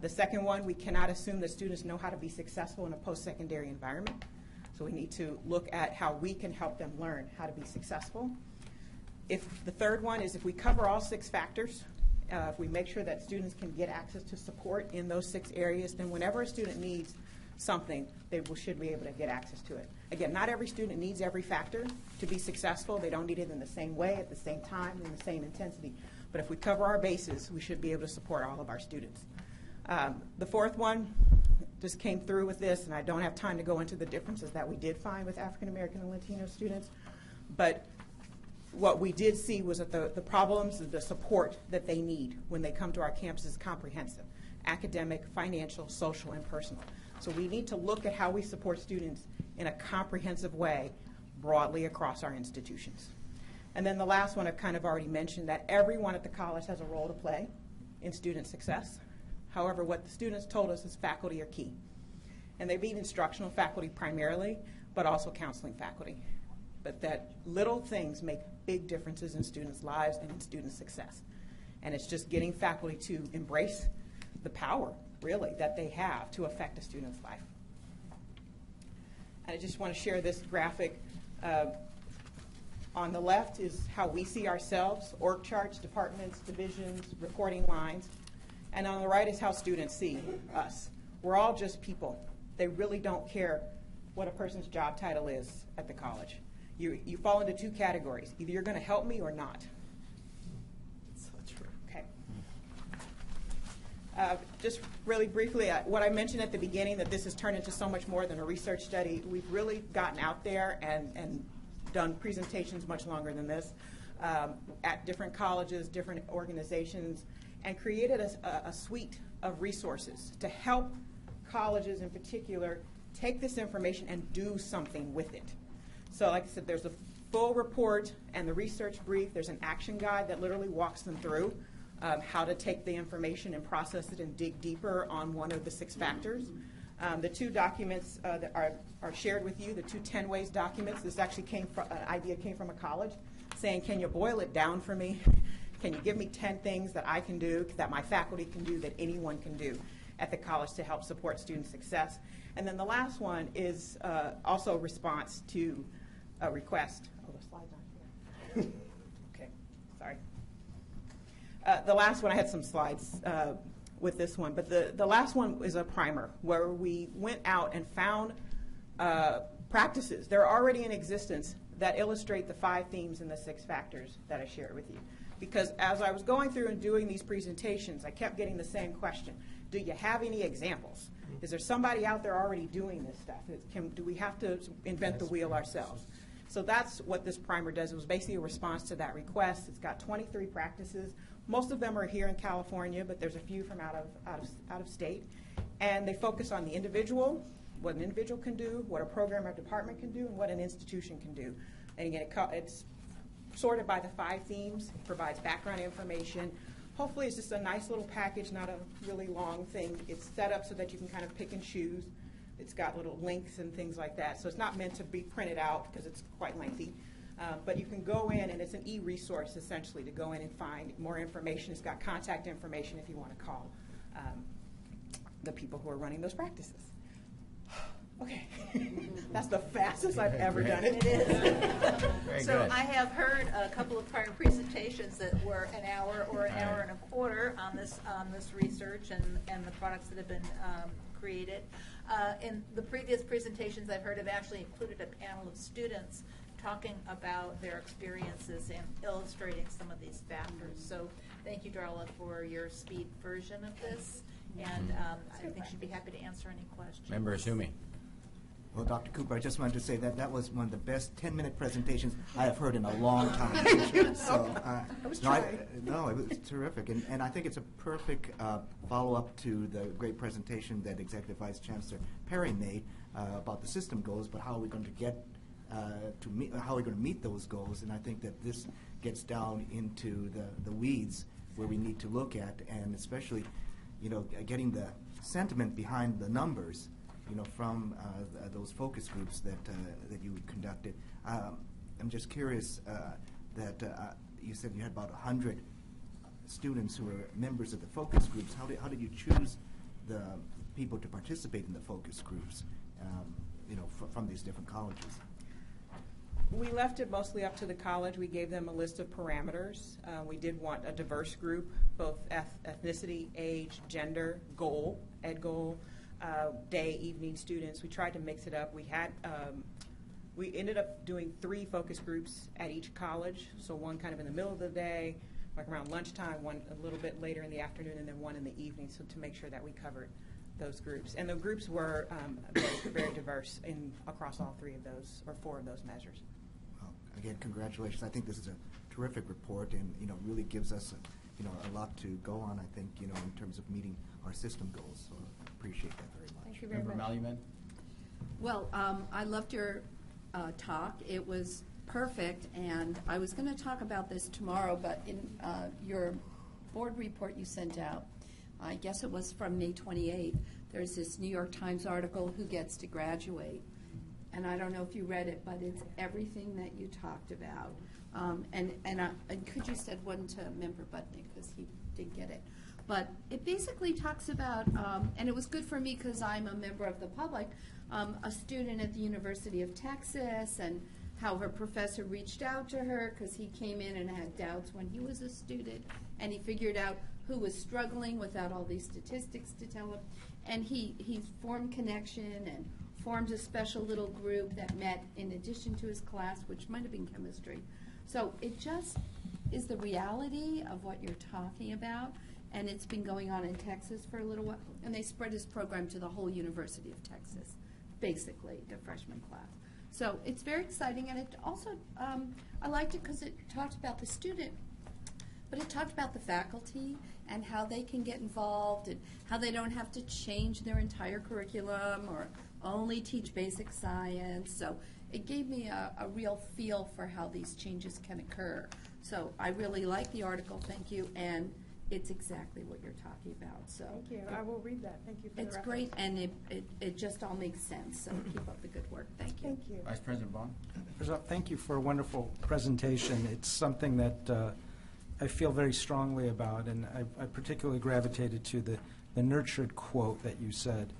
The second one, we cannot assume that students know how to be successful in a post-secondary environment. So we need to look at how we can help them learn how to be successful. The third one is, if we cover all 6 factors, if we make sure that students can get access to support in those 6 areas, then whenever a student needs something, they should be able to get access to it. Again, not every student needs every factor to be successful. They don't need it in the same way, at the same time, in the same intensity. But if we cover our bases, we should be able to support all of our students. The fourth one just came through with this, and I don't have time to go into the differences that we did find with African American and Latino students. But what we did see was that the problems, the support that they need when they come to our campus is comprehensive: academic, financial, social, and personal. So we need to look at how we support students in a comprehensive way broadly across our institutions. And then the last one I've kind of already mentioned, that everyone at the college has a role to play in student success. However, what the students told us is faculty are key. And they mean instructional faculty primarily, but also counseling faculty. But that little things make big differences in students' lives and in student success. And it's just getting faculty to embrace the power, really, that they have to affect a student's life. And I just want to share this graphic. On the left is how we see ourselves: org charts, departments, divisions, reporting lines. And on the right is how students see us. We're all just people. They really don't care what a person's job title is at the college. You fall into 2 categories. Either you're going to help me or not. So true. Okay. Just really briefly, what I mentioned at the beginning, that this has turned into so much more than a research study. We've really gotten out there and done presentations much longer than this at different colleges, different organizations, and created a suite of resources to help colleges in particular take this information and do something with it. So like I said, there's a full report and the research brief. There's an action guide that literally walks them through how to take the information and process it and dig deeper on one of the 6 factors. The 2 documents that are shared with you, the 2 10 ways documents, this actually came from, an idea came from a college saying, can you boil it down for me? Can you give me 10 things that I can do, that my faculty can do, that anyone can do at the college to help support student success? And then the last one is also a response to a request. Oh, the slide's not here. Okay, sorry. The last one, I had some slides with this one, but the last one is a primer where we went out and found practices. They're already in existence that illustrate the 5 themes and the 6 factors that I shared with you. Because as I was going through and doing these presentations, I kept getting the same question. Do you have any examples? Is there somebody out there already doing this stuff? Do we have to invent the wheel ourselves? So that's what this primer does. It was basically a response to that request. It's got 23 practices. Most of them are here in California, but there's a few from out of state. And they focus on the individual, what an individual can do, what a program or department can do, and what an institution can do. And again, it's sorted by the 5 themes, provides background information. Hopefully it's just a nice little package, not a really long thing. It's set up so that you can kind of pick and choose. It's got little links and things like that. So it's not meant to be printed out because it's quite lengthy. But you can go in, and it's an e-resource essentially to go in and find more information. It's got contact information if you want to call the people who are running those practices. Okay. That's the fastest I've ever done it. It is. Very So good. I have heard a couple of prior presentations that were an hour or an hour and a quarter on this research and the products that have been created. In the previous presentations I've heard have actually included a panel of students talking about their experiences and illustrating some of these factors. So thank you, Darla, for your speed version of this. And I think she'd be happy to answer any questions. Member Asumi. Well, Dr. Cooper, I just wanted to say that that was one of the best 10-minute presentations I have heard in a long time. So, I was no, trying. no, it was terrific. And I think it's a perfect follow-up to the great presentation that Executive Vice Chancellor Perry made about the system goals, but how are we going to get how are we going to meet those goals? And I think that this gets down into the weeds where we need to look at, and especially, getting the sentiment behind the numbers, from those focus groups that you conducted. I'm just curious that you said you had about 100 students who were members of the focus groups. How did you choose the people to participate in the focus groups, from these different colleges? We left it mostly up to the college. We gave them a list of parameters. We did want a diverse group, both ethnicity, age, gender, goal, ed goal, day, evening students. We tried to mix it up. We ended up doing 3 focus groups at each college, so one kind of in the middle of the day, like around lunchtime, one a little bit later in the afternoon, and then one in the evening, so to make sure that we covered those groups. And the groups were very diverse across all 3 of those, or 4 of those measures. Well, again, congratulations. I think this is a terrific report, and really gives us a lot to go on, I think, in terms of meeting our system goals. So I appreciate that very much. Thank you very Member much. Malumed? Well, I loved your talk. It was perfect, and I was going to talk about this tomorrow, but in your board report you sent out, I guess it was from May 28th, there's this New York Times article, Who Gets to Graduate? And I don't know if you read it, but it's everything that you talked about. And could you send one to Member Budnick, because he didn't get it. But it basically talks about, and it was good for me because I'm a member of the public, a student at the University of Texas, and how her professor reached out to her because he came in and had doubts when he was a student, and he figured out who was struggling without all these statistics to tell him. And he formed connection and formed a special little group that met in addition to his class, which might have been chemistry. So it just is the reality of what you're talking about. And it's been going on in Texas for a little while. And they spread this program to the whole University of Texas, basically, the freshman class. So it's very exciting. And it also, I liked it because it talked about the student, but it talked about the faculty and how they can get involved and how they don't have to change their entire curriculum or only teach basic science. So it gave me a real feel for how these changes can occur. So I really like the article. Thank you. And it's exactly what you're talking about. So Thank you. I will read that. Thank you for the it's reference. great, and it just all makes sense. So keep up the good work. Thank you. Thank you. Vice President Baum? First off, thank you for a wonderful presentation. It's something that I feel very strongly about, and I particularly gravitated to the nurtured quote that you said,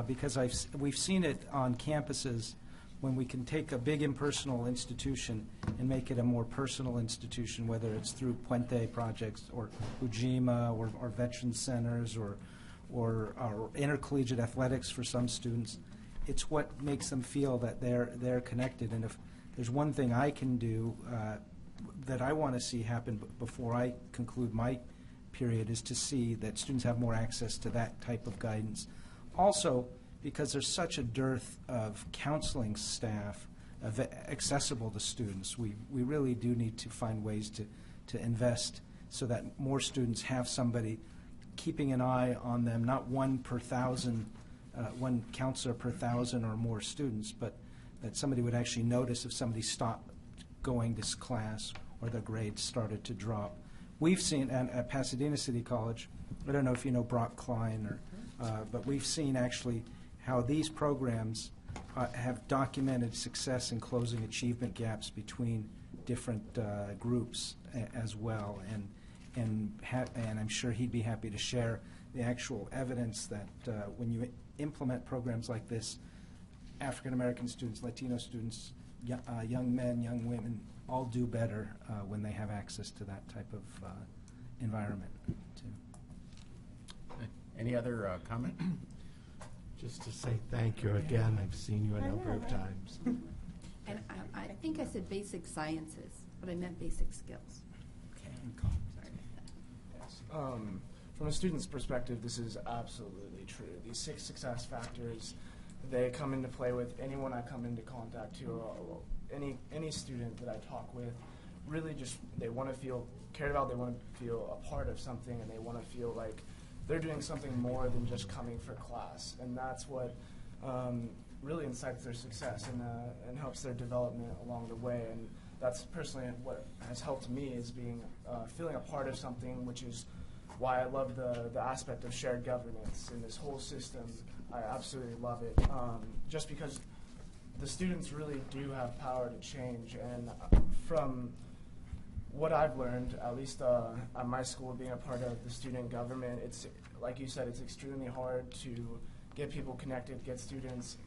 because we've seen it on campuses when we can take a big impersonal institution and make it a more personal institution, whether it's through Puente projects or Ujima or veteran centers or intercollegiate athletics for some students. It's what makes them feel that they're connected. And if there's one thing I can do that I want to see happen before I conclude my period is to see that students have more access to that type of guidance. Also, because there's such a dearth of counseling staff accessible to students, we really do need to find ways to invest so that more students have somebody keeping an eye on them, not one per 1,000, one counselor per 1,000 or more students, but that somebody would actually notice if somebody stopped going to class or their grades started to drop. We've seen at Pasadena City College, I don't know if you know Brock Klein, but we've seen actually how these programs have documented success in closing achievement gaps between different groups as well. And I'm sure he'd be happy to share the actual evidence that when you implement programs like this, African American students, Latino students, young men, young women, all do better when they have access to that type of environment, too. Any other comment? Just to say thank you again. I've seen you a number of times. And I think I said basic sciences, but I meant basic skills. Okay. Sorry about that. From a student's perspective, this is absolutely true. These 6 success factors, they come into play with anyone I come into contact to, or any student that I talk with. Really just, they want to feel cared about, they want to feel a part of something, and they want to feel like they're doing something more than just coming for class. And that's what really incites their success and helps their development along the way. And that's personally what has helped me, is feeling a part of something, which is why I love the aspect of shared governance in this whole system. I absolutely love it, just because the students really do have power to change. And from what I've learned, at least at my school, being a part of the student government, it's, like you said, it's extremely hard to get people connected, get students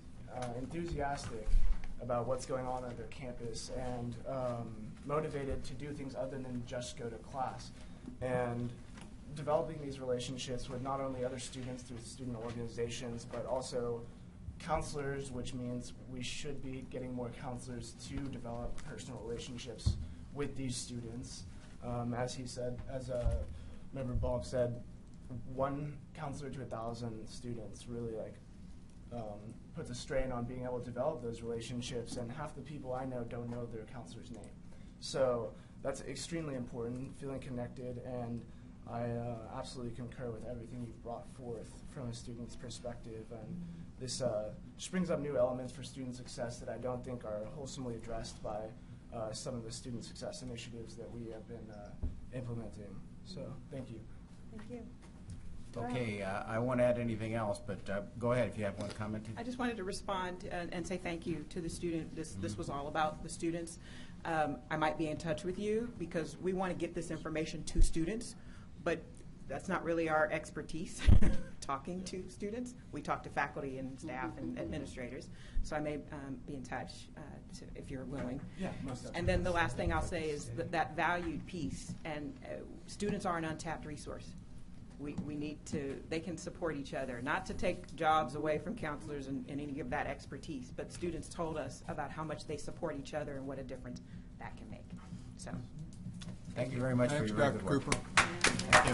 enthusiastic about what's going on at their campus, and motivated to do things other than just go to class. And developing these relationships with not only other students through student organizations, but also counselors, which means we should be getting more counselors to develop personal relationships with these students. As he said, as Member Baum said, 1 counselor to 1,000 students really puts a strain on being able to develop those relationships, and half the people I know don't know their counselor's name. So that's extremely important, feeling connected, and I absolutely concur with everything you've brought forth from a student's perspective. And this just brings up new elements for student success that I don't think are wholesomely addressed by some of the student success initiatives that we have been implementing. So thank you. Thank you. Okay, I won't add anything else, but go ahead if you have one comment. I just wanted to respond and say thank you to the student. This was all about the students. I might be in touch with you because we want to get this information to students, but that's not really our expertise, talking to students. We talk to faculty and staff and administrators, so I may be in touch if you're willing. Yeah, most definitely. And then the last thing I'll say is that valued piece, and students are an untapped resource. We need to, they can support each other, not to take jobs away from counselors and any of that expertise, but students told us about how much they support each other and what a difference that can make. So, thank you very much for your very good work. Cooper. Thank you.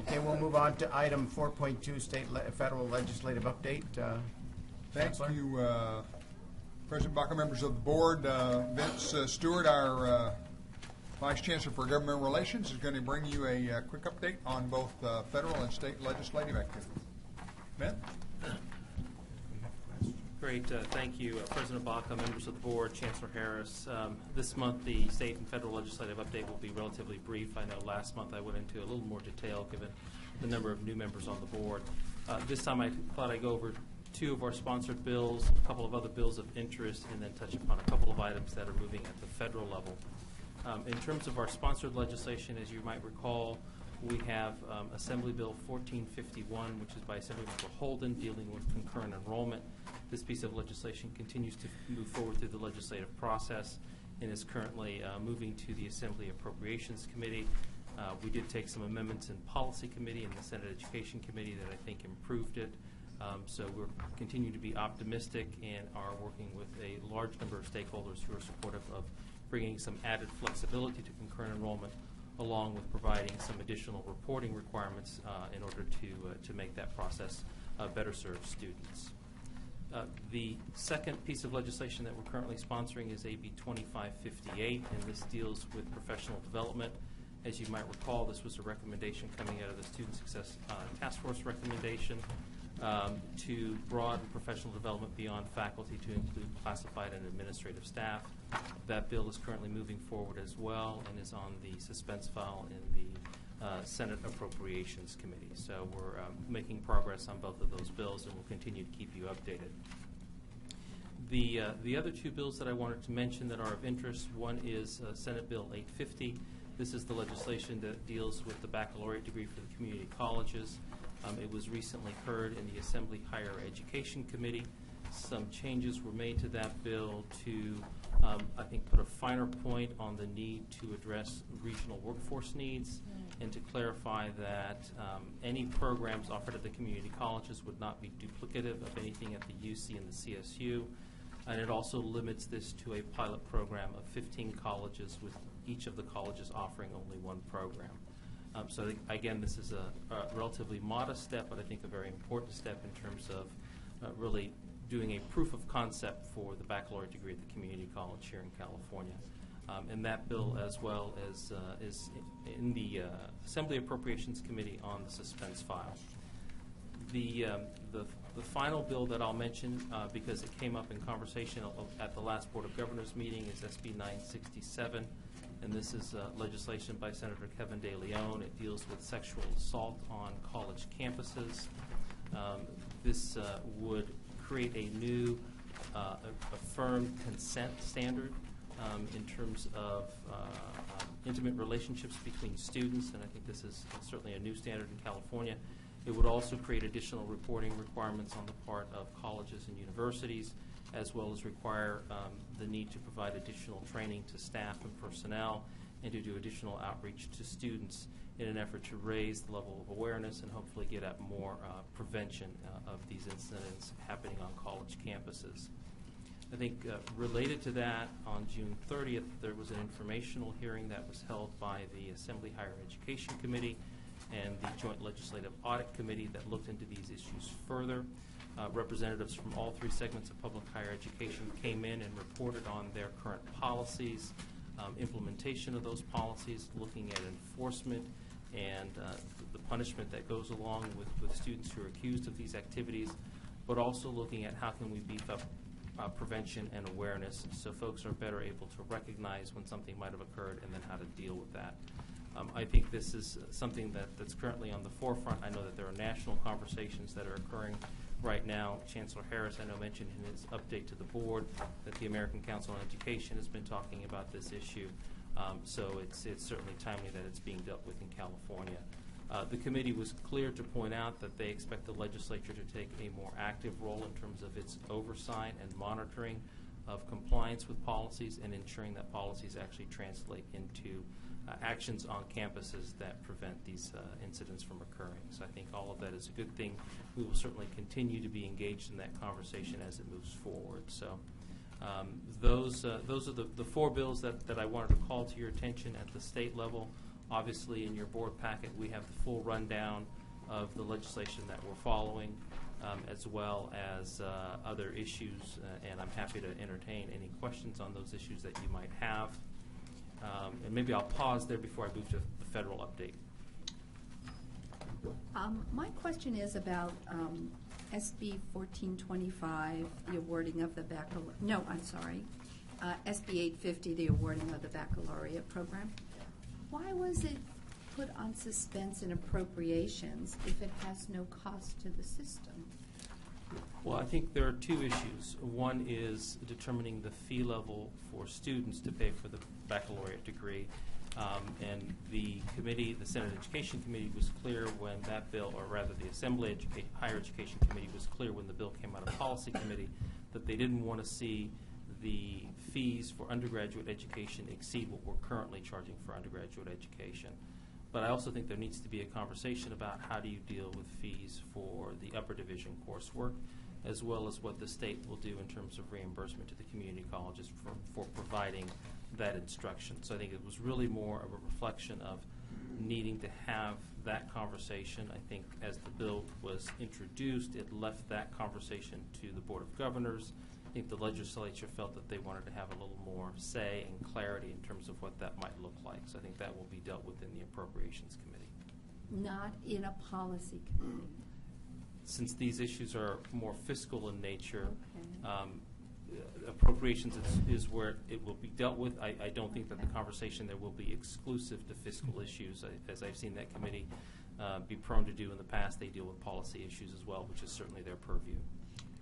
Okay, we'll move on to item 4.2, federal legislative update. Thank Chancellor? you, President Baca, members of the board. Vince Stewart, our Vice Chancellor for Government Relations, is going to bring you a quick update on both federal and state legislative activity. Ben? Great, thank you, President Baca, members of the board, Chancellor Harris. This month, the state and federal legislative update will be relatively brief. I know last month I went into a little more detail given the number of new members on the board. This time I thought I'd go over 2 of our sponsored bills, a couple of other bills of interest, and then touch upon a couple of items that are moving at the federal level. In terms of our sponsored legislation, as you might recall, we have Assembly Bill 1451, which is by Assemblymember Holden, dealing with concurrent enrollment. This piece of legislation continues to move forward through the legislative process and is currently moving to the Assembly Appropriations Committee. We did take some amendments in Policy Committee and the Senate Education Committee that I think improved it. So we're continuing to be optimistic and are working with a large number of stakeholders who are supportive of bringing some added flexibility to concurrent enrollment, along with providing some additional reporting requirements in order to make that process better serve students. The second piece of legislation that we're currently sponsoring is AB 2558, and this deals with professional development. As you might recall, this was a recommendation coming out of the Student Success Task Force recommendation. to broaden professional development beyond faculty to include classified and administrative staff. That bill is currently moving forward as well and is on the suspense file in the Senate Appropriations Committee. So we're making progress on both of those bills, and we'll continue to keep you updated. The other two bills that I wanted to mention that are of interest, one is Senate Bill 850. This is the legislation that deals with the baccalaureate degree for the community colleges. It was recently heard in the Assembly Higher Education Committee. Some changes were made to that bill to, I think, put a finer point on the need to address regional workforce needs and to clarify that any programs offered at the community colleges would not be duplicative of anything at the UC and the CSU. And it also limits this to a pilot program of 15 colleges, with each of the colleges offering only one program. So I think, again, this is a relatively modest step, but I think a very important step in terms of really doing a proof of concept for the baccalaureate degree at the community college here in California. And that bill, as well as is in the Assembly Appropriations Committee on the suspense file. The final bill that I'll mention, because it came up in conversation at the last Board of Governors meeting, is SB 967. And this is legislation by Senator Kevin De Leon. It deals with sexual assault on college campuses. This would create a new affirmed consent standard in terms of intimate relationships between students, and I think this is certainly a new standard in California. It would also create additional reporting requirements on the part of colleges and universities, as well as require the need to provide additional training to staff and personnel and to do additional outreach to students in an effort to raise the level of awareness and hopefully get at more prevention of these incidents happening on college campuses. I think related to that, on June 30th, there was an informational hearing that was held by the Assembly Higher Education Committee and the Joint Legislative Audit Committee that looked into these issues further. Representatives from all three segments of public higher education came in and reported on their current policies, implementation of those policies, looking at enforcement and the punishment that goes along with students who are accused of these activities, but also looking at how can we beef up prevention and awareness so folks are better able to recognize when something might have occurred and then how to deal with that. I think this is something that's currently on the forefront. I know that there are national conversations that are occurring right now. Chancellor Harris, I know, mentioned in his update to the board that the American Council on Education has been talking about this issue. So it's certainly timely that it's being dealt with in California. The committee was clear to point out that they expect the legislature to take a more active role in terms of its oversight and monitoring of compliance with policies and ensuring that policies actually translate into actions on campuses that prevent these incidents from occurring. So I think all of that is a good thing. We will certainly continue to be engaged in that conversation as it moves forward. So those are the four bills that I wanted to call to your attention at the state level. Obviously, in your board packet, we have the full rundown of the legislation that we're following, as well as other issues, and I'm happy to entertain any questions on those issues that you might have. And maybe I'll pause there before I move to the federal update. My question is about SB 1425, the awarding of the baccalaureate. No, I'm sorry. SB 850, the awarding of the baccalaureate program. Why was it put on suspense in appropriations if it has no cost to the system? Well, I think there are two issues. One is determining the fee level for students to pay for the baccalaureate degree. And the committee, the Senate Education Committee, was clear when that bill, or rather the Assembly Higher Education Committee was clear when the bill came out of Policy Committee, that they didn't want to see the fees for undergraduate education exceed what we're currently charging for undergraduate education. But I also think there needs to be a conversation about how do you deal with fees for the upper division coursework, as well as what the state will do in terms of reimbursement to the community colleges for providing that instruction. So I think it was really more of a reflection of needing to have that conversation. I think as the bill was introduced, it left that conversation to the Board of Governors. I think the legislature felt that they wanted to have a little more say and clarity in terms of what that might look like. So I think that will be dealt with in the Appropriations Committee. Not in a policy committee. since these issues are more fiscal in nature, appropriations is where it will be dealt with. I don't think that the conversation there will be exclusive to fiscal issues. As I've seen that committee be prone to do in the past, they deal with policy issues as well, which is certainly their purview.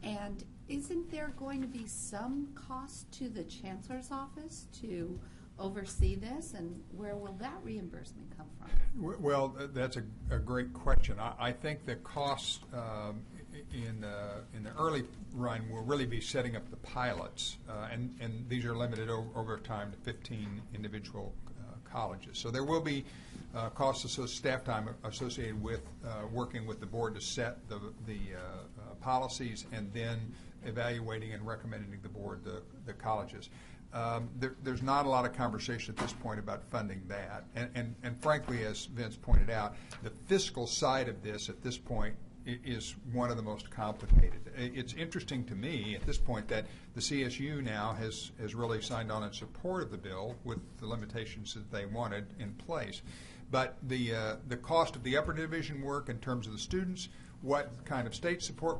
And isn't there going to be some cost to the Chancellor's office to oversee this, and where will that reimbursement come from? Well, that's a great question. I think the cost in the early run will really be setting up the pilots, and these are limited over time to 15 individual colleges. So there will be costs, staff time associated with working with the board to set the policies, and then evaluating and recommending to the board the colleges. There's not a lot of conversation at this point about funding that. And frankly, as Vince pointed out, the fiscal side of this at this point is one of the most complicated. It's interesting to me at this point that the CSU now has really signed on in support of the bill with the limitations that they wanted in place. But the cost of the upper division work in terms of the students, what kind of state support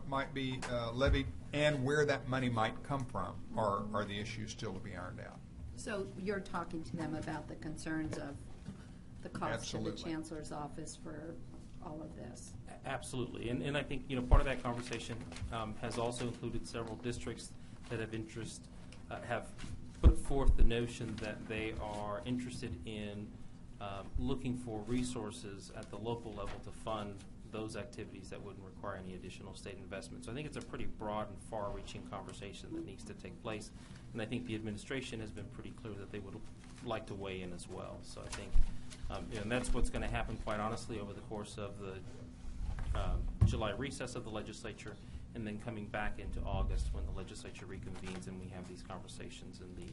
might be levied, and where that money might come from are the issues still to be ironed out. So you're talking to them about the concerns of the cost Absolutely. to the Chancellor's office for all of this? Absolutely. And I think, part of that conversation has also included several districts that have put forth the notion that they are interested in looking for resources at the local level to fund those activities that wouldn't require any additional state investment. So I think it's a pretty broad and far-reaching conversation that needs to take place. And I think the administration has been pretty clear that they would like to weigh in as well. So I think, and that's what's going to happen, quite honestly, over the course of the July recess of the legislature, and then coming back into August when the legislature reconvenes and we have these conversations in the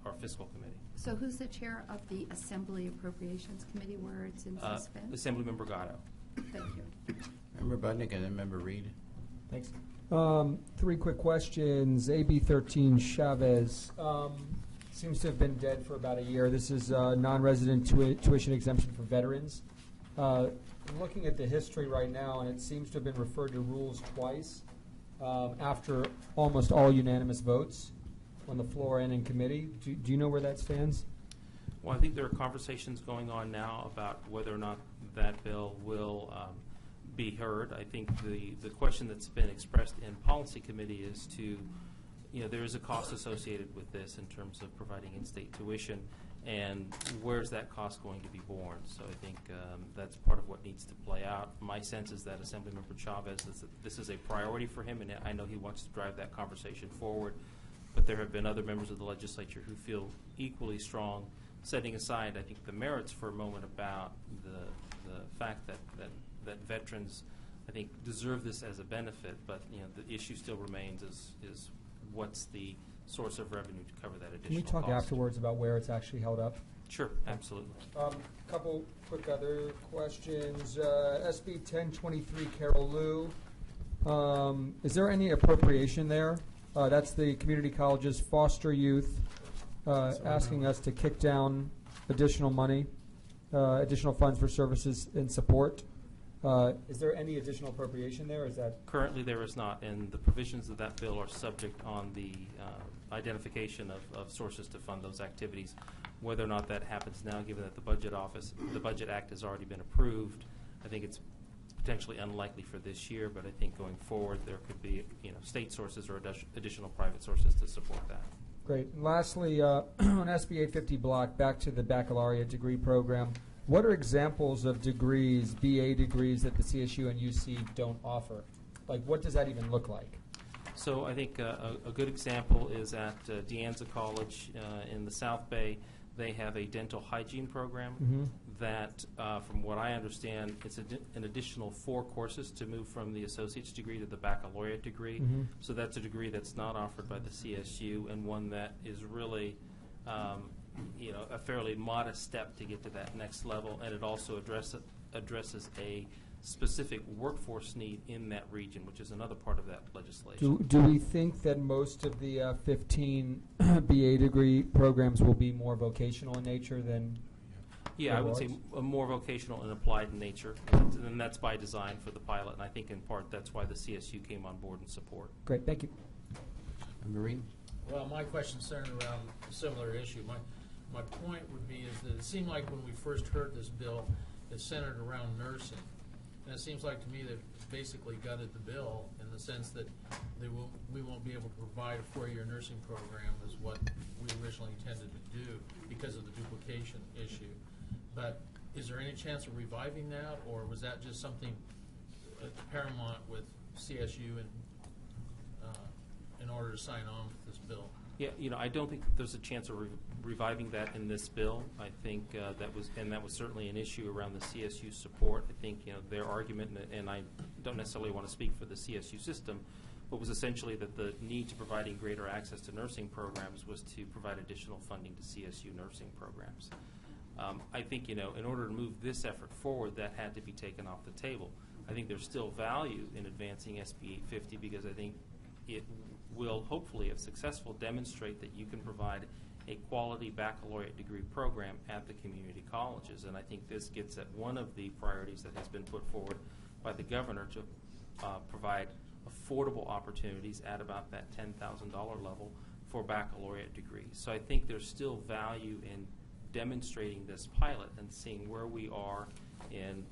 or fiscal committee. So who's the chair of the Assembly Appropriations Committee where it's in suspense? Assemblymember Gatto. Thank you. Member Budnick and then Member Reed. Thanks. 3 quick questions. AB 13 Chavez seems to have been dead for about a year. This is non-resident tuition exemption for veterans. I'm looking at the history right now, and it seems to have been referred to rules twice after almost all unanimous votes on the floor and in committee. Do you know where that stands? Well, I think there are conversations going on now about whether or not that bill will be heard. I think the question that's been expressed in policy committee is there is a cost associated with this in terms of providing in-state tuition, and where's that cost going to be borne? So I think that's part of what needs to play out. My sense is that Assemblymember Chavez, this is a priority for him, and I know he wants to drive that conversation forward, but there have been other members of the legislature who feel equally strong, setting aside, I think, the merits for a moment about the fact that veterans, I think, deserve this as a benefit, but the issue still remains is what's the source of revenue to cover that additional Can we talk cost. afterwards about where it's actually held up? Sure, absolutely. Couple quick other questions. SB 1023 Carol Lou. Is there any appropriation there? That's the community colleges foster youth asking us to kick down additional money, additional funds for services and support. Is there any additional appropriation there? Is that Currently there is not, and the provisions of that bill are subject on the identification of sources to fund those activities. Whether or not that happens now, given that the Budget Act has already been approved, I think it's potentially unlikely for this year, but I think going forward there could be state sources or additional private sources to support that. great? And lastly, on SB 850 block, back to the baccalaureate degree program. What are examples of degrees, BA degrees, that the CSU and UC don't offer? Like, what does that even look like? So I think a good example is at De Anza College in the South Bay. They have a dental hygiene program that, from what I understand, it's an additional 4 courses to move from the associate's degree to the baccalaureate degree. So that's a degree that's not offered by the CSU, and one that is really a fairly modest step to get to that next level, and it also addresses a specific workforce need in that region, which is another part of that legislation. Do we think that most of the 15 BA degree programs will be more vocational in nature than? Yeah, I would say more vocational and applied in nature, and that's by design for the pilot, and I think in part that's why the CSU came on board in support. Great, thank you. Marine? Well, my question's centered around a similar issue. My point would be is that it seemed like when we first heard this bill, it centered around nursing. And it seems like to me that it's basically gutted the bill in the sense that we won't be able to provide a 4-year nursing program as what we originally intended to do because of the duplication issue. But is there any chance of reviving that, or was that just something paramount with CSU in order to sign on with this bill? Yeah, I don't think there's a chance of reviving that in this bill. I think that was certainly an issue around the CSU support. I think their argument, and I don't necessarily want to speak for the CSU system, but was essentially that the need to providing greater access to nursing programs was to provide additional funding to CSU nursing programs. I think in order to move this effort forward, that had to be taken off the table. I think there's still value in advancing SB 850 because I think it will hopefully, if successful, demonstrate that you can provide a quality baccalaureate degree program at the community colleges. And I think this gets at one of the priorities that has been put forward by the governor to provide affordable opportunities at about that $10,000 level for baccalaureate degrees. So I think there's still value in demonstrating this pilot and seeing where we are in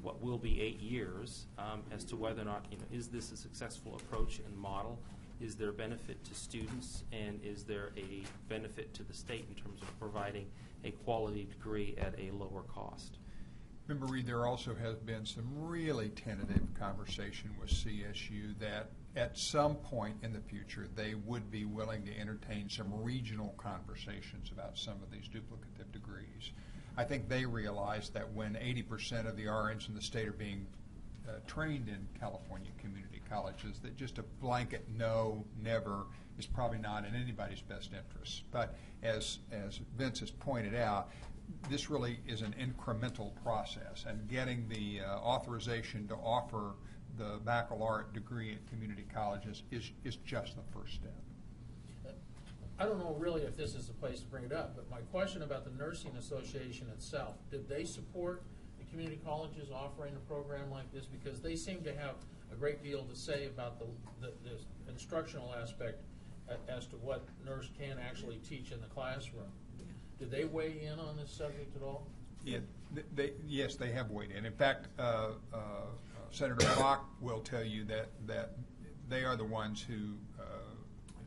what will be 8 years as to whether or not, is this a successful approach and model? Is there a benefit to students, and is there a benefit to the state in terms of providing a quality degree at a lower cost? Member Reed, there also has been some really tentative conversation with CSU that at some point in the future they would be willing to entertain some regional conversations about some of these duplicative degrees. I think they realize that when 80% of the RNs in the state are being trained in California community colleges, that just a blanket no, never is probably not in anybody's best interest. But as Vince has pointed out, this really is an incremental process, and getting the authorization to offer the baccalaureate degree at community colleges is just the first step. I don't know really if this is the place to bring it up, but my question about the Nursing Association itself, did they support the community colleges offering a program like this? Because they seem to have a great deal to say about the instructional aspect as to what nurse can actually teach in the classroom. Did they weigh in on this subject at all? Yeah, yes, they have weighed in. In fact, Senator Bach will tell you that they are the ones who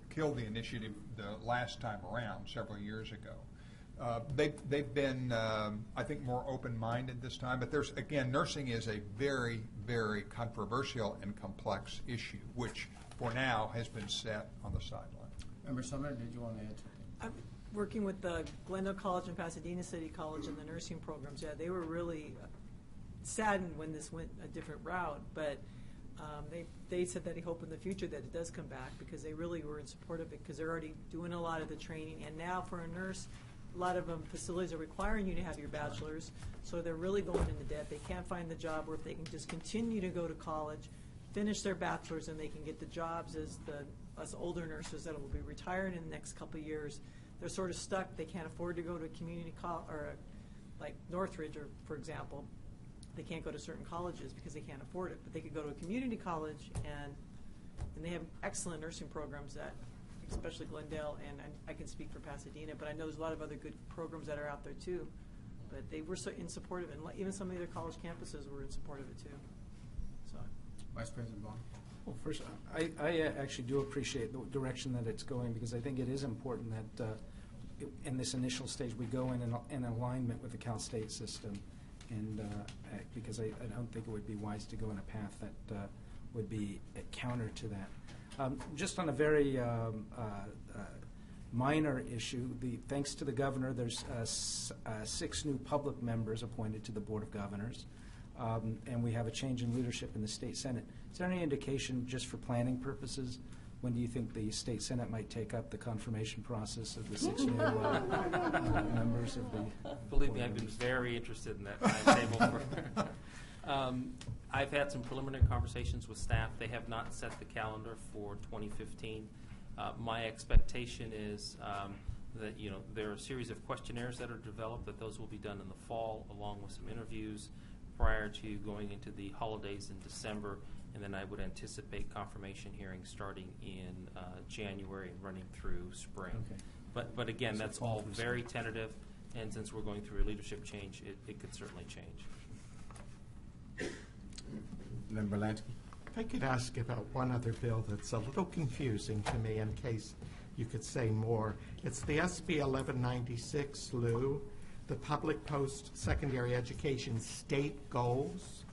killed the initiative the last time around, several years ago. They've been, I think, more open-minded this time. But there's, again, nursing is a very, very controversial and complex issue, which for now has been set on the sideline. Member Sumner, did you want to add something? I'm working with the Glendale College and Pasadena City College and the nursing programs. Yeah, they were really saddened when this went a different route, but they said that they hope in the future that it does come back because they really were in support of it because they're already doing a lot of the training. And now for a nurse, a lot of facilities are requiring you to have your bachelor's, so they're really going into debt. They can't find the job, or if they can just continue to go to college, finish their bachelor's, and they can get the jobs as us older nurses that will be retired in the next couple of years. They're sort of stuck. They can't afford to go to a community college, or like Northridge, or for example. They can't go to certain colleges because they can't afford it, but they could go to a community college, and they have excellent nursing programs that, especially Glendale, and I can speak for Pasadena, but I know there's a lot of other good programs that are out there too. But they were so in support of it, and even some of the other college campuses were in support of it too. So, Vice President Baum. Well, first, I actually do appreciate the direction that it's going because I think it is important that in this initial stage we go in alignment with the Cal State system. And because I don't think it would be wise to go in a path that would be counter to that. Just on a very minor issue, thanks to the governor, there's 6 new public members appointed to the Board of Governors, and we have a change in leadership in the State Senate. Is there any indication, just for planning purposes, when do you think the State Senate might take up the confirmation process of the 6 new members of the... Believe me, I've been very interested in that timetable. I've had some preliminary conversations with staff. They have not set the calendar for 2015. My expectation is that, there are a series of questionnaires that are developed, that those will be done in the fall, along with some interviews prior to going into the holidays in December. And then I would anticipate confirmation hearings starting in January and running through spring. Okay. But again, So that's fall all through very spring. tentative, and since we're going through a leadership change, it could certainly change. Member Lansky? If I could ask about one other bill that's a little confusing to me, in case you could say more. It's the SB 1196, Lou, the Public Post-Secondary Education State Goals.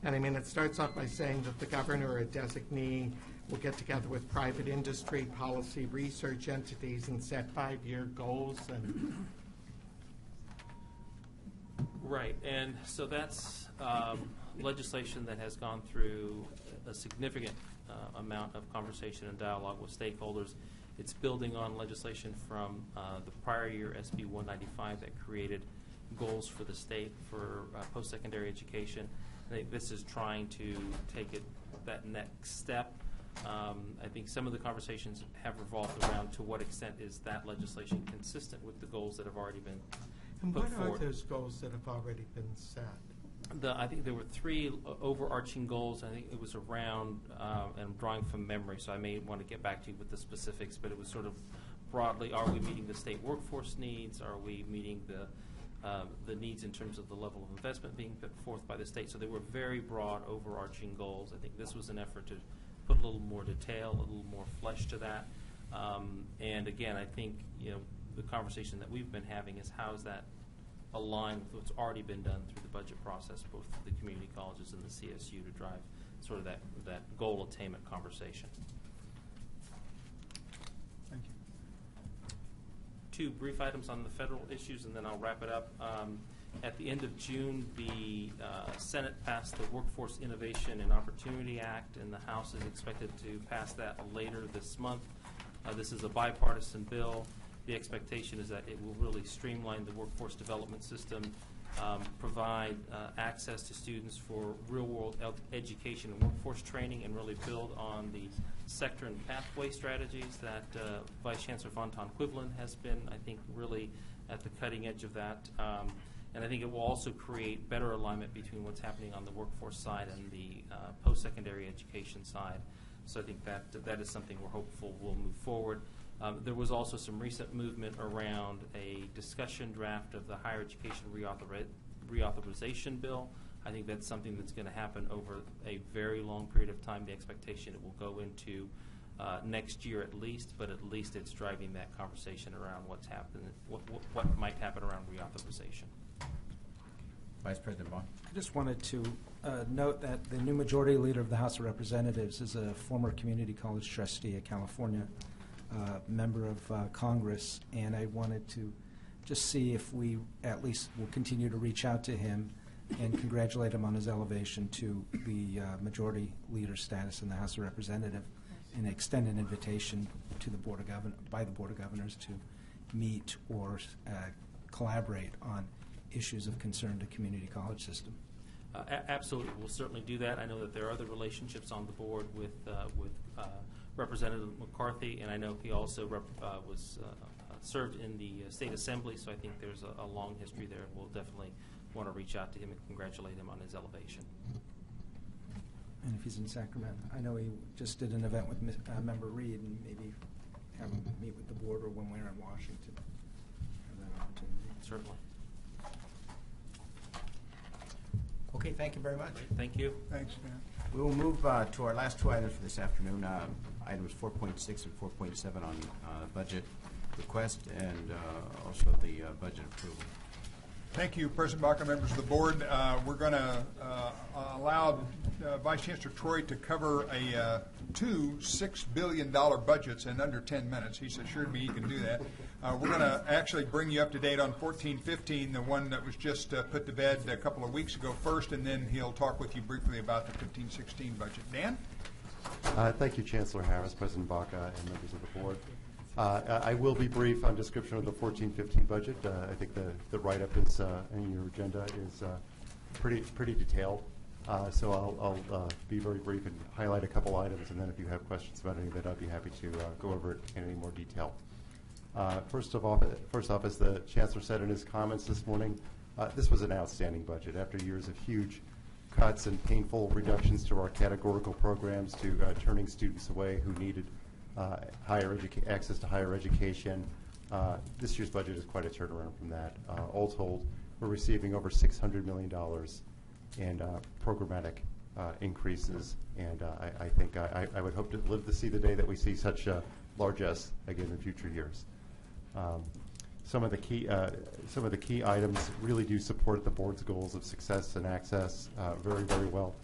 And I mean, it starts off by saying that the governor or a designee will get together with private industry, policy, research entities, and set 5-year goals. And Right, and so that's legislation that has gone through a significant amount of conversation and dialogue with stakeholders. It's building on legislation from the prior year, SB 195, that created goals for the state for post-secondary education. I think this is trying to take it that next step. I think some of the conversations have revolved around to what extent is that legislation consistent with the goals that have already been And put what forward. are those goals that have already been set? I think there were 3 overarching goals. I think it was around, and I'm drawing from memory, so I may want to get back to you with the specifics, but it was sort of broadly, are we meeting the state workforce needs? Are we meeting the needs in terms of the level of investment being put forth by the state? So they were very broad, overarching goals. I think this was an effort to put a little more detail, a little more flesh to that. And again, I think, the conversation that we've been having is how is that aligned with what's already been done through the budget process, both for the community colleges and the CSU, to drive sort of that goal attainment conversation. Thank you. 2 brief items on the federal issues, and then I'll wrap it up. At the end of June, the Senate passed the Workforce Innovation and Opportunity Act, and the House is expected to pass that later this month. This is a bipartisan bill. The expectation is that it will really streamline the workforce development system, provide access to students for real-world education and workforce training, and really build on the sector and pathway strategies that Vice Chancellor Von Quivlen has been, I think, really at the cutting edge of that. And I think it will also create better alignment between what's happening on the workforce side and the post-secondary education side. So I think that is something we're hopeful will move forward. There was also some recent movement around a discussion draft of the higher education reauthorization bill. I think that's something that's going to happen over a very long period of time. The expectation it will go into next year at least, but at least it's driving that conversation around what's happening, what might happen around reauthorization. Vice President Bond. I just wanted to note that the new majority leader of the House of Representatives is a former community college trustee, a California member of Congress, and I wanted to just see if we at least will continue to reach out to him and congratulate him on his elevation to the majority leader status in the House of Representatives, and extend an invitation to the Board of by the Board of Governors to meet or collaborate on issues of concern to community college system. Absolutely, we'll certainly do that. I know that there are other relationships on the board with Representative McCarthy, and I know he also was served in the State Assembly, so I think there's a long history there, and we'll definitely want to reach out to him and congratulate him on his elevation. And if he's in Sacramento, I know he just did an event with Member Reed, and maybe have him meet with the board, or when we're in Washington, have that opportunity. Certainly. Okay, thank you very much. Thank you. Thanks, Dan. We will move to our last 2 items for this afternoon, items 4.6 and 4.7 on budget request and also the budget approval. Thank you, President Baca, members of the board. We're going to allow Vice Chancellor Troy to cover 2 $6 billion budgets in under 10 minutes. He's assured me he can do that. We're going to actually bring you up to date on 14-15, the one that was just put to bed a couple of weeks ago first, and then he'll talk with you briefly about the 15-16 budget. Dan? Thank you, Chancellor Harris, President Baca, and members of the board. I will be brief on description of the 14-15 budget. I think the write-up is in your agenda is pretty detailed. So I'll be very brief and highlight a couple items, and then if you have questions about any of it, I'd be happy to go over it in any more detail. First off, as the Chancellor said in his comments this morning, this was an outstanding budget. After years of huge cuts and painful reductions to our categorical programs, to turning students away who needed access to higher education, this year's budget is quite a turnaround from that. All told, we're receiving over $600 million in programmatic increases, and I think I would hope to live to see the day that we see such largesse again in future years. Some of the key items really do support the board's goals of success and access very, very well.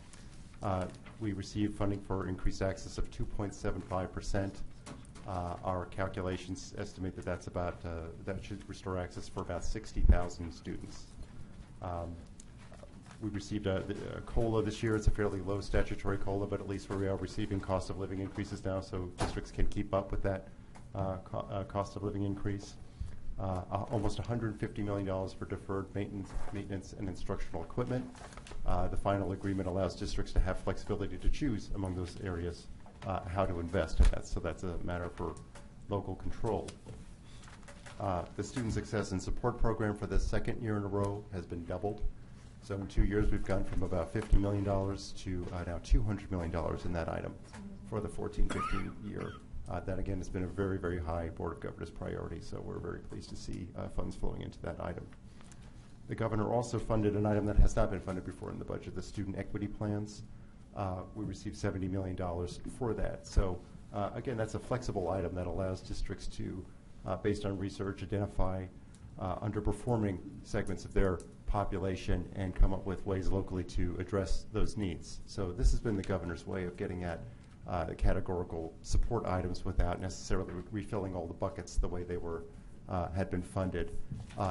We received funding for increased access of 2.75%. Our calculations estimate that that's about that should restore access for about 60,000 students. We received a COLA this year. It's a fairly low statutory COLA, but at least we are receiving cost of living increases now, so districts can keep up with that cost of living increase. Almost $150 million for deferred maintenance and instructional equipment. The final agreement allows districts to have flexibility to choose among those areas how to invest in that, so that's a matter for local control. The Student Success and Support Program for the second year in a row has been doubled. So in 2 years, we've gone from about $50 million to now $200 million in that item for the 14-15 year. That, again, has been a very, very high Board of Governors priority, so we're very pleased to see funds flowing into that item. The Governor also funded an item that has not been funded before in the budget, the student equity plans. We received $70 million for that. So, again, that's a flexible item that allows districts to, based on research, identify underperforming segments of their population and come up with ways locally to address those needs. So this has been the Governor's way of getting at the categorical support items without necessarily refilling all the buckets the way they were had been funded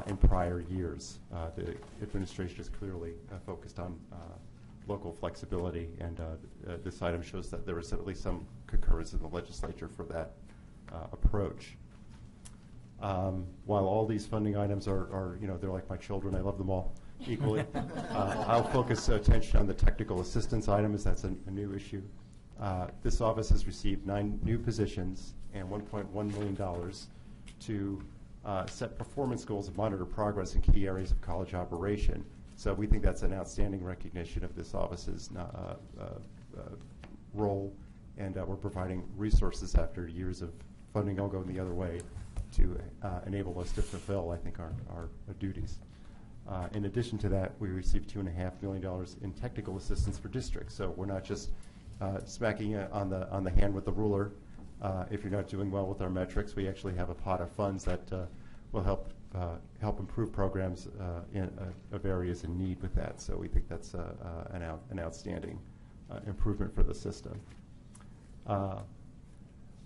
in prior years. The administration is clearly focused on local flexibility, and this item shows that there was at least some concurrence in the legislature for that approach. While all these funding items are, they're like my children, I love them all equally. I'll focus attention on the technical assistance item, as that's a new issue. This office has received 9 new positions and $1.1 million to set performance goals and monitor progress in key areas of college operation. So we think that's an outstanding recognition of this office's role, and we're providing resources after years of funding all going the other way to enable us to fulfill, I think, our duties. In addition to that, we received $2.5 million in technical assistance for districts. So we're not just smacking on the hand with the ruler if you're not doing well with our metrics. We actually have a pot of funds that will help improve programs of areas in need with that. So we think that's an outstanding improvement for the system.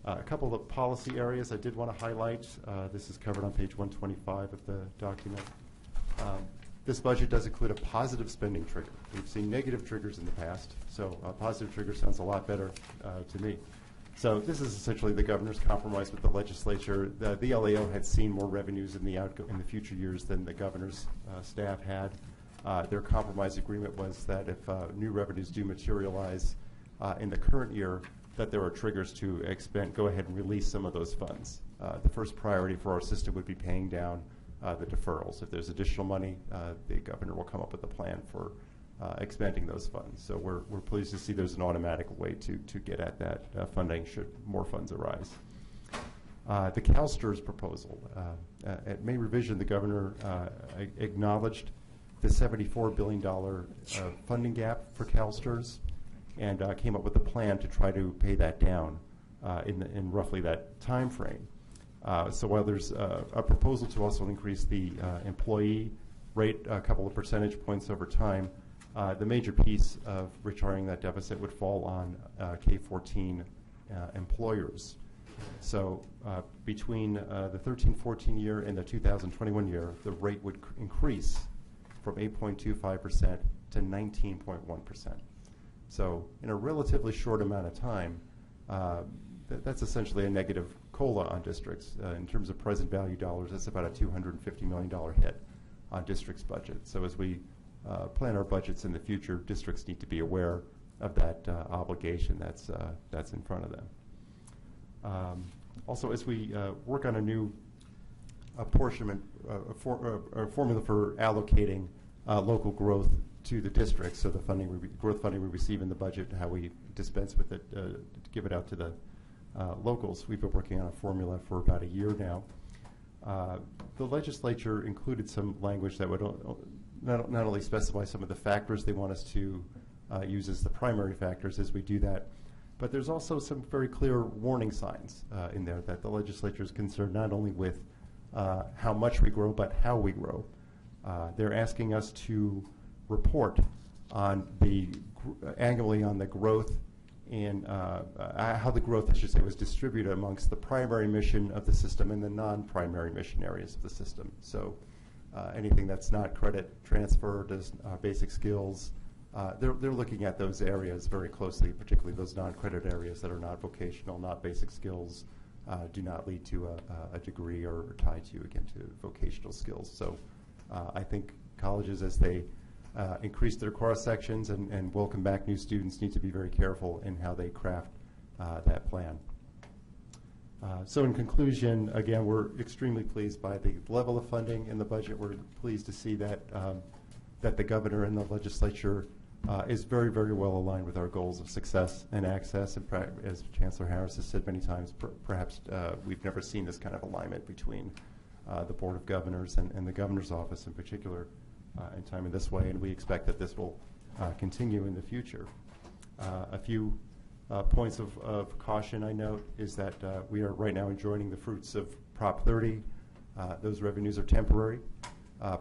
A couple of policy areas I did want to highlight. This is covered on page 125 of the document. This budget does include a positive spending trigger. We've seen negative triggers in the past, so a positive trigger sounds a lot better to me. So this is essentially the Governor's compromise with the legislature. The LAO had seen more revenues in the future years than the Governor's staff had. Their compromise agreement was that if new revenues do materialize in the current year, that there are triggers to go ahead and release some of those funds. The first priority for our system would be paying down the deferrals. If there's additional money, the Governor will come up with a plan for expending those funds. So we're pleased to see there's an automatic way to get at that funding should more funds arise. The CalSTRS proposal. At May revision, the Governor acknowledged the $74 billion funding gap for CalSTRS and came up with a plan to try to pay that down in roughly that time frame. So while there's a proposal to also increase the employee rate a couple of percentage points over time, the major piece of retiring that deficit would fall on K-14 employers. So between the 13-14 year and the 2021 year, the rate would increase from 8.25% to 19.1%. So in a relatively short amount of time, that's essentially a negative COLA on districts. In terms of present value dollars, that's about a $250 million hit on districts' budget. So as we plan our budgets in the future, districts need to be aware of that obligation that's in front of them. Also, as we work on a new apportionment, a formula for allocating local growth to the district. So the growth funding we receive in the budget, how we dispense with it, to give it out to the locals. We've been working on a formula for about a year now. The legislature included some language that would not only specify some of the factors they want us to use as the primary factors as we do that, but there's also some very clear warning signs in there that the legislature is concerned not only with how much we grow, but how we grow. They're asking us to report on annually on the growth and how the growth, I should say, was distributed amongst the primary mission of the system and the non-primary mission areas of the system. So anything that's not credit transfer, basic skills, they're looking at those areas very closely, particularly those non-credit areas that are not vocational, not basic skills, do not lead to a degree or tie to, again, to vocational skills. So I think colleges, as they increase their cross sections and welcome back new students, need to be very careful in how they craft that plan. So in conclusion, again, we're extremely pleased by the level of funding in the budget. We're pleased to see that that the governor and the legislature is very, very well aligned with our goals of success and access. And as Chancellor Harris has said many times, perhaps we've never seen this kind of alignment between the Board of Governors and the governor's office in particular in time in this way, and we expect that this will continue in the future. A few points of caution I note is that we are right now enjoying the fruits of Prop 30. Those revenues are temporary.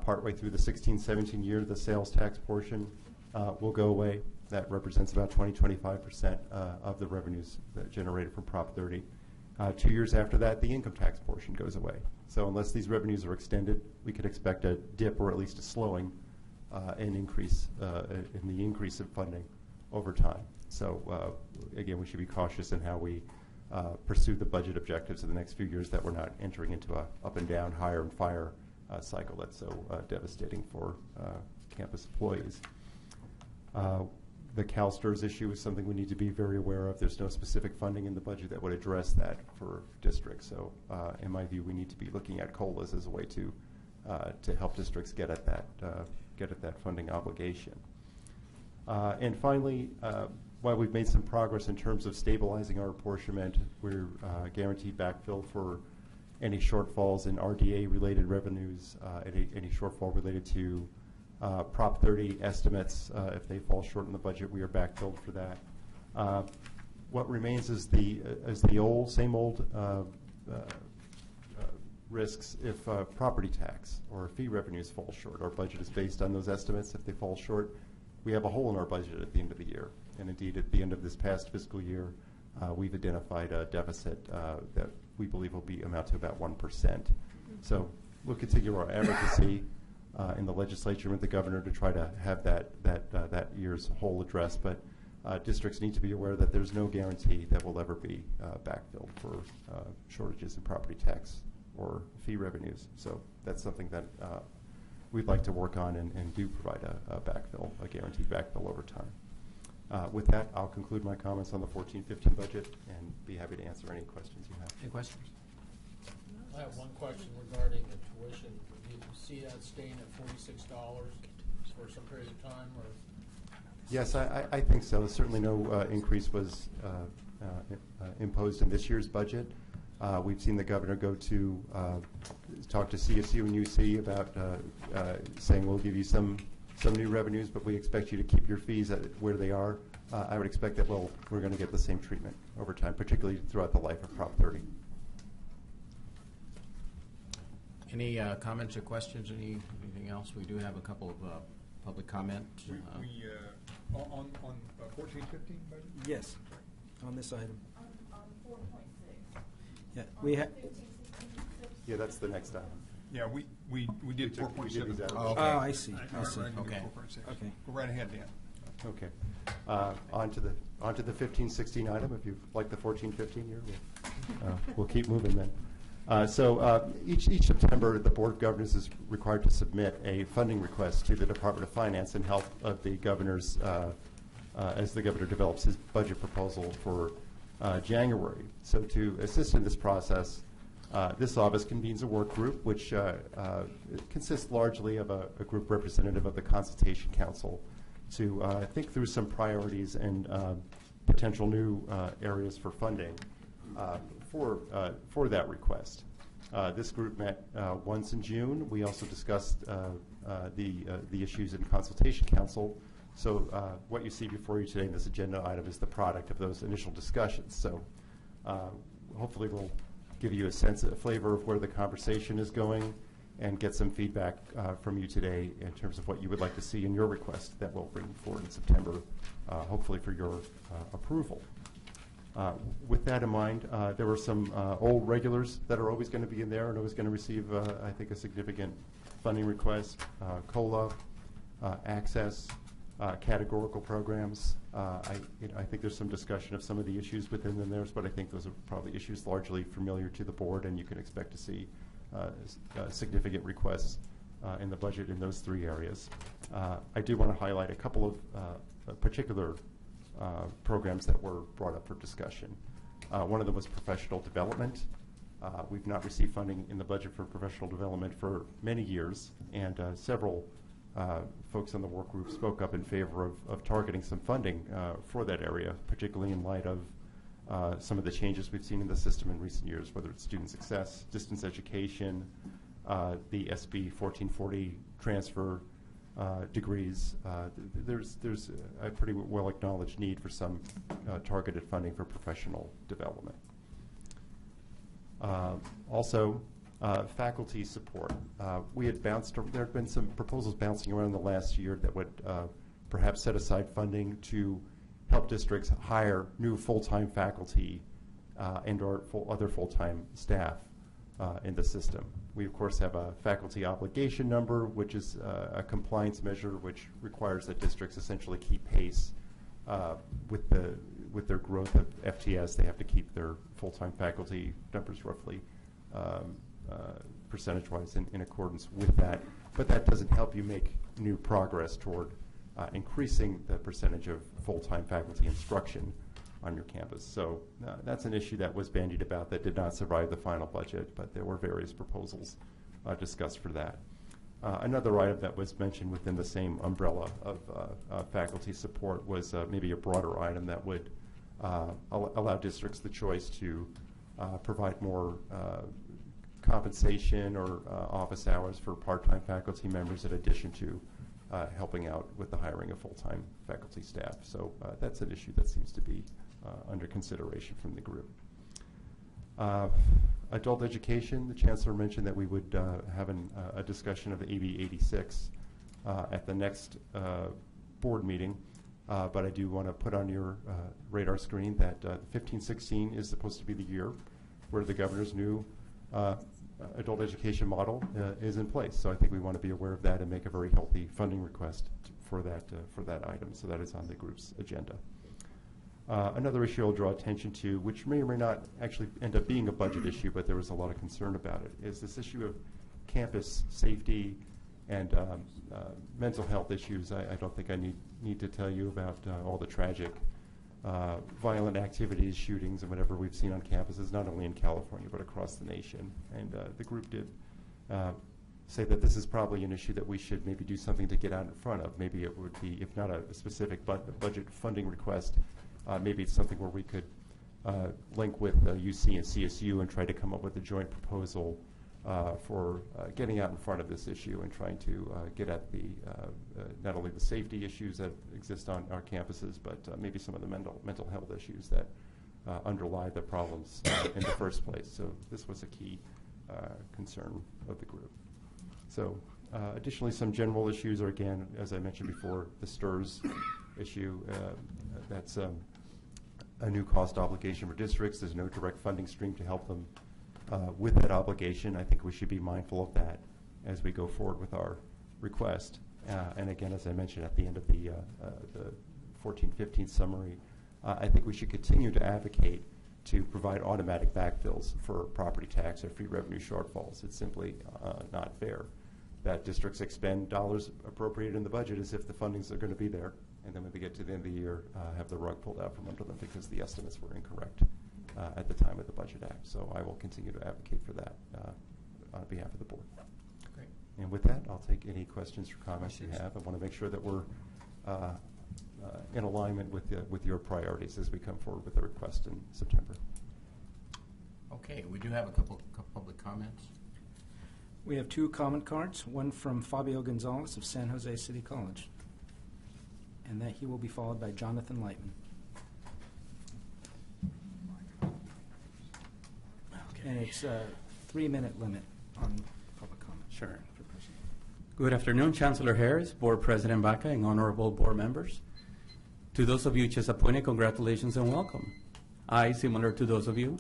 Partway through the 16-17 year, the sales tax portion will go away. That represents about 20-25% of the revenues that generated from Prop 30. 2 years after that, the income tax portion goes away. So unless these revenues are extended, we could expect a dip or at least a slowing in the increase of funding over time. So again, we should be cautious in how we pursue the budget objectives in the next few years, that we're not entering into a up and down, hire and fire cycle that's so devastating for campus employees. The CalSTRS issue is something we need to be very aware of. There's no specific funding in the budget that would address that for districts. So in my view, we need to be looking at COLAs as a way to help districts get at that funding obligation. And finally, while we've made some progress in terms of stabilizing our apportionment, we're guaranteed backfill for any shortfalls in RDA-related revenues, any shortfall related to Prop 30 estimates. If they fall short in the budget, we are backfilled for that. What remains is the same old risks if property tax or fee revenues fall short. Our budget is based on those estimates. If they fall short, we have a hole in our budget at the end of the year. And indeed, at the end of this past fiscal year, we've identified a deficit that we believe will amount to about 1%. So we'll continue our advocacy in the legislature with the governor to try to have that year's hole addressed. But districts need to be aware that there's no guarantee that will ever be backfilled for shortages in property tax or fee revenues. So that's something that we'd like to work on and do provide a guaranteed backfill over time. With that, I'll conclude my comments on the 14-15 budget and be happy to answer any questions you have. Any questions? I have one question regarding the tuition. Do you see that staying at $46 for some period of time, or? Yes, I think so. Certainly no increase was imposed in this year's budget. We've seen the governor go to talk to CSU and UC about saying we'll give you some new revenues, but we expect you to keep your fees at where they are. I would expect that we're going to get the same treatment over time, particularly throughout the life of Prop 30. Any comments or questions? Anything else? We do have a couple of public comments. On 14-15 budget? Yes, on this item. On 4.6. Yeah, we have. Yeah, that's the next item. Yeah, we did 4.7. Oh, I see. I see. Okay. Okay. Go right ahead, Dan. Okay. On to the 15-16 item. If you like the 14-15 year, we'll keep moving then. So each September, the Board of Governors is required to submit a funding request to the Department of Finance in help of the governor's, as the governor develops his budget proposal for January. So to assist in this process, This office convenes a work group which consists largely of a group representative of the Consultation Council to think through some priorities and potential new areas for funding for that request. This group met once in June. We also discussed the issues in Consultation Council. So what you see before you today in this agenda item is the product of those initial discussions. So hopefully we'll give you a sense, a flavor of where the conversation is going and get some feedback from you today in terms of what you would like to see in your request that we'll bring forward in September, hopefully for your approval. With that in mind, there were some old regulars that are always going to be in there and always going to receive, I think, a significant funding request. COLA, access, categorical programs. I think there's some discussion of some of the issues within them there, but I think those are probably issues largely familiar to the board, and you can expect to see significant requests in the budget in those three areas. I do want to highlight a couple of particular programs that were brought up for discussion. One of them was professional development. We've not received funding in the budget for professional development for many years, and several folks on the work group spoke up in favor of targeting some funding for that area, particularly in light of some of the changes we've seen in the system in recent years, whether it's student success, distance education, the SB 1440 transfer degrees. There's a pretty well acknowledged need for some targeted funding for professional development. Also, faculty support. There have been some proposals bouncing around in the last year that would perhaps set aside funding to help districts hire new full-time faculty and or other full-time staff in the system. We, of course, have a faculty obligation number, which is a compliance measure which requires that districts essentially keep pace with their growth of FTS. They have to keep their full-time faculty numbers roughly percentage-wise in accordance with that. But that doesn't help you make new progress toward increasing the percentage of full-time faculty instruction on your campus. So that's an issue that was bandied about that did not survive the final budget, but there were various proposals discussed for that. Another item that was mentioned within the same umbrella of faculty support was maybe a broader item that would allow districts the choice to provide more compensation or office hours for part-time faculty members in addition to helping out with the hiring of full-time faculty staff. So that's an issue that seems to be under consideration from the group. Adult education, the Chancellor mentioned that we would have a discussion of AB 86 at the next board meeting, but I do want to put on your radar screen that 15-16 is supposed to be the year where the governor's new adult education model is in place. So I think we want to be aware of that and make a very healthy funding request for that item. So that is on the group's agenda. Another issue I'll draw attention to, which may or may not actually end up being a budget issue, but there was a lot of concern about it, is this issue of campus safety and mental health issues. I don't think I need to tell you about all the tragic violent activities, shootings, and whatever we've seen on campuses, not only in California but across the nation. And the group did say that this is probably an issue that we should maybe do something to get out in front of. Maybe it would be, if not a specific budget funding request, maybe it's something where we could link with UC and CSU and try to come up with a joint proposal for getting out in front of this issue and trying to get at the not only the safety issues that exist on our campuses, but maybe some of the mental health issues that underlie the problems in the first place. So this was a key concern of the group. So additionally, some general issues are, again, as I mentioned before, the STRS issue. That's a new cost obligation for districts. There's no direct funding stream to help them with that obligation. I think we should be mindful of that as we go forward with our request. And again, as I mentioned at the end of the 14-15 summary, I think we should continue to advocate to provide automatic backfills for property tax or free revenue shortfalls. It's simply not fair that districts expend dollars appropriated in the budget as if the fundings are going to be there, and then when they get to the end of the year, have the rug pulled out from under them because the estimates were incorrect. at the time of the Budget Act. So I will continue to advocate for that on behalf of the board. Great. And with that, I'll take any questions or comments you have. I want to make sure that we're in alignment with your priorities as we come forward with the request in September. Okay, we do have a couple public comments. We have 2 comment cards, one from Fabio Gonzalez of San Jose City College, and that he will be followed by Jonathan Lightman. And it's a 3-minute limit on public comment. Sure. Good afternoon, Chancellor Harris, Board President Baca, and honorable board members. To those of you just appointed, congratulations and welcome. I, similar to those of you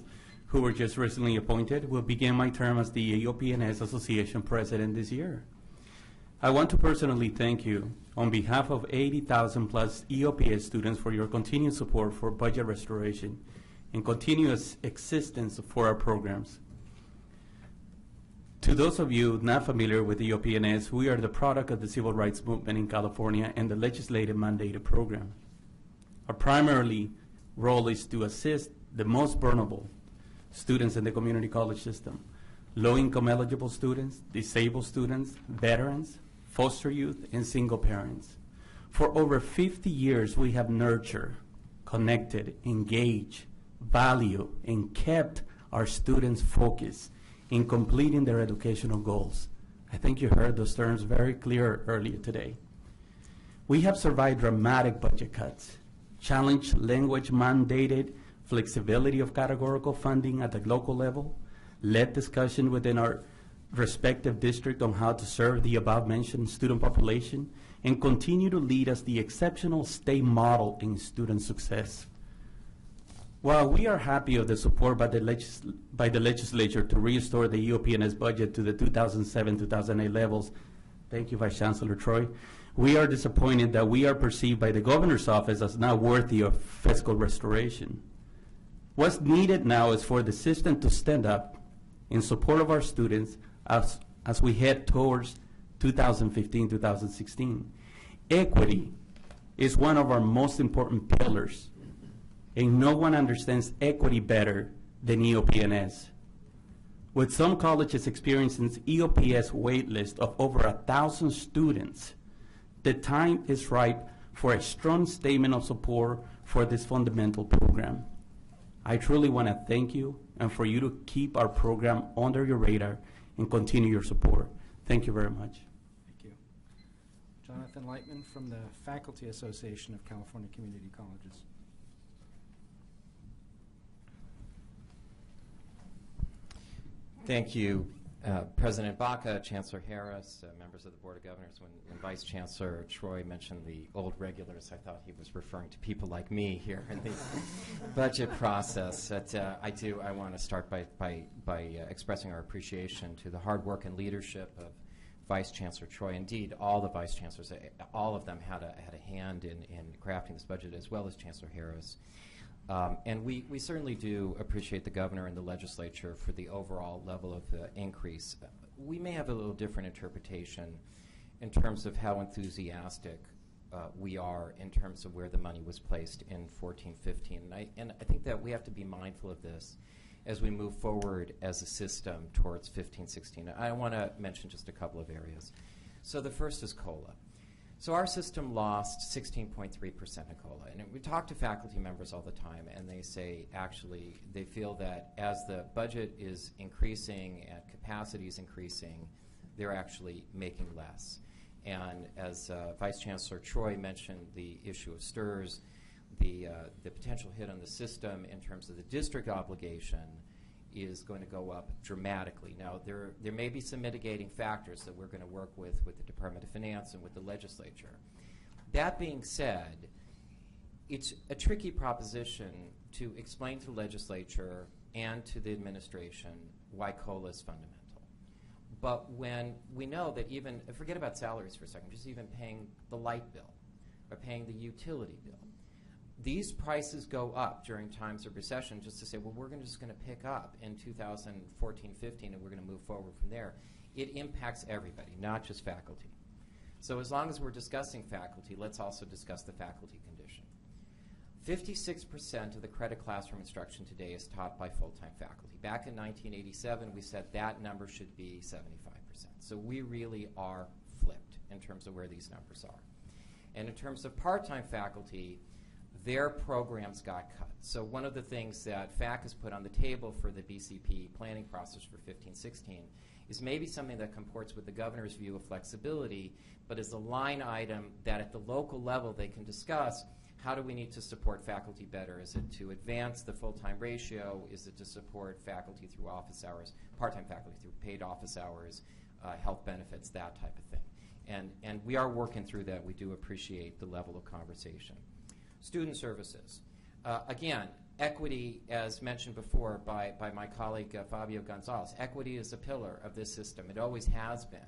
who were just recently appointed, will begin my term as the EOP&S Association President this year. I want to personally thank you on behalf of 80,000 plus EOPS students for your continued support for budget restoration and continuous existence for our programs. To those of you not familiar with EOP&S, we are the product of the civil rights movement in California and the legislative mandated program. Our primary role is to assist the most vulnerable students in the community college system, low-income eligible students, disabled students, veterans, foster youth, and single parents. For over 50 years, we have nurtured, connected, engaged, valued, and kept our students focused in completing their educational goals. I think you heard those terms very clear earlier today. We have survived dramatic budget cuts, challenged language mandated flexibility of categorical funding at the local level, led discussion within our respective district on how to serve the above-mentioned student population, and continue to lead as the exceptional state model in student success. While we are happy of the support by the legislature to restore the EOP&S budget to the 2007-2008 levels, thank you, Vice Chancellor Troy, we are disappointed that we are perceived by the governor's office as not worthy of fiscal restoration. What's needed now is for the system to stand up in support of our students as we head towards 2015-2016. Equity is one of our most important pillars, and no one understands equity better than EOP&S. With some colleges experiencing EOPS waitlist of over 1,000 students, the time is ripe for a strong statement of support for this fundamental program. I truly want to thank you and for you to keep our program under your radar and continue your support. Thank you very much. Thank you. Jonathan Lightman from the Faculty Association of California Community Colleges. Thank you, President Baca, Chancellor Harris, members of the Board of Governors. When Vice Chancellor Troy mentioned the old regulars, I thought he was referring to people like me here in the budget process. I want to start by expressing our appreciation to the hard work and leadership of Vice Chancellor Troy. Indeed, all the Vice Chancellors, all of them had a hand in crafting this budget, as well as Chancellor Harris. And we certainly do appreciate the governor and the legislature for the overall level of increase. We may have a little different interpretation in terms of how enthusiastic we are in terms of where the money was placed in 14-15. And I think that we have to be mindful of this as we move forward as a system towards 15-16. I want to mention just a couple of areas. So the first is COLA. So our system lost 16.3% in COLA. And we talk to faculty members all the time, and they say, actually, they feel that as the budget is increasing and capacity is increasing, they're actually making less. And as Vice Chancellor Troy mentioned the issue of STIRS, the potential hit on the system in terms of the district obligation is going to go up dramatically. Now, there may be some mitigating factors that we're going to work with the Department of Finance and with the legislature. That being said, it's a tricky proposition to explain to the legislature and to the administration why COLA is fundamental. But when we know that even, forget about salaries for a second, just even paying the light bill or paying the utility bill, these prices go up during times of recession just to say, well, we're just going to pick up in 2014-15 and we're going to move forward from there. It impacts everybody, not just faculty. So as long as we're discussing faculty, let's also discuss the faculty condition. 56% of the credit classroom instruction today is taught by full-time faculty. Back in 1987, we said that number should be 75%. So we really are flipped in terms of where these numbers are. And in terms of part-time faculty, their programs got cut. So one of the things that FAC has put on the table for the BCP planning process for 15-16 is maybe something that comports with the governor's view of flexibility, but is a line item that at the local level they can discuss. How do we need to support faculty better? Is it to advance the full-time ratio? Is it to support faculty through office hours, part-time faculty through paid office hours, health benefits, that type of thing? And we are working through that. We do appreciate the level of conversation. Student services. Again, equity, as mentioned before by my colleague Fabio Gonzalez, equity is a pillar of this system. It always has been.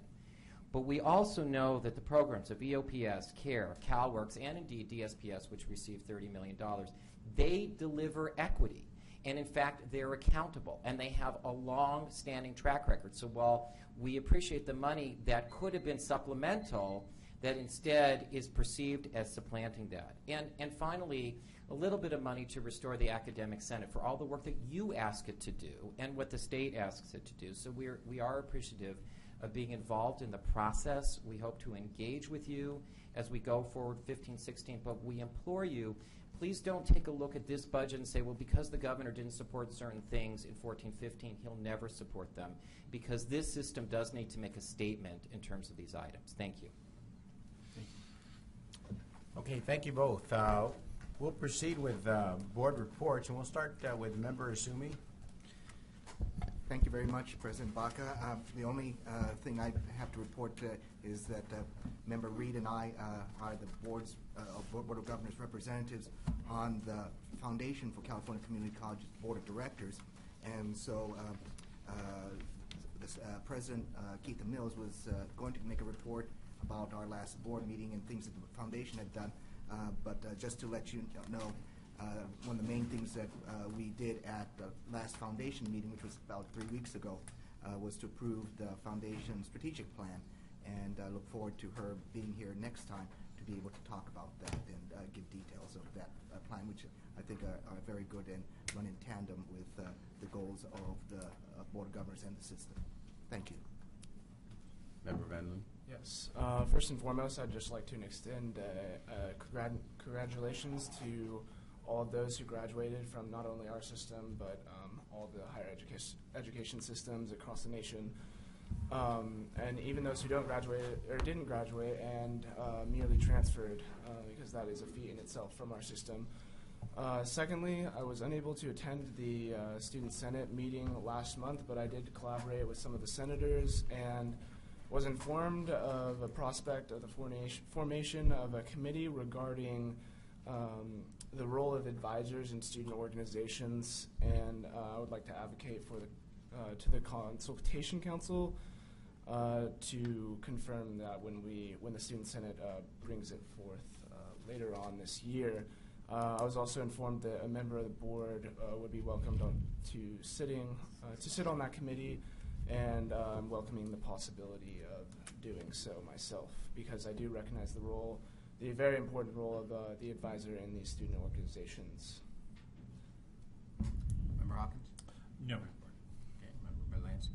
But we also know that the programs of EOPS, CARE, CalWORKS, and indeed DSPS, which received $30 million, they deliver equity. And in fact, they're accountable, and they have a long-standing track record. So while we appreciate the money that could have been supplemental, that instead is perceived as supplanting that. And finally, a little bit of money to restore the Academic Senate for all the work that you ask it to do and what the state asks it to do. So we are appreciative of being involved in the process. We hope to engage with you as we go forward 15-16, but we implore you, please don't take a look at this budget and say, well, because the governor didn't support certain things in 14-15, he'll never support them, because this system does need to make a statement in terms of these items. Thank you. Okay, thank you both. We'll proceed with board reports, and we'll start with Member Asumi. Thank you very much, President Baca. The only thing I have to report is that Member Reed and I are the Board of Governors representatives on the Foundation for California Community Colleges Board of Directors. And so President Keith Mills was going to make a report about our last board meeting and things that the Foundation had done. But just to let you know, one of the main things that we did at the last Foundation meeting, which was about 3 weeks ago, was to approve the Foundation strategic plan. And I look forward to her being here next time to be able to talk about that and give details of that plan, which I think are very good and run in tandem with the goals of the Board of Governors and the system. Thank you. Member Van Loon. Yes. First and foremost, I'd just like to extend congratulations to all of those who graduated from not only our system, but all the higher education systems across the nation. And even those who don't graduate or didn't graduate and merely transferred, because that is a feat in itself from our system. Secondly, I was unable to attend the Student Senate meeting last month, but I did collaborate with some of the senators and was informed of a prospect of the formation of a committee regarding the role of advisors in student organizations, and I would like to advocate for to the Consultation Council to confirm that when the Student Senate brings it forth later on this year. I was also informed that a member of the board would be welcomed to sit on that committee, and I'm welcoming the possibility of doing so myself, because I do recognize the very important role of the advisor in these student organizations. Member Hopkins? No report. Okay, Member Lansing?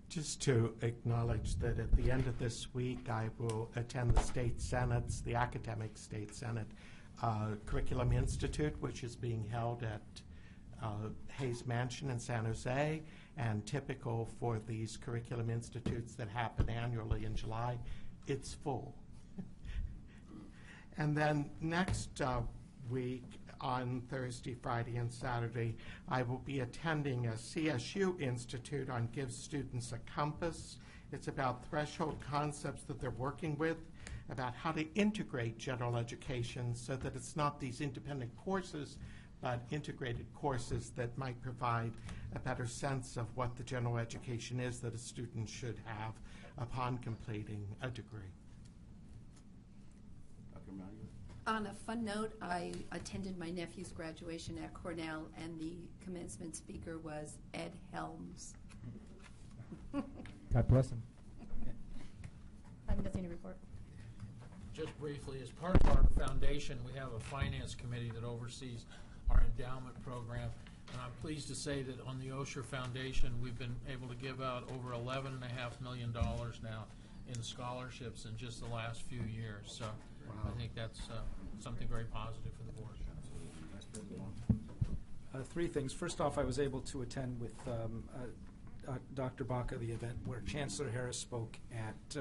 Just to acknowledge that at the end of this week, I will attend the State Senate's, the Academic State Senate Curriculum Institute, which is being held at Hayes Mansion in San Jose, and typical for these curriculum institutes that happen annually in July, it's full. And then next week, on Thursday, Friday, and Saturday, I will be attending a CSU Institute on Give Students a Compass. It's about threshold concepts that they're working with, about how to integrate general education so that it's not these independent courses, but integrated courses that might provide a better sense of what the general education is that a student should have upon completing a degree. Dr. Mario? On a fun note, I attended my nephew's graduation at Cornell, and the commencement speaker was Ed Helms. God bless him. I have nothing to report. just briefly, as part of our foundation, we have a finance committee that oversees our endowment program. And I'm pleased to say that on the Osher Foundation, we've been able to give out over $11.5 million now in scholarships in just the last few years. So I think that's something very positive for the board. Three things. First off, I was able to attend with Dr. Baca the event where Chancellor Harris spoke at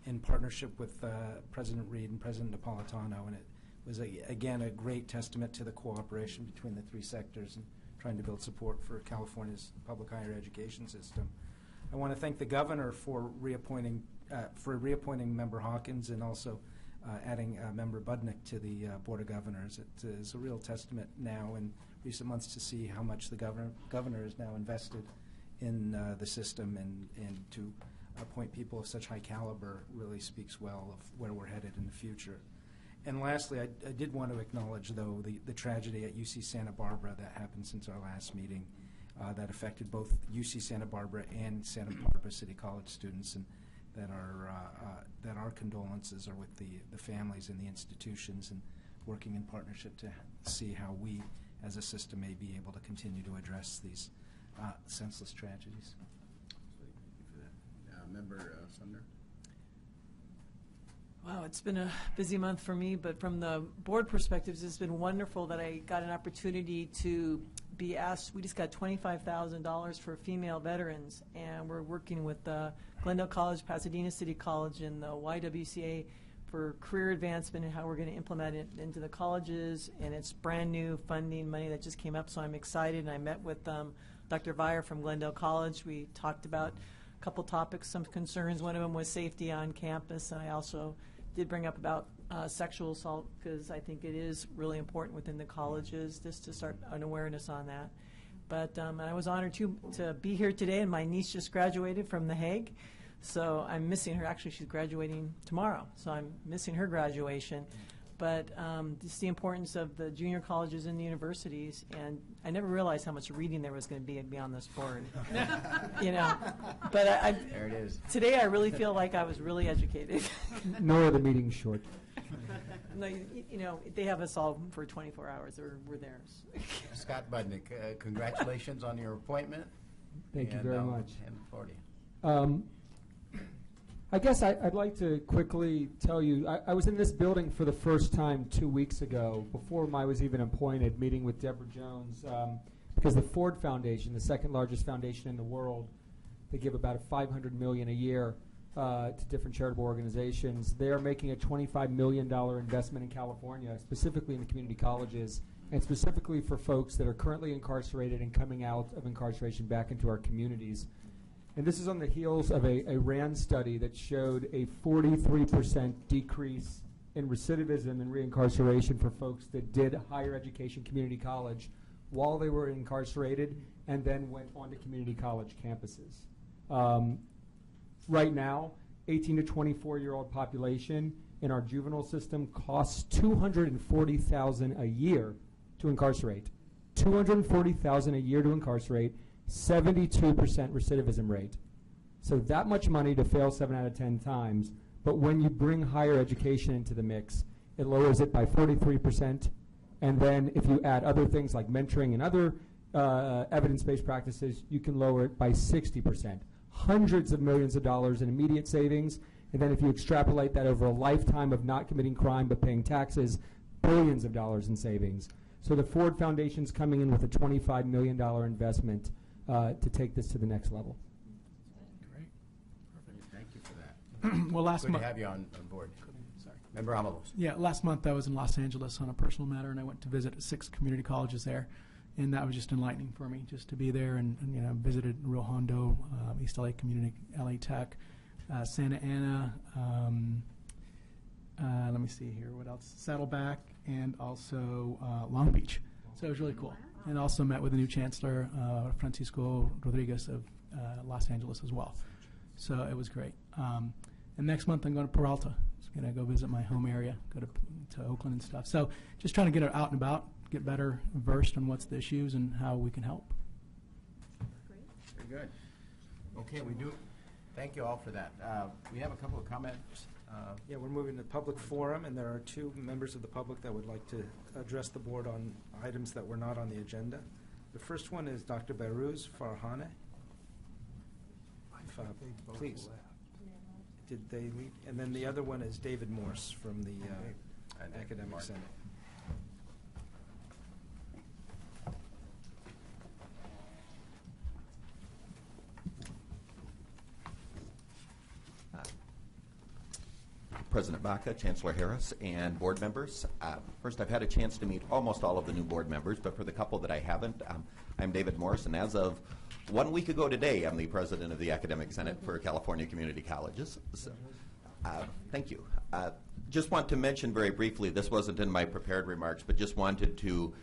in partnership with President Reed and President Napolitano, and it was again a great testament to the cooperation between the three sectors and trying to build support for California's public higher education system. I want to thank the governor for reappointing Member Hawkins and also adding Member Budnick to the Board of Governors. It is a real testament now in recent months to see how much the governor is now invested in the system, and to appoint people of such high caliber really speaks well of where we're headed in the future. And lastly, I did want to acknowledge, though, the tragedy at UC Santa Barbara that happened since our last meeting that affected both UC Santa Barbara and Santa Barbara City College students, and that our condolences are with the families and the institutions, and working in partnership to see how we as a system may be able to continue to address these senseless tragedies. Thank you for that. Member Sumner? Wow, it's been a busy month for me, but from the board perspectives, it's been wonderful that I got an opportunity to be asked. We just got $25,000 for female veterans, and we're working with Glendale College, Pasadena City College, and the YWCA for career advancement and how we're going to implement it into the colleges, and it's brand new funding money that just came up, so I'm excited. And I met with Dr. Vire from Glendale College. We talked about a couple topics, some concerns. One of them was safety on campus, and I also did bring up about sexual assault, because I think it is really important within the colleges just to start an awareness on that. But I was honored to be here today, and my niece just graduated from The Hague, so I'm missing her. Actually, she's graduating tomorrow, so I'm missing her graduation. But just the importance of the junior colleges and the universities, and I never realized how much reading there was going to be on this board. You know, but there it is. Today I really feel like I was really educated. Nor are the meetings short. No, you know, they have us all for 24 hours, or we're theirs. Scott Budnick, congratulations on your appointment. Thank you very much. And for you. I guess I'd like to quickly tell you, I was in this building for the first time 2 weeks ago, before I was even appointed, meeting with Deborah Jones, because the Ford Foundation, the second largest foundation in the world, they give about $500 million a year to different charitable organizations. They are making a $25 million investment in California, specifically in the community colleges, and specifically for folks that are currently incarcerated and coming out of incarceration back into our communities. And this is on the heels of a RAND study that showed a 43% decrease in recidivism and reincarceration for folks that did higher education community college while they were incarcerated and then went on to community college campuses. Right now, 18 to 24-year-old population in our juvenile system costs $240,000 a year to incarcerate. $240,000 a year to incarcerate. 72% recidivism rate. So that much money to fail 7 out of 10 times, but when you bring higher education into the mix, it lowers it by 43%, and then if you add other things like mentoring and other evidence-based practices, you can lower it by 60%. Hundreds of millions of dollars in immediate savings, and then if you extrapolate that over a lifetime of not committing crime but paying taxes, billions of dollars in savings. So the Ford Foundation's coming in with a $25 million investment to take this to the next level. Great. Perfect. Thank you for that. Well, last Good month. to have you on board. Sorry. Member Amalos. Yeah, last month I was in Los Angeles on a personal matter, and I went to visit 6 community colleges there, and that was just enlightening for me, just to be there, and you know, visited Rio Hondo, East LA Community, LA Tech, Santa Ana. Let me see here, what else? Saddleback, and also Long Beach. So it was really cool. And also met with the new chancellor, Francisco Rodriguez of Los Angeles as well. So it was great. And next month I'm going to Peralta. Just going to go visit my home area, go to Oakland and stuff. So just trying to get out and about, get better versed on what's the issues and how we can help. Very good. Okay, we do. Thank you all for that. We have a couple of comments Yeah, we're moving to public forum, and there are two members of the public that would like to address the board on items that were not on the agenda. The first one is Dr. Behrooz Farhane. Please. Did they leave? And then the other one is David Morse from the Academic Senate. President Baca, Chancellor Harris, and board members. First, I've had a chance to meet almost all of the new board members, but for the couple that I haven't, I'm David Morse, and as of 1 week ago today, I'm the president of the Academic Senate for California Community Colleges. So, thank you. Just want to mention very briefly, this wasn't in my prepared remarks, but just wanted to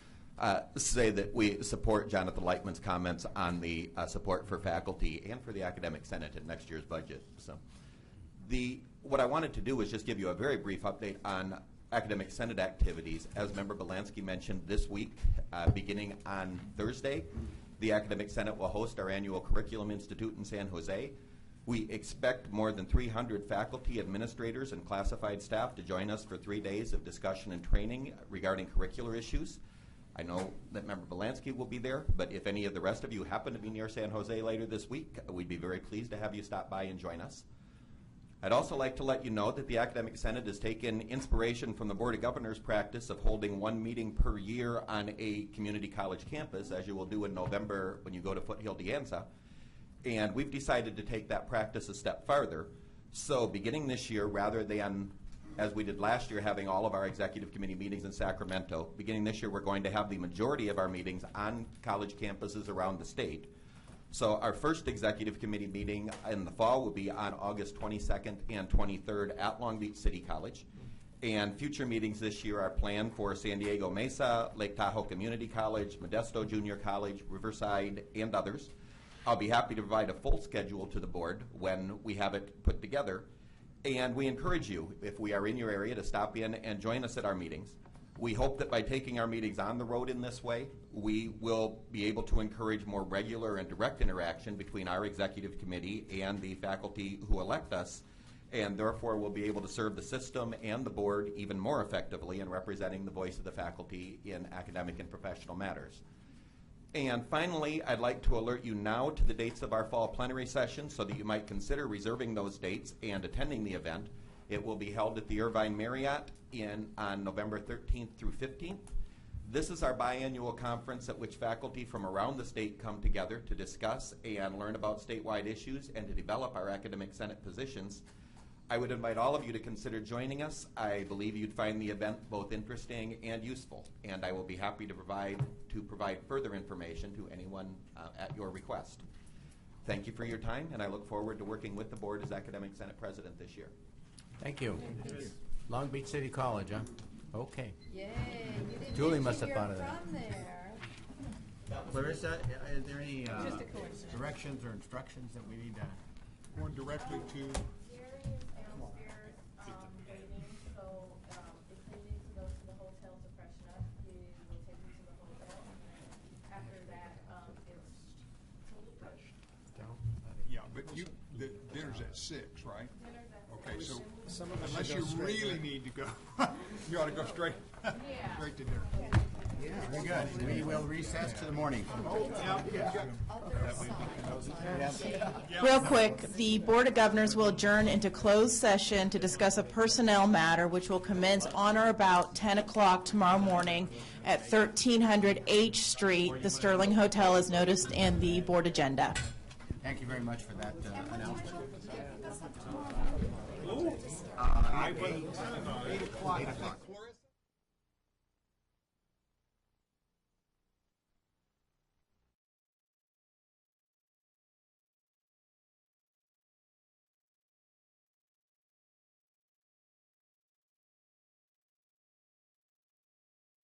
say that we support Jonathan Lightman's comments on the support for faculty and for the Academic Senate in next year's budget. So, what I wanted to do was just give you a very brief update on Academic Senate activities. As Member Belansky mentioned, this week, beginning on Thursday, the Academic Senate will host our annual Curriculum Institute in San Jose. We expect more than 300 faculty, administrators, and classified staff to join us for 3 days of discussion and training regarding curricular issues. I know that Member Belansky will be there, but if any of the rest of you happen to be near San Jose later this week, we'd be very pleased to have you stop by and join us. I'd also like to let you know that the Academic Senate has taken inspiration from the Board of Governors' practice of holding one meeting per year on a community college campus, as you will do in November when you go to Foothill de Anza. And we've decided to take that practice a step farther. So beginning this year, rather than, as we did last year, having all of our executive committee meetings in Sacramento, beginning this year we're going to have the majority of our meetings on college campuses around the state. So our first executive committee meeting in the fall will be on August 22nd and 23rd at Long Beach City College. And future meetings this year are planned for San Diego Mesa, Lake Tahoe Community College, Modesto Junior College, Riverside, and others. I'll be happy to provide a full schedule to the board when we have it put together. And we encourage you, if we are in your area, to stop in and join us at our meetings. We hope that by taking our meetings on the road in this way, we will be able to encourage more regular and direct interaction between our executive committee and the faculty who elect us, and therefore we'll be able to serve the system and the board even more effectively in representing the voice of the faculty in academic and professional matters. And finally, I'd like to alert you now to the dates of our fall plenary session so that you might consider reserving those dates and attending the event. It will be held at the Irvine Marriott on November 13th through 15th. This is our biannual conference at which faculty from around the state come together to discuss and learn about statewide issues and to develop our Academic Senate positions. I would invite all of you to consider joining us. I believe you'd find the event both interesting and useful, and I will be happy to provide further information to anyone at your request. Thank you for your time, and I look forward to working with the board as Academic Senate President this year. Thank you. Long Beach City College, huh? Okay. Yay, you didn't Julie mention must have you're thought of that. from there. Clarissa, are there any Just a coincidence. directions or instructions that we need to? Going directly to. Gary is downstairs, waiting, so, if you need to go to the hotel to freshen up, he will take you to the hotel. After that, Yeah, but the dinner's at 6, right? Dinner's at Okay, so Some of us unless should you go straight, really right? need to go, you ought to go straight, straight to dinner. Yeah, very good. We will recess to the morning. Real quick, the Board of Governors will adjourn into closed session to discuss a personnel matter which will commence on or about 10 o'clock tomorrow morning at 1300 H Street. The Sterling Hotel is noticed in the board agenda. Thank you very much for that announcement. 8 o'clock.